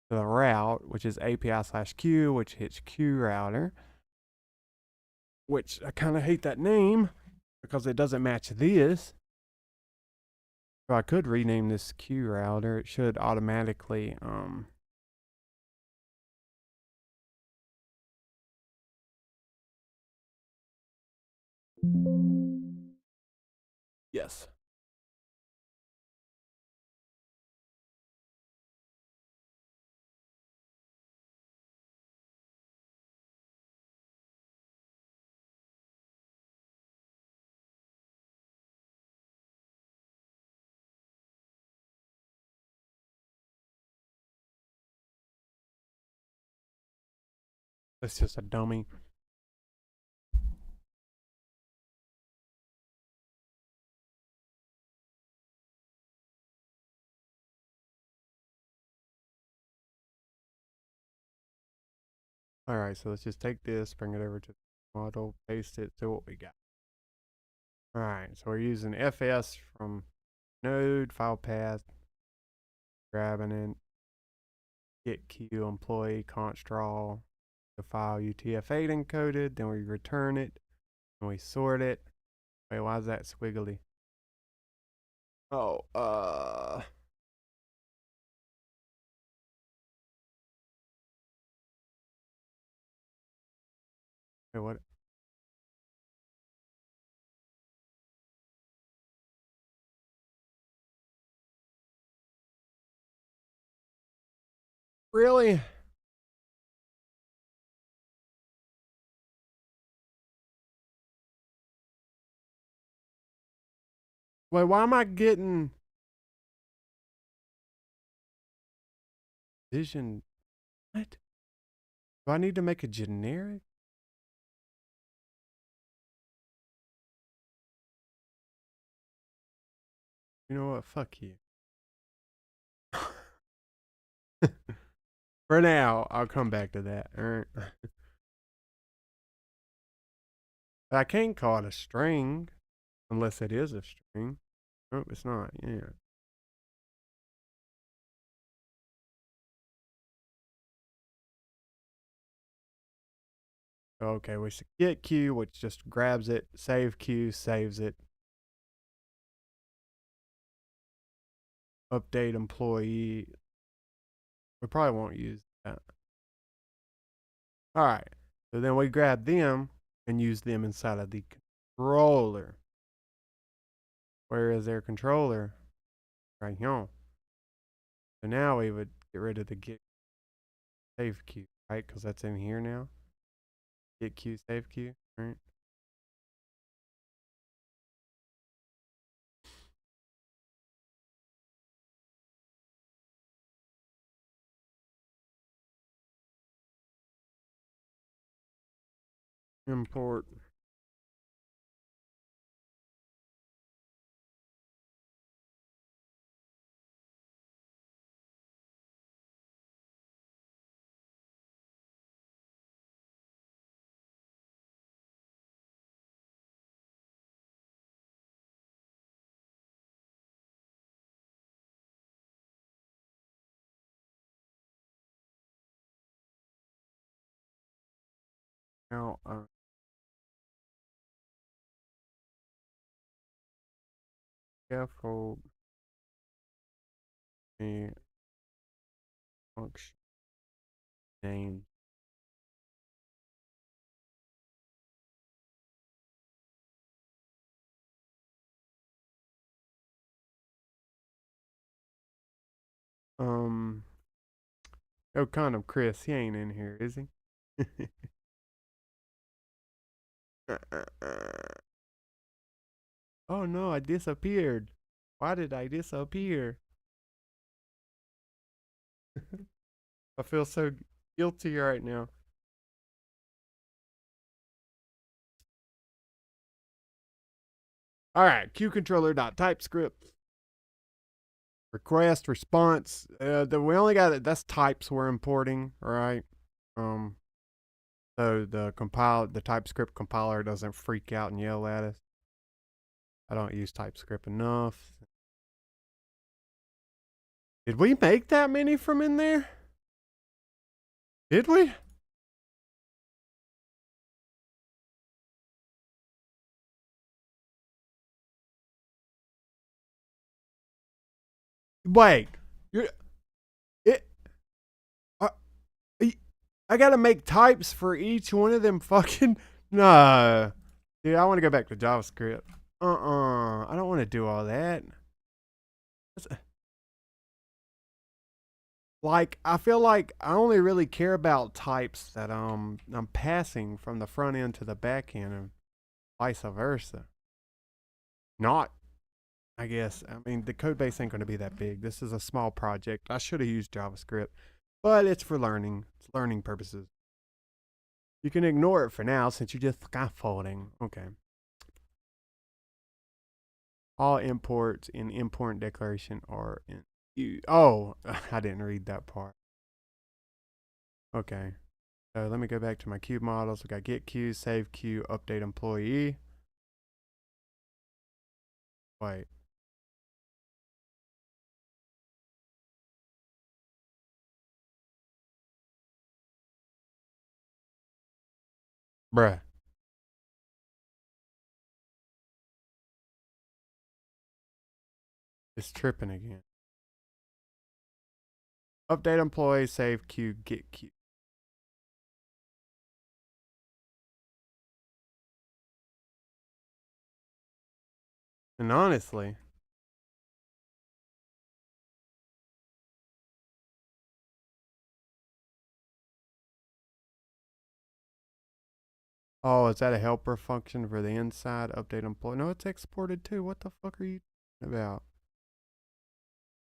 to the route, which is API/queue, which hits queue router. Which I kind of hate that name because it doesn't match this. So I could rename this queue router. It should automatically yes. That's just a dummy. All right, so let's just take this, bring it over to the model, paste it, see what we got. All right, so we're using FS from node file path, grabbing it, get queue employee const draw the file UTF-8 encoded, then we return it, and we sort it. Wait, why is that squiggly? Oh, wait, what? Really? Wait, why am I getting vision? What? Do I need to make a generic? You know what? Fuck you. For now, I'll come back to that. All right. But I can't call it a string unless it is a string. Nope, it's not. Yeah. Okay, we should get queue, which just grabs it, save queue, saves it. Update employee. We probably won't use that. All right. So then we grab them and use them inside of the controller. Where is their controller? Right here. So now we would get rid of the get save queue, right? Because that's in here now. Get queue, save queue, right? Import. Now, scaffold a function name. Oh, kind of Chris. He ain't in here, is he? Oh no, I disappeared. Why did I disappear? I feel so guilty right now. All right, QController.TypeScript. Request response. We only got that's types we're importing, right? Um, so the TypeScript compiler doesn't freak out and yell at us. I don't use TypeScript enough. Did we make that many from in there? Did we? Wait, you're it. Uh, I gotta make types for each one of them. Fucking no, dude. I want to go back to JavaScript. I don't want to do all that. Like I feel like I only really care about types that I'm passing from the front end to the back end and vice versa. Not, I guess. I mean, the code base ain't going to be that big. This is a small project. I should have used JavaScript, but it's for learning. It's learning purposes. You can ignore it for now since you're just scaffolding. Okay. All imports in import declaration are in. Oh, I didn't read that part. Okay. So let me go back to my cube models. We got get queue, save queue, update employee. Wait. Bruh. It's tripping again. Update employee, save queue, get queue. And honestly, oh, is that a helper function for the inside update employee? No, it's exported too. What the fuck are you talking about?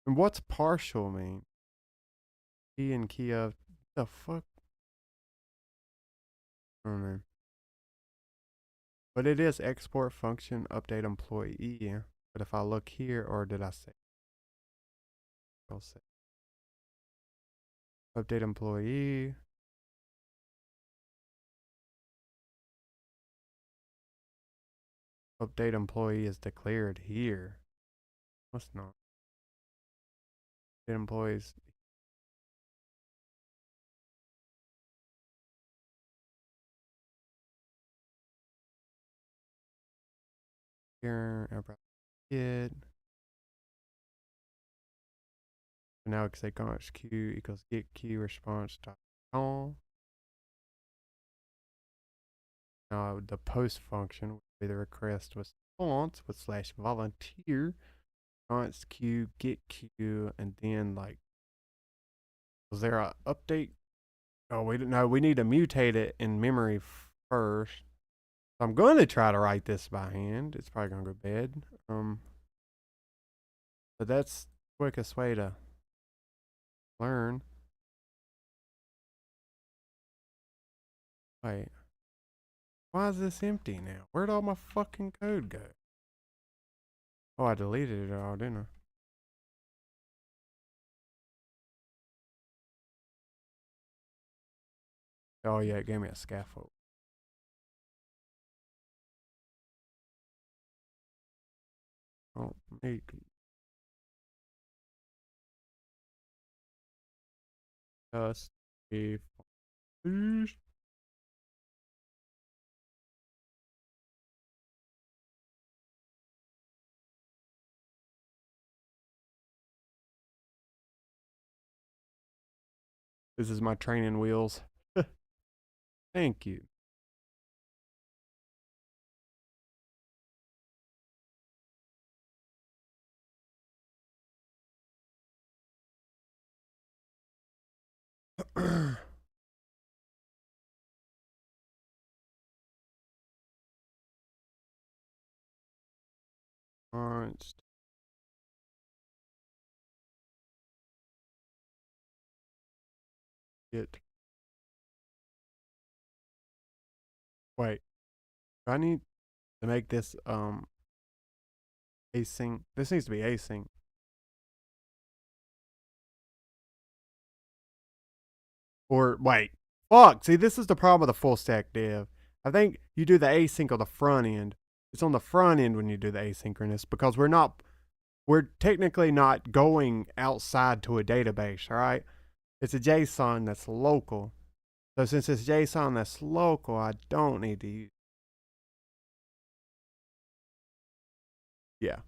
And what's partial mean? Key and key of the fuck? I don't know. But it is export function update employee. But if I look here, or did I say? I'll say update employee. Update employee is declared here. Must not. Update employees. Here, get. So now we can say const queue equals get queue response dot all. Now the post function would be the request response with slash volunteer const queue get queue, and then like, was there a update? Oh, we didn't know. We need to mutate it in memory first. So I'm going to try to write this by hand. It's probably going to go bad. But that's the quickest way to learn. Wait. Why is this empty now? Where'd all my fucking code go? Oh, I deleted it all, didn't I? Oh yeah, it gave me a scaffold. Oh, make us a please. This is my training wheels. Thank you. Const. Get. Wait. Do I need to make this async? This needs to be async. Or wait. Fuck. See, this is the problem with the full stack dev. I think you do the async on the front end. It's on the front end when you do the asynchronous, because we're technically not going outside to a database, all right? It's a JSON that's local. So since it's JSON that's local, I don't need to use. Yeah.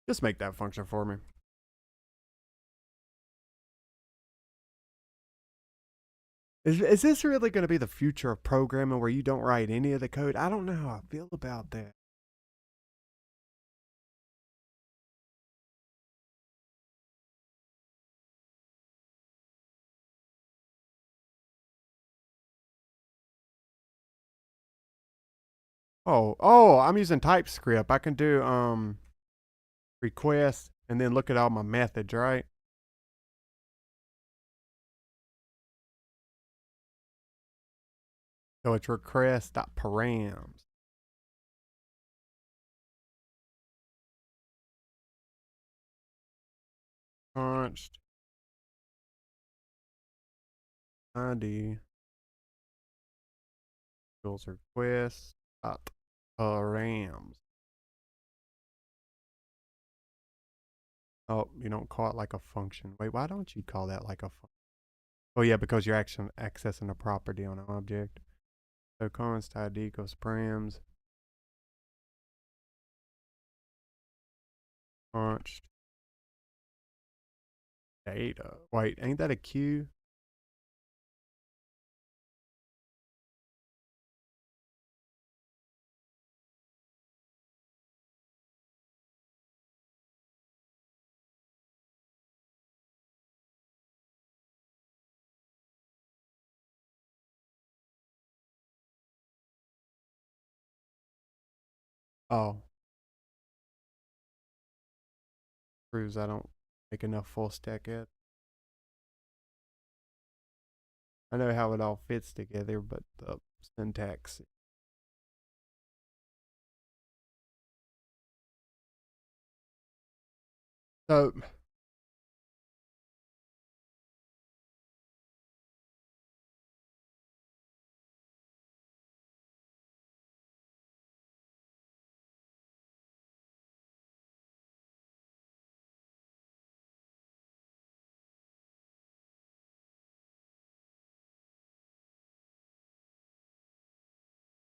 Just make that function for me. Is this really going to be the future of programming, where you don't write any of the code? I don't know how I feel about that. Oh, I'm using Typescript. I can do request and then look at all my methods, right? So it's request.params. Const ID equals request dot params. Oh, you don't call it like a function. Wait, why don't you call that like a function? Oh yeah, because you're actually accessing a property on an object. So const ID equals params. Const data. Wait, ain't that a queue? Oh, proves I don't make enough full stack yet. I know how it all fits together, but the syntax. So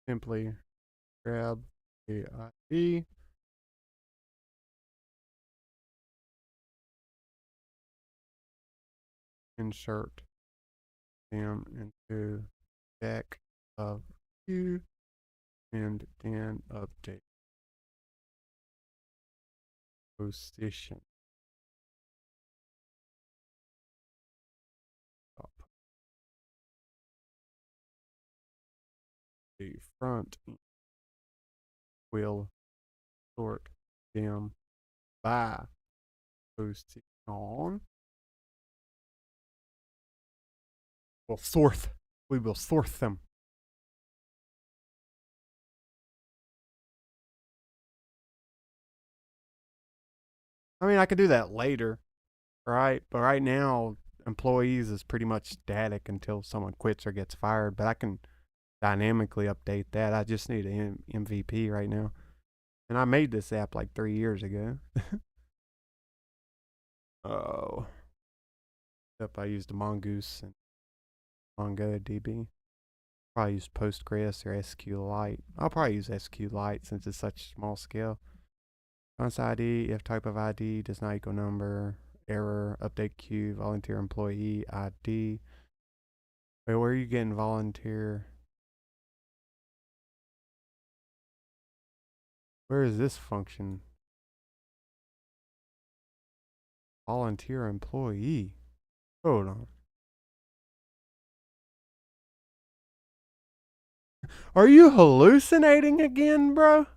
simply grab the ID, insert them into stack of queue, and then update position up. The front end will sort them by position. We'll sort. We will sort them. I mean, I could do that later, right? But right now, employees is pretty much static until someone quits or gets fired. But I can dynamically update that. I just need an MVP right now. And I made this app like 3 years ago. Oh. Except I used a Mongoose and MongoDB. Probably use Postgres or SQLite. I'll probably use SQLite since it's such small scale. Const ID, if type of ID does not equal number, error, update queue, volunteer employee ID. Wait, where are you getting volunteer? Where is this function? Volunteer employee. Hold on. Are you hallucinating again, bro?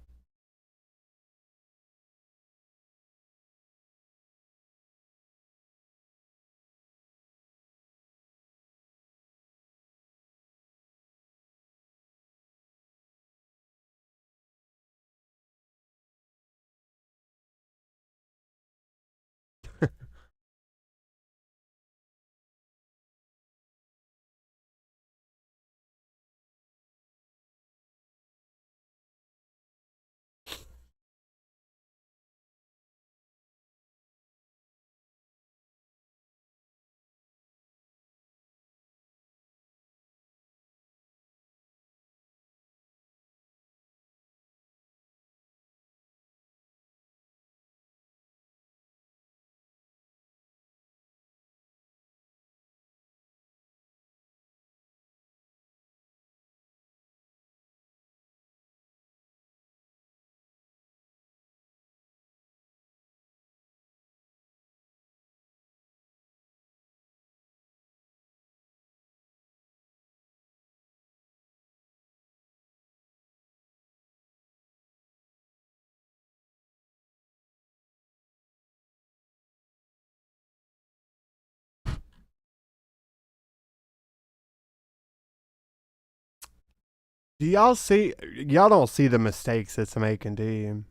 Do y'all see? Y'all don't see the mistakes it's making, do you?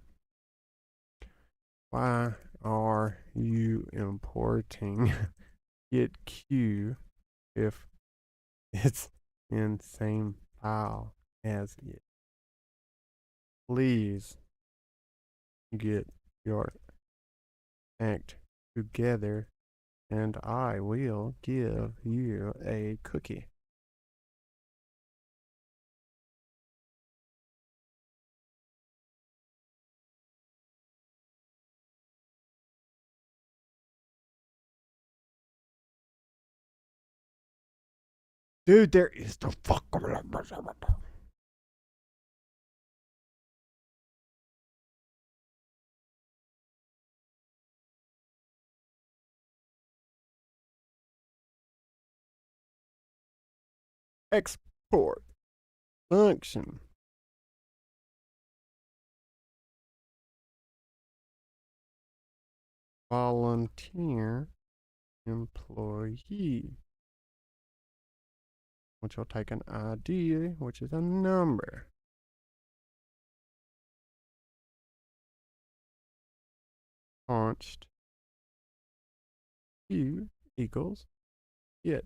Why are you importing get Q if it's in same file as it? Please get your act together, and I will give you a cookie. Dude, there is the fuck. Export function. Volunteer employee, which will take an ID, which is a number. Const q equals get.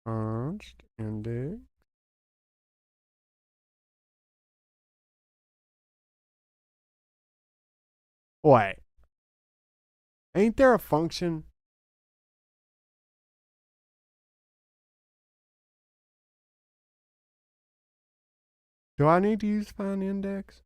Const index. Wait, ain't there a function? Do I need to use find index?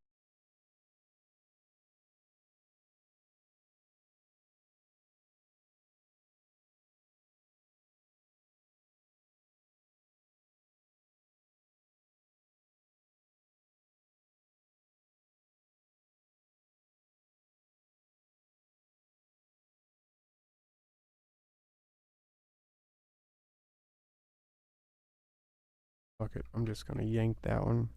Fuck it, I'm just gonna yank that one.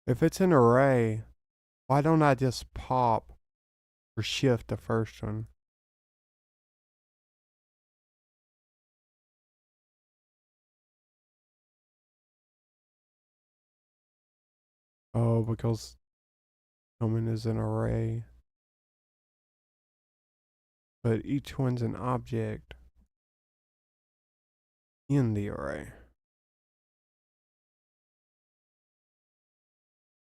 If it's an array, why don't I just pop or shift the first one? Oh, because coming is an array, but each one's an object in the array.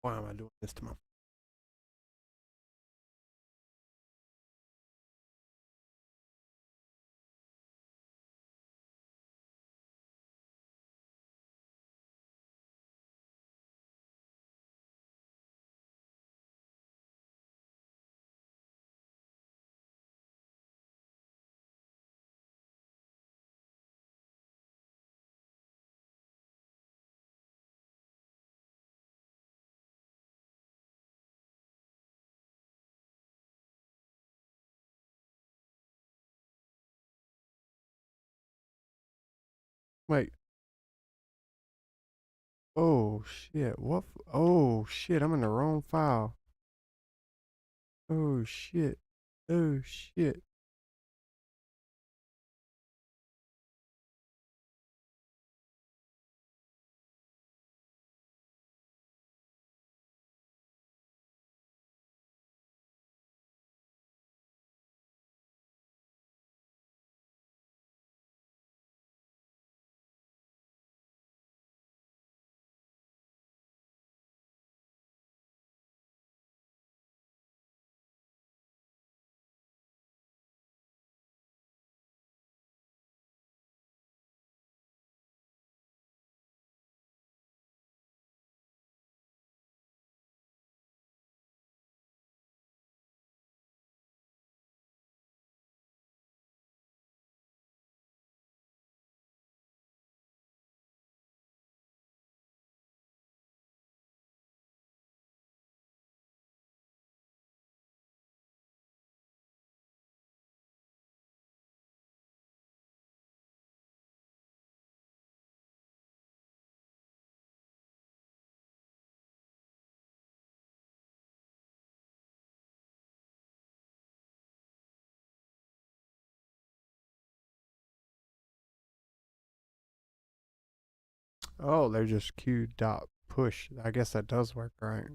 Why am I doing this to my wait? Oh shit! What? Oh shit! I'm in the wrong file. Oh shit! Oh shit! Oh, they're just q dot push. I guess that does work, right?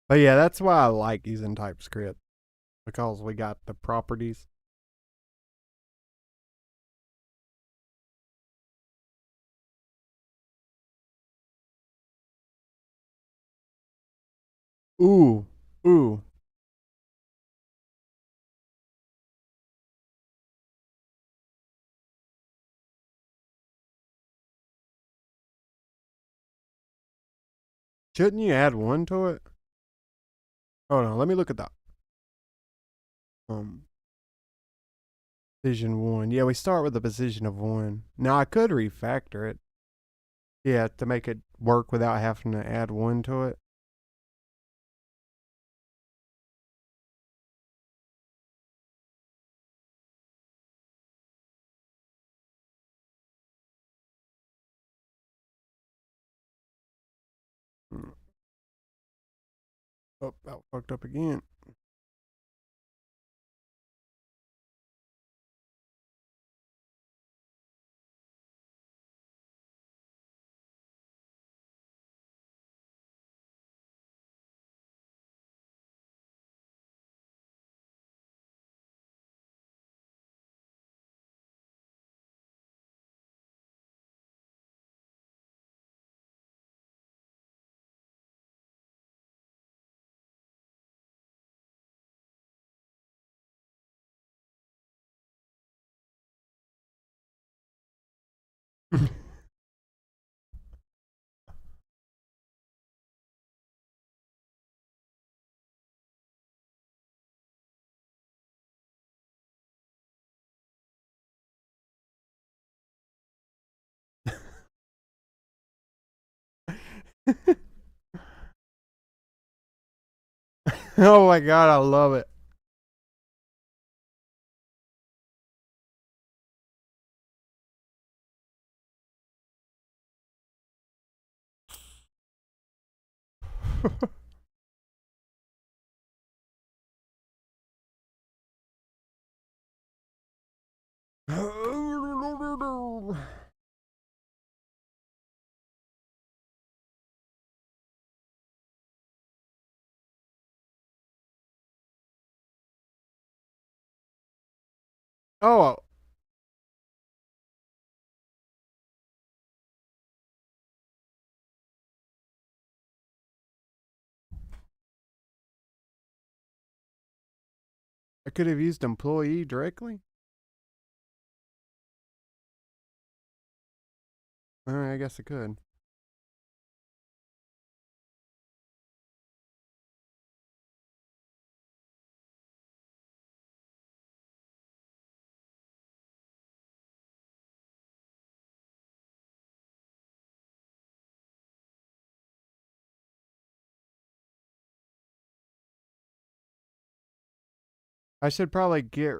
But yeah, that's why I like using TypeScript because we got the properties. Ooh, ooh. Shouldn't you add one to it? Hold on, let me look at that. Um, Position 1. Yeah, we start with a position of 1. Now, I could refactor it. Yeah, to make it work without having to add 1 to it. Hmm. Oh, that fucked up again. Oh my god, I love it. Oh, I could have used employee directly. I guess I could. I should probably get.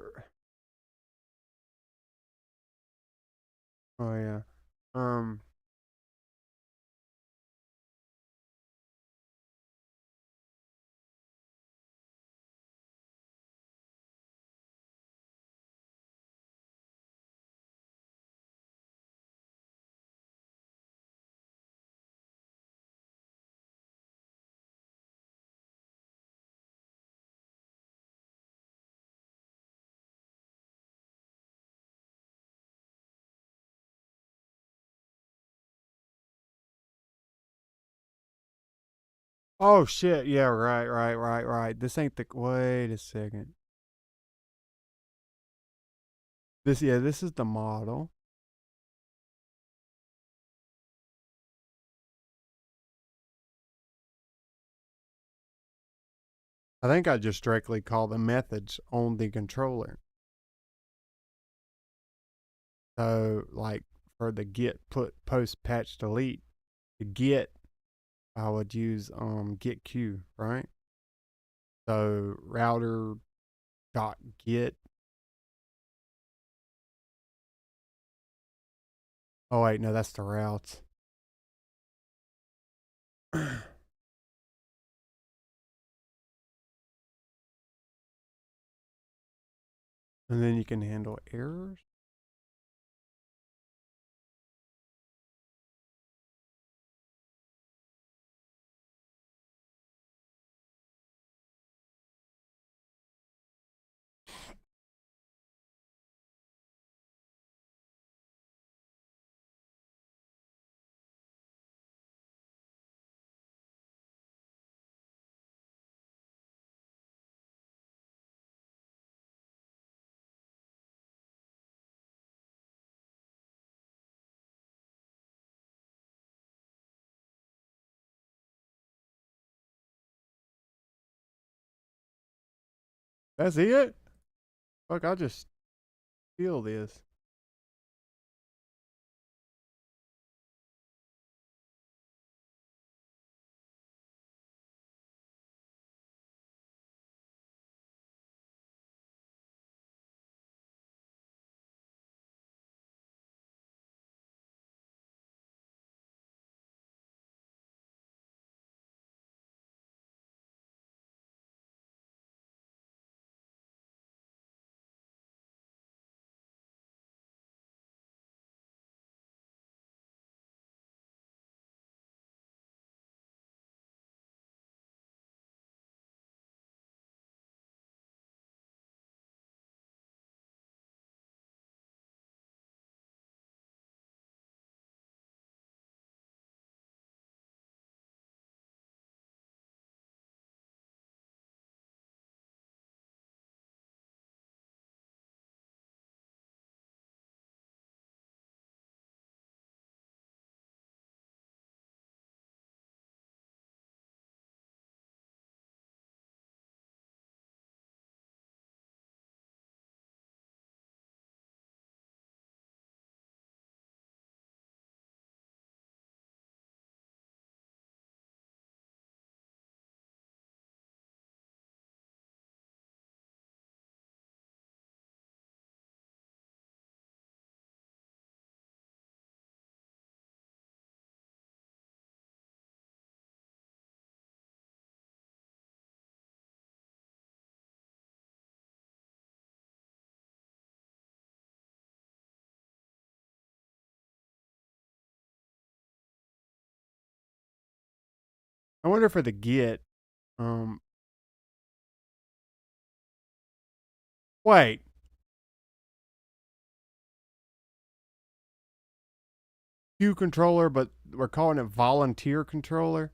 Oh yeah. Um. Oh shit. Yeah. Right. Right. Right. Right. This ain't the. Wait a second. This. Yeah. This is the model. I think I just directly call the methods on the controller. So like for the get, put, post, patch, delete, the get, I would use get queue, right? So router dot get. Oh wait, no, that's the routes. And then you can handle errors. That's it? Fuck, I'll just steal this. I wonder for the get, um, wait, queue controller, but we're calling it volunteer controller.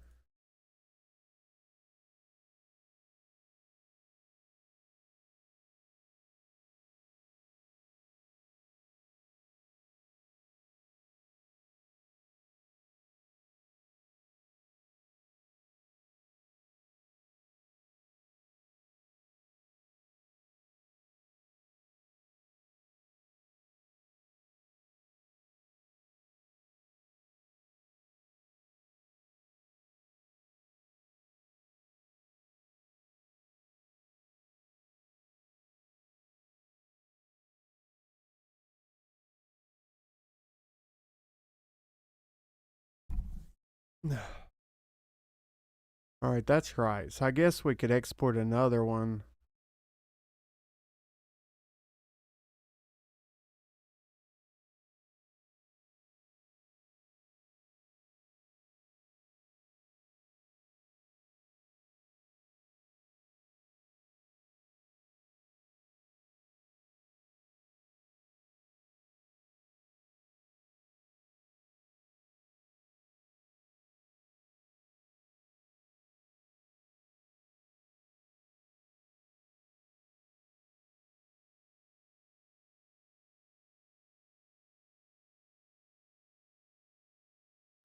All right, that's right. So I guess we could export another one.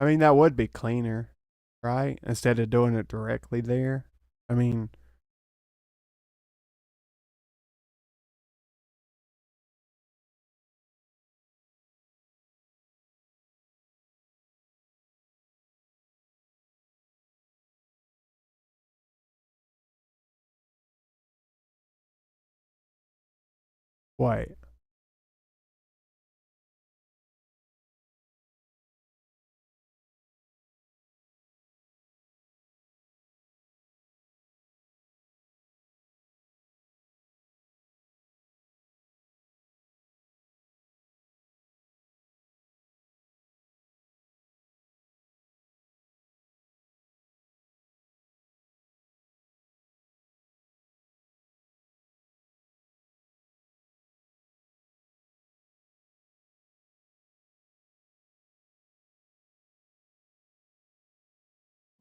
I mean, that would be cleaner, right? Instead of doing it directly there. I mean, Wait.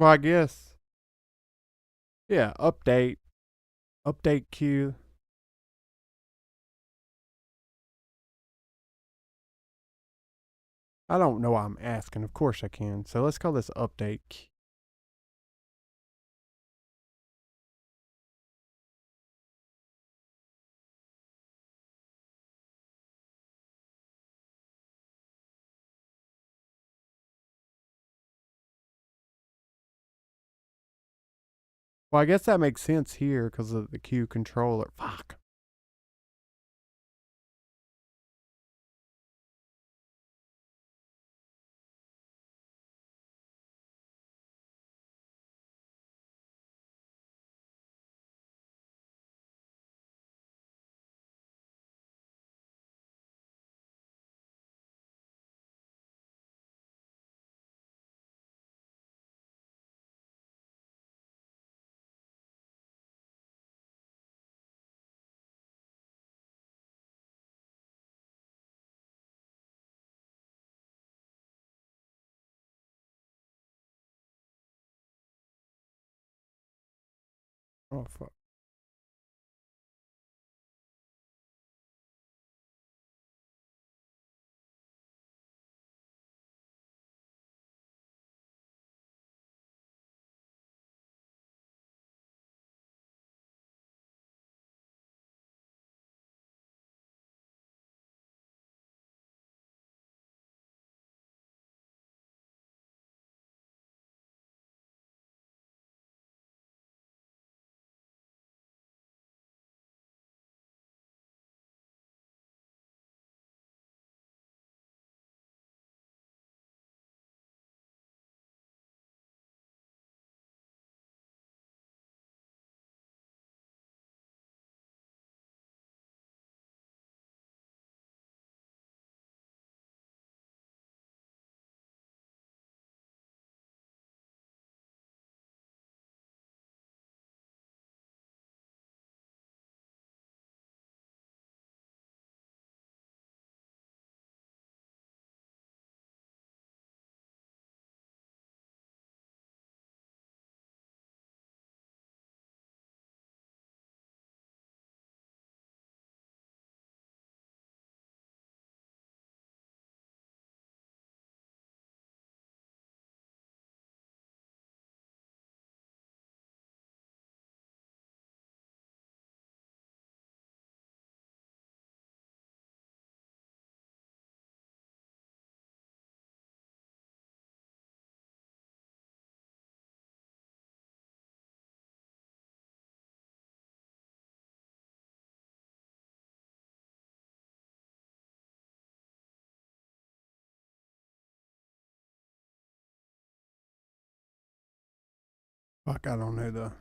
Well, I guess. Yeah, update queue. I don't know why I'm asking. Of course I can. So let's call this update queue. Well, I guess that makes sense here because of the queue controller. Fuck. Oh, fuck. Fuck, I don't know the.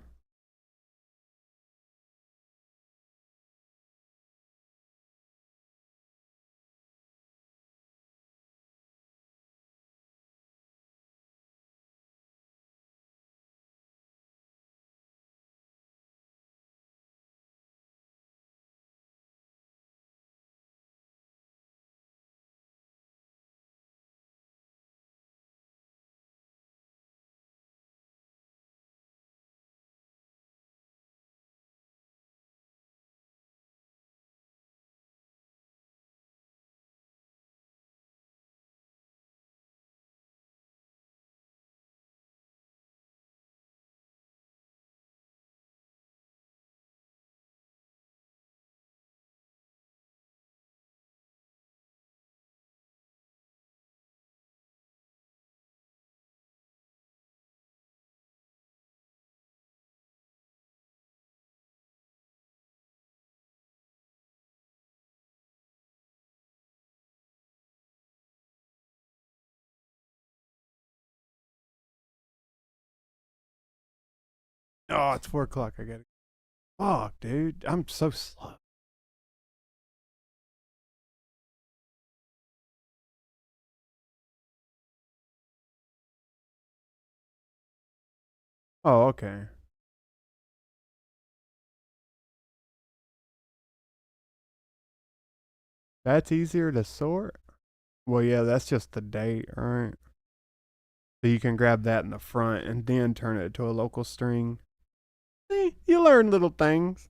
Oh, it's 4 o'clock. I gotta. Fuck, dude. I'm so slow. Oh, okay. That's easier to sort. Well, yeah, that's just the date, right? So you can grab that in the front and then turn it to a local string. See, you learn little things.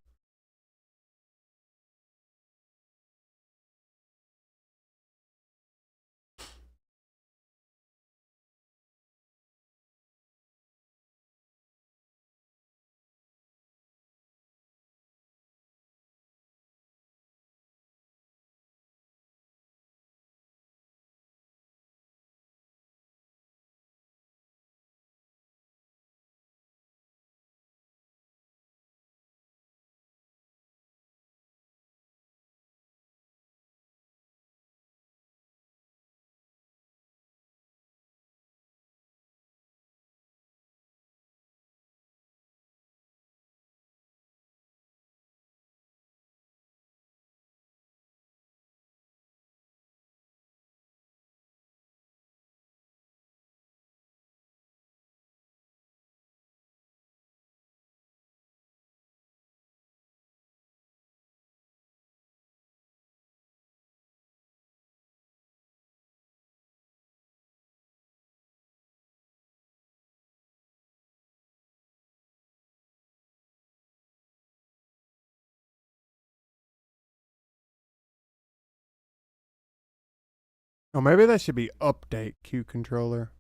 Oh, maybe that should be update Q controller.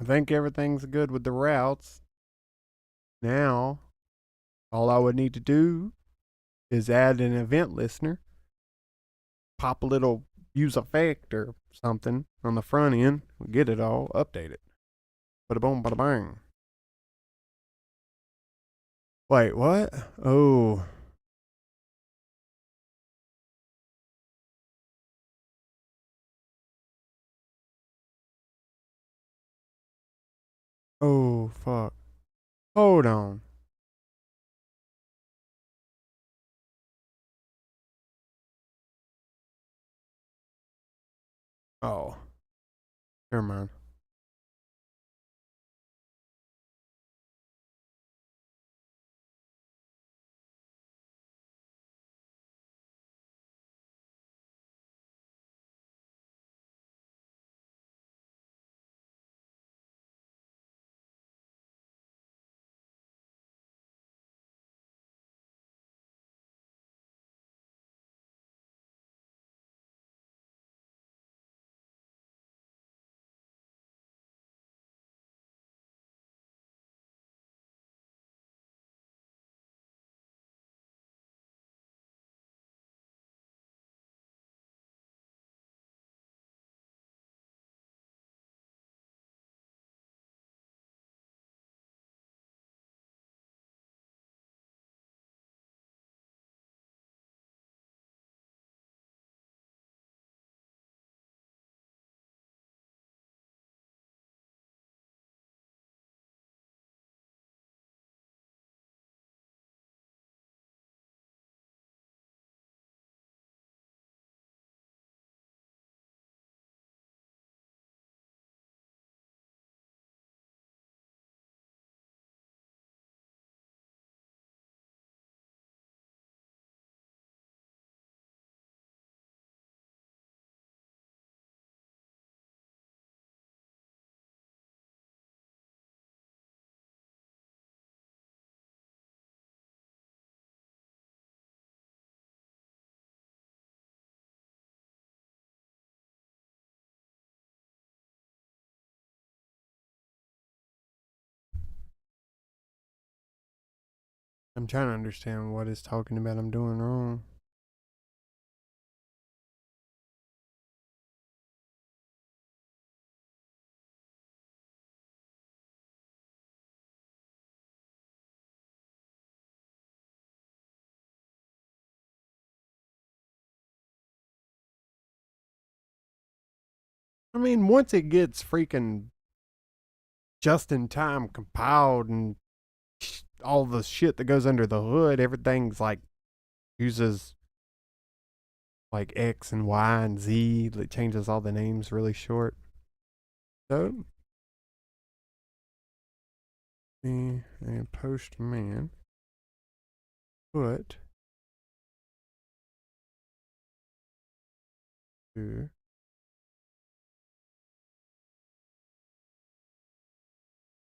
I think everything's good with the routes. Now, all I would need to do is add an event listener, pop a little use effect or something on the front end, get it all, update it. Bada boom, bada bang. Wait, what? Oh. Oh, fuck. Hold on. Oh, never mind. I'm trying to understand what it's talking about I'm doing wrong. I mean, once it gets freaking just in time compiled and all the shit that goes under the hood, everything's like uses like X and Y and Z. It changes all the names really short. So, me and postman put to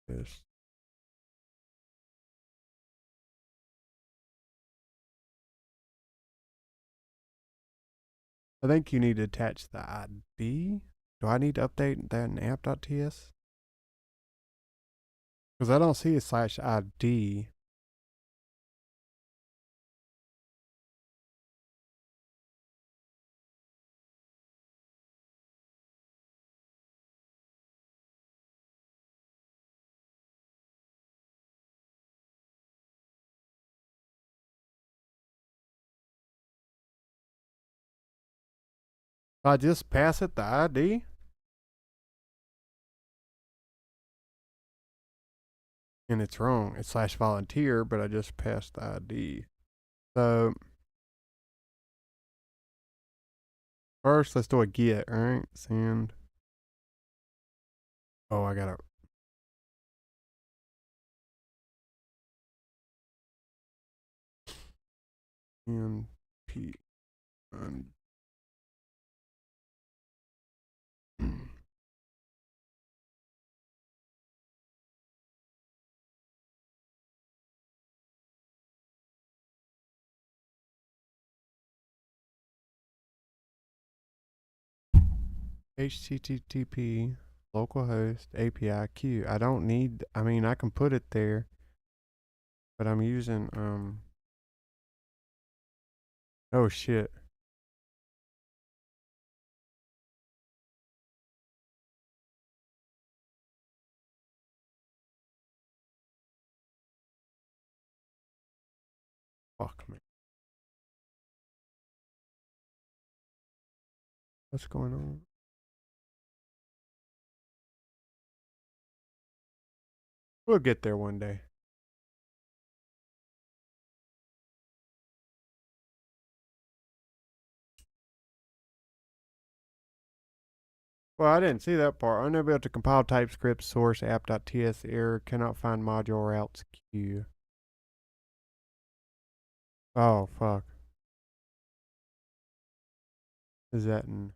this. I think you need to attach the ID. Do I need to update that in app.ts? Because I don't see a /ID. If I just pass it the ID, and it's wrong. It's /volunteer, but I just passed the ID. So first, let's do a get. All right, send. Oh, I gotta. NP. HTTP localhost API queue. I don't need. I mean, I can put it there, but I'm using Oh shit. Fuck me. What's going on? We'll get there one day. Well, I didn't see that part. Unable to compile Typescript source app.ts error cannot find module routes queue. Oh fuck. Is that in?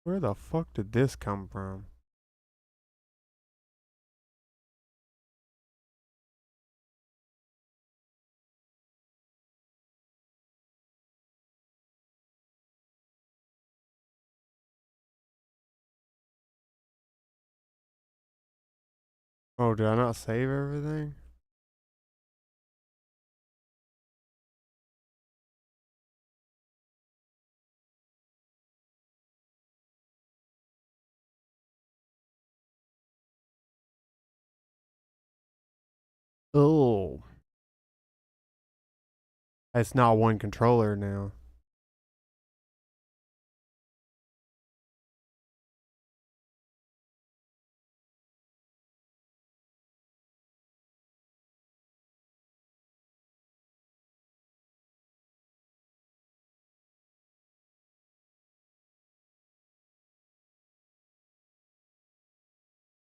Where the fuck did this come from? Oh, did I not save everything? Oh. It's not one controller now.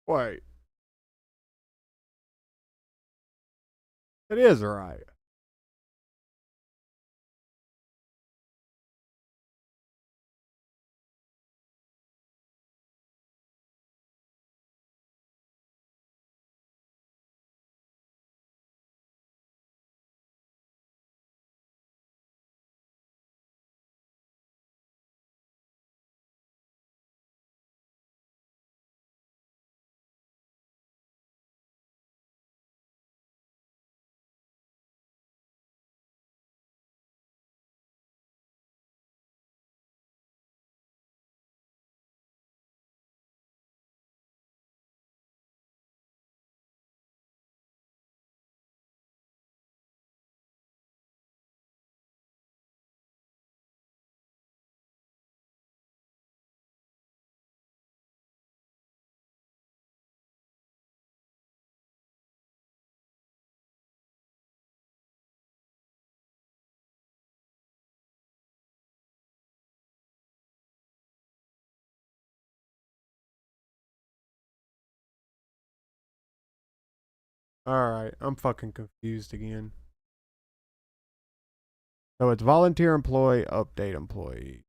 Wait. It is right. Alright, I'm fucking confused again. So it's volunteer employee, update employee.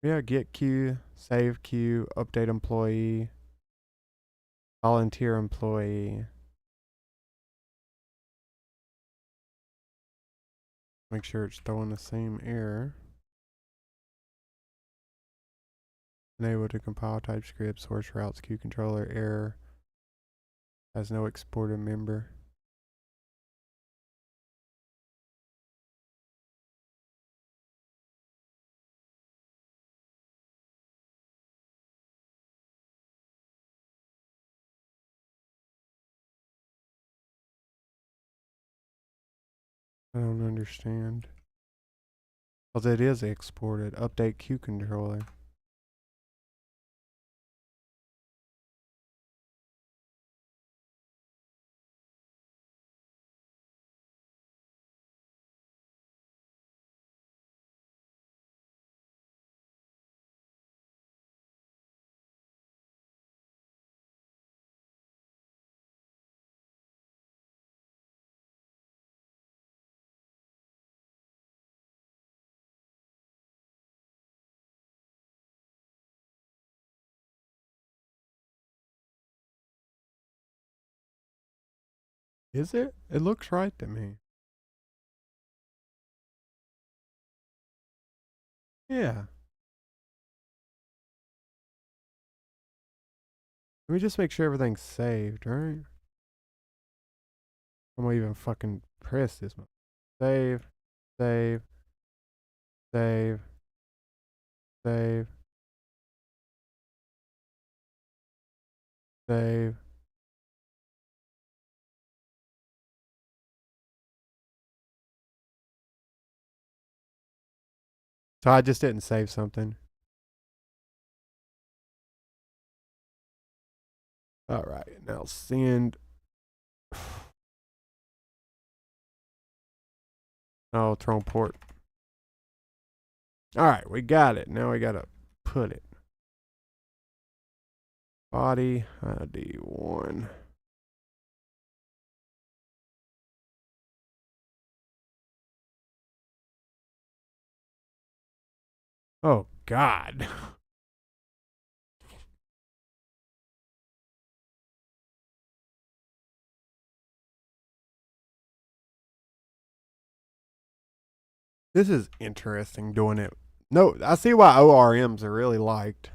Yeah, get queue, save queue, update employee, volunteer employee. Make sure it's throwing the same error. Unable to compile Typescript, source routes, queue controller, error. Has no exported member. I don't understand. Because it is exported. Update queue controller. Is it? It looks right to me. Yeah. Let me just make sure everything's saved, right? I'm gonna even fucking press this one. Save, save, save, save, save. So I just didn't save something. Alright, now send. Oh, Throne port. Alright, we got it. Now we gotta put it. Body ID1. Oh, God. This is interesting doing it. No, I see why ORMs are really liked.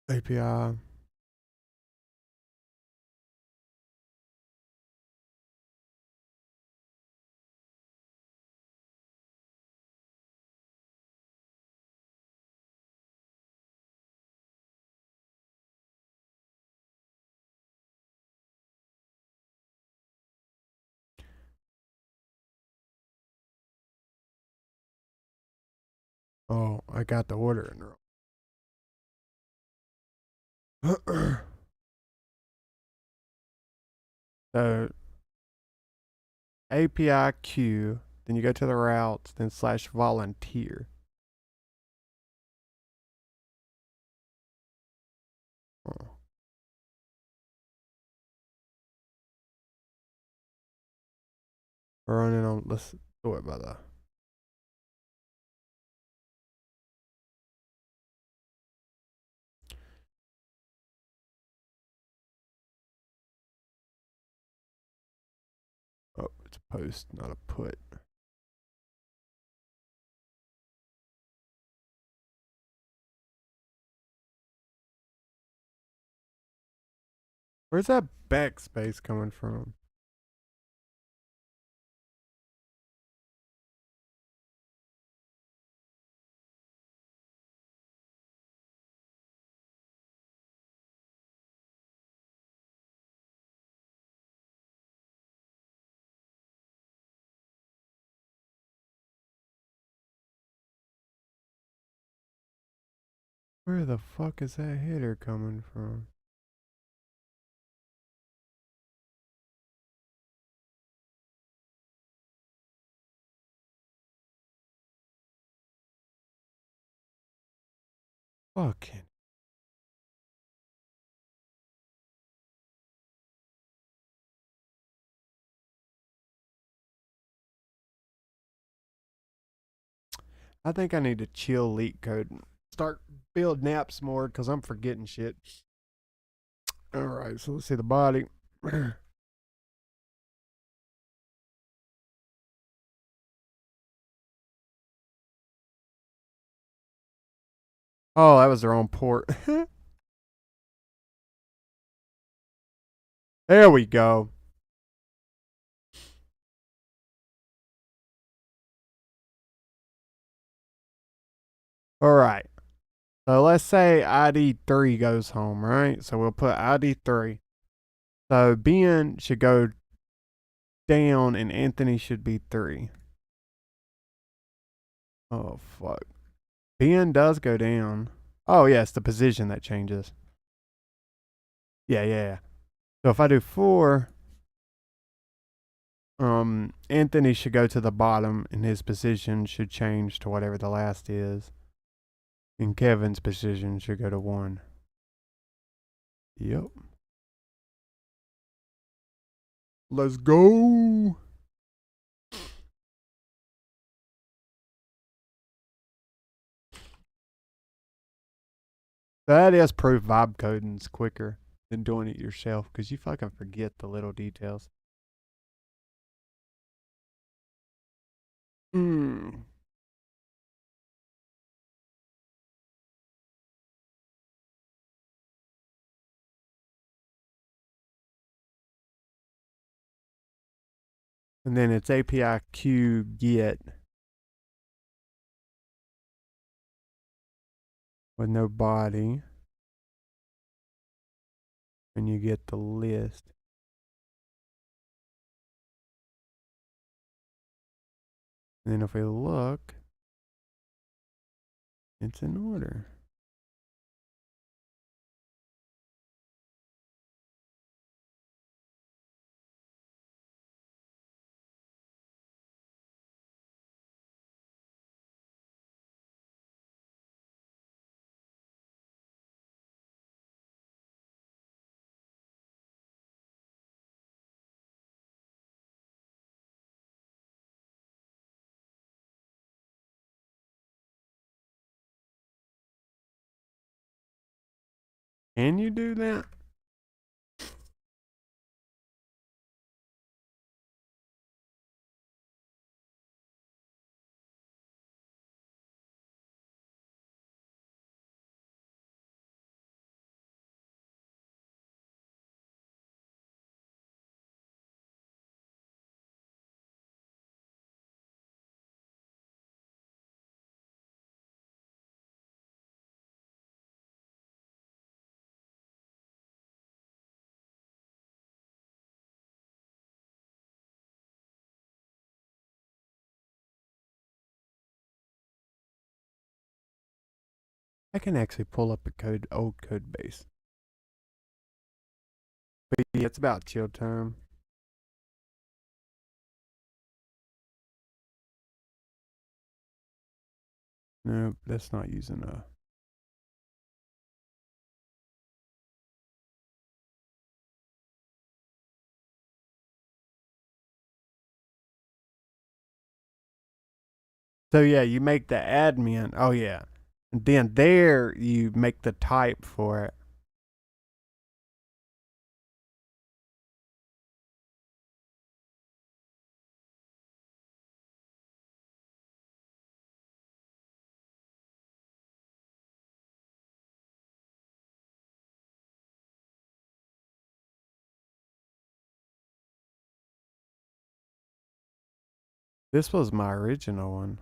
API. Oh, I got the order in wrong. So API queue, then you go to the routes, then slash volunteer. Oh. We're running on, let's do it by the. Oh, it's a post, not a put. Where's that backspace coming from? Where the fuck is that header coming from? Fucking. I think I need to chill leak code. Start build naps more because I'm forgetting shit. All right, so let's see the body. Oh, that was their own port. There we go. All right. So let's say ID 3 goes home, right? So we'll put ID 3. So Ben should go down and Anthony should be 3. Oh, fuck. Ben does go down. Oh, yeah, it's the position that changes. Yeah. So if I do 4, Anthony should go to the bottom and his position should change to whatever the last is. And Kevin's position should go to 1. Yep. Let's go. That is proof vibe coding's quicker than doing it yourself because you fucking forget the little details. Hmm. And then it's API Q get with no body. And you get the list. And then if we look, it's in order. Can you do that? I can actually pull up a old code base. But yeah, it's about chill time. Nope, that's not using a. So yeah, you make the admin. Oh yeah. And then there you make the type for it. This was my original one.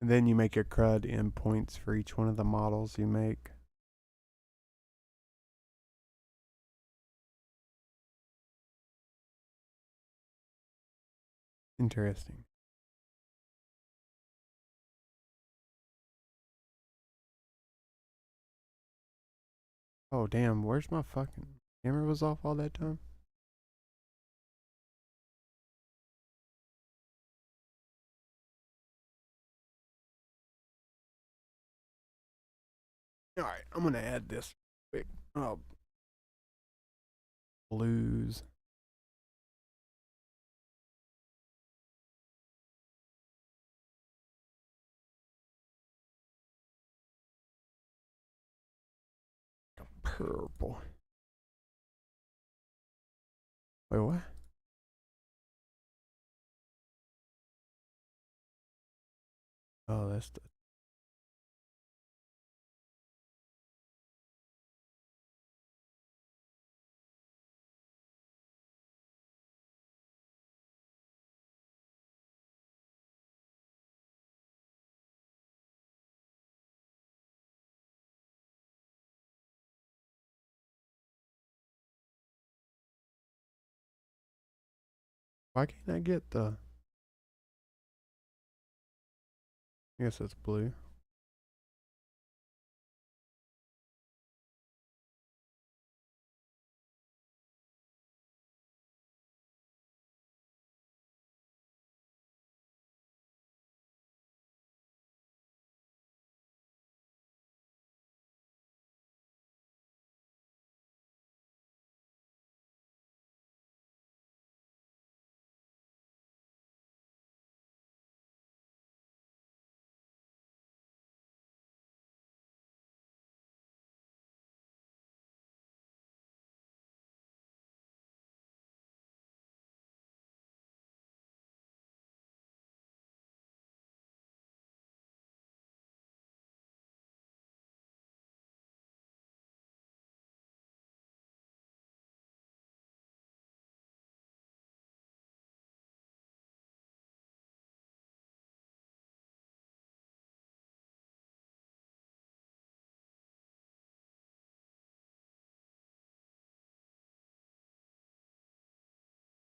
And then you make your CRUD endpoints for each one of the models you make. Interesting. Oh damn, where's my fucking camera was off all that time? Alright, I'm gonna add this quick. Oh, blues. Purple. Wait, what? Oh, that's the. Why can't I get the. I guess it's blue.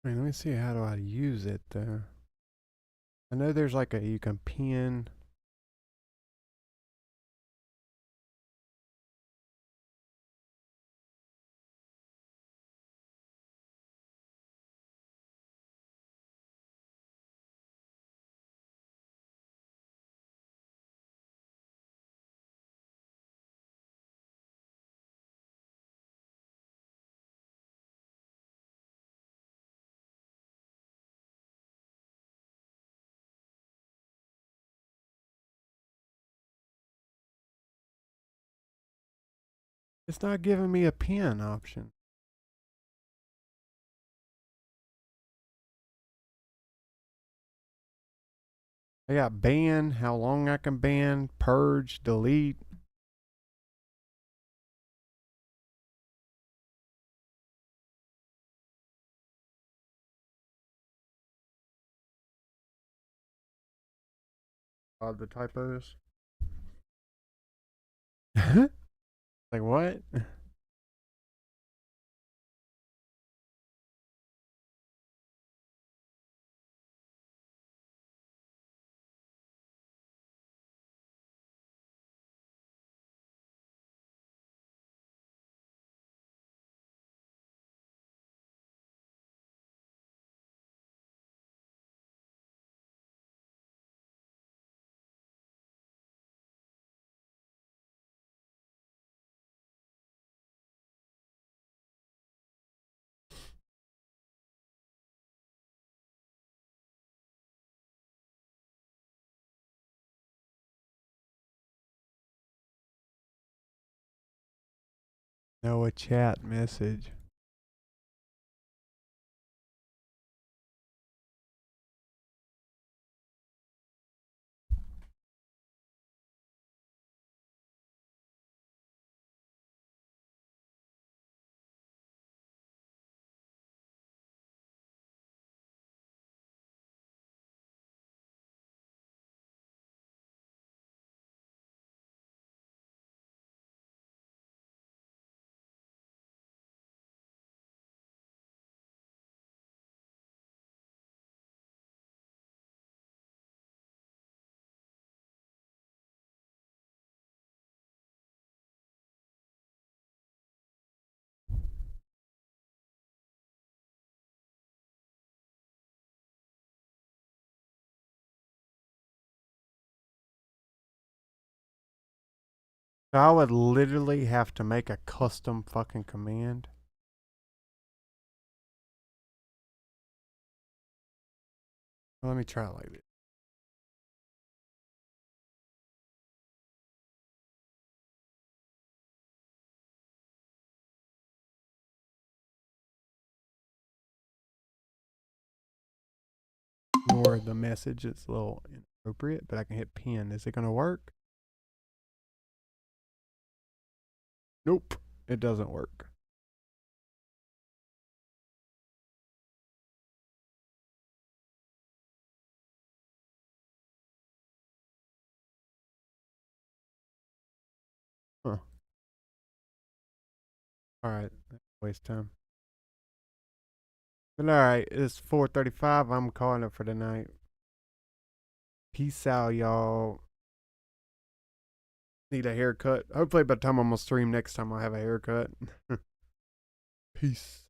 Wait, let me see how do I use it there. I know there's like a you can pin. It's not giving me a pin option. I got ban, how long I can ban, purge, delete. The typos. Like what? No, a chat message. So I would literally have to make a custom fucking command. Let me try it like this. Ignore the message, it's a little inappropriate, but I can hit pin. Is it going to work? Nope, it doesn't work. Huh. Alright, waste time. But alright, it's 4:35. I'm calling it for the night. Peace out, y'all. Need a haircut. Hopefully by the time I'm gonna stream next time I'll have a haircut. Peace.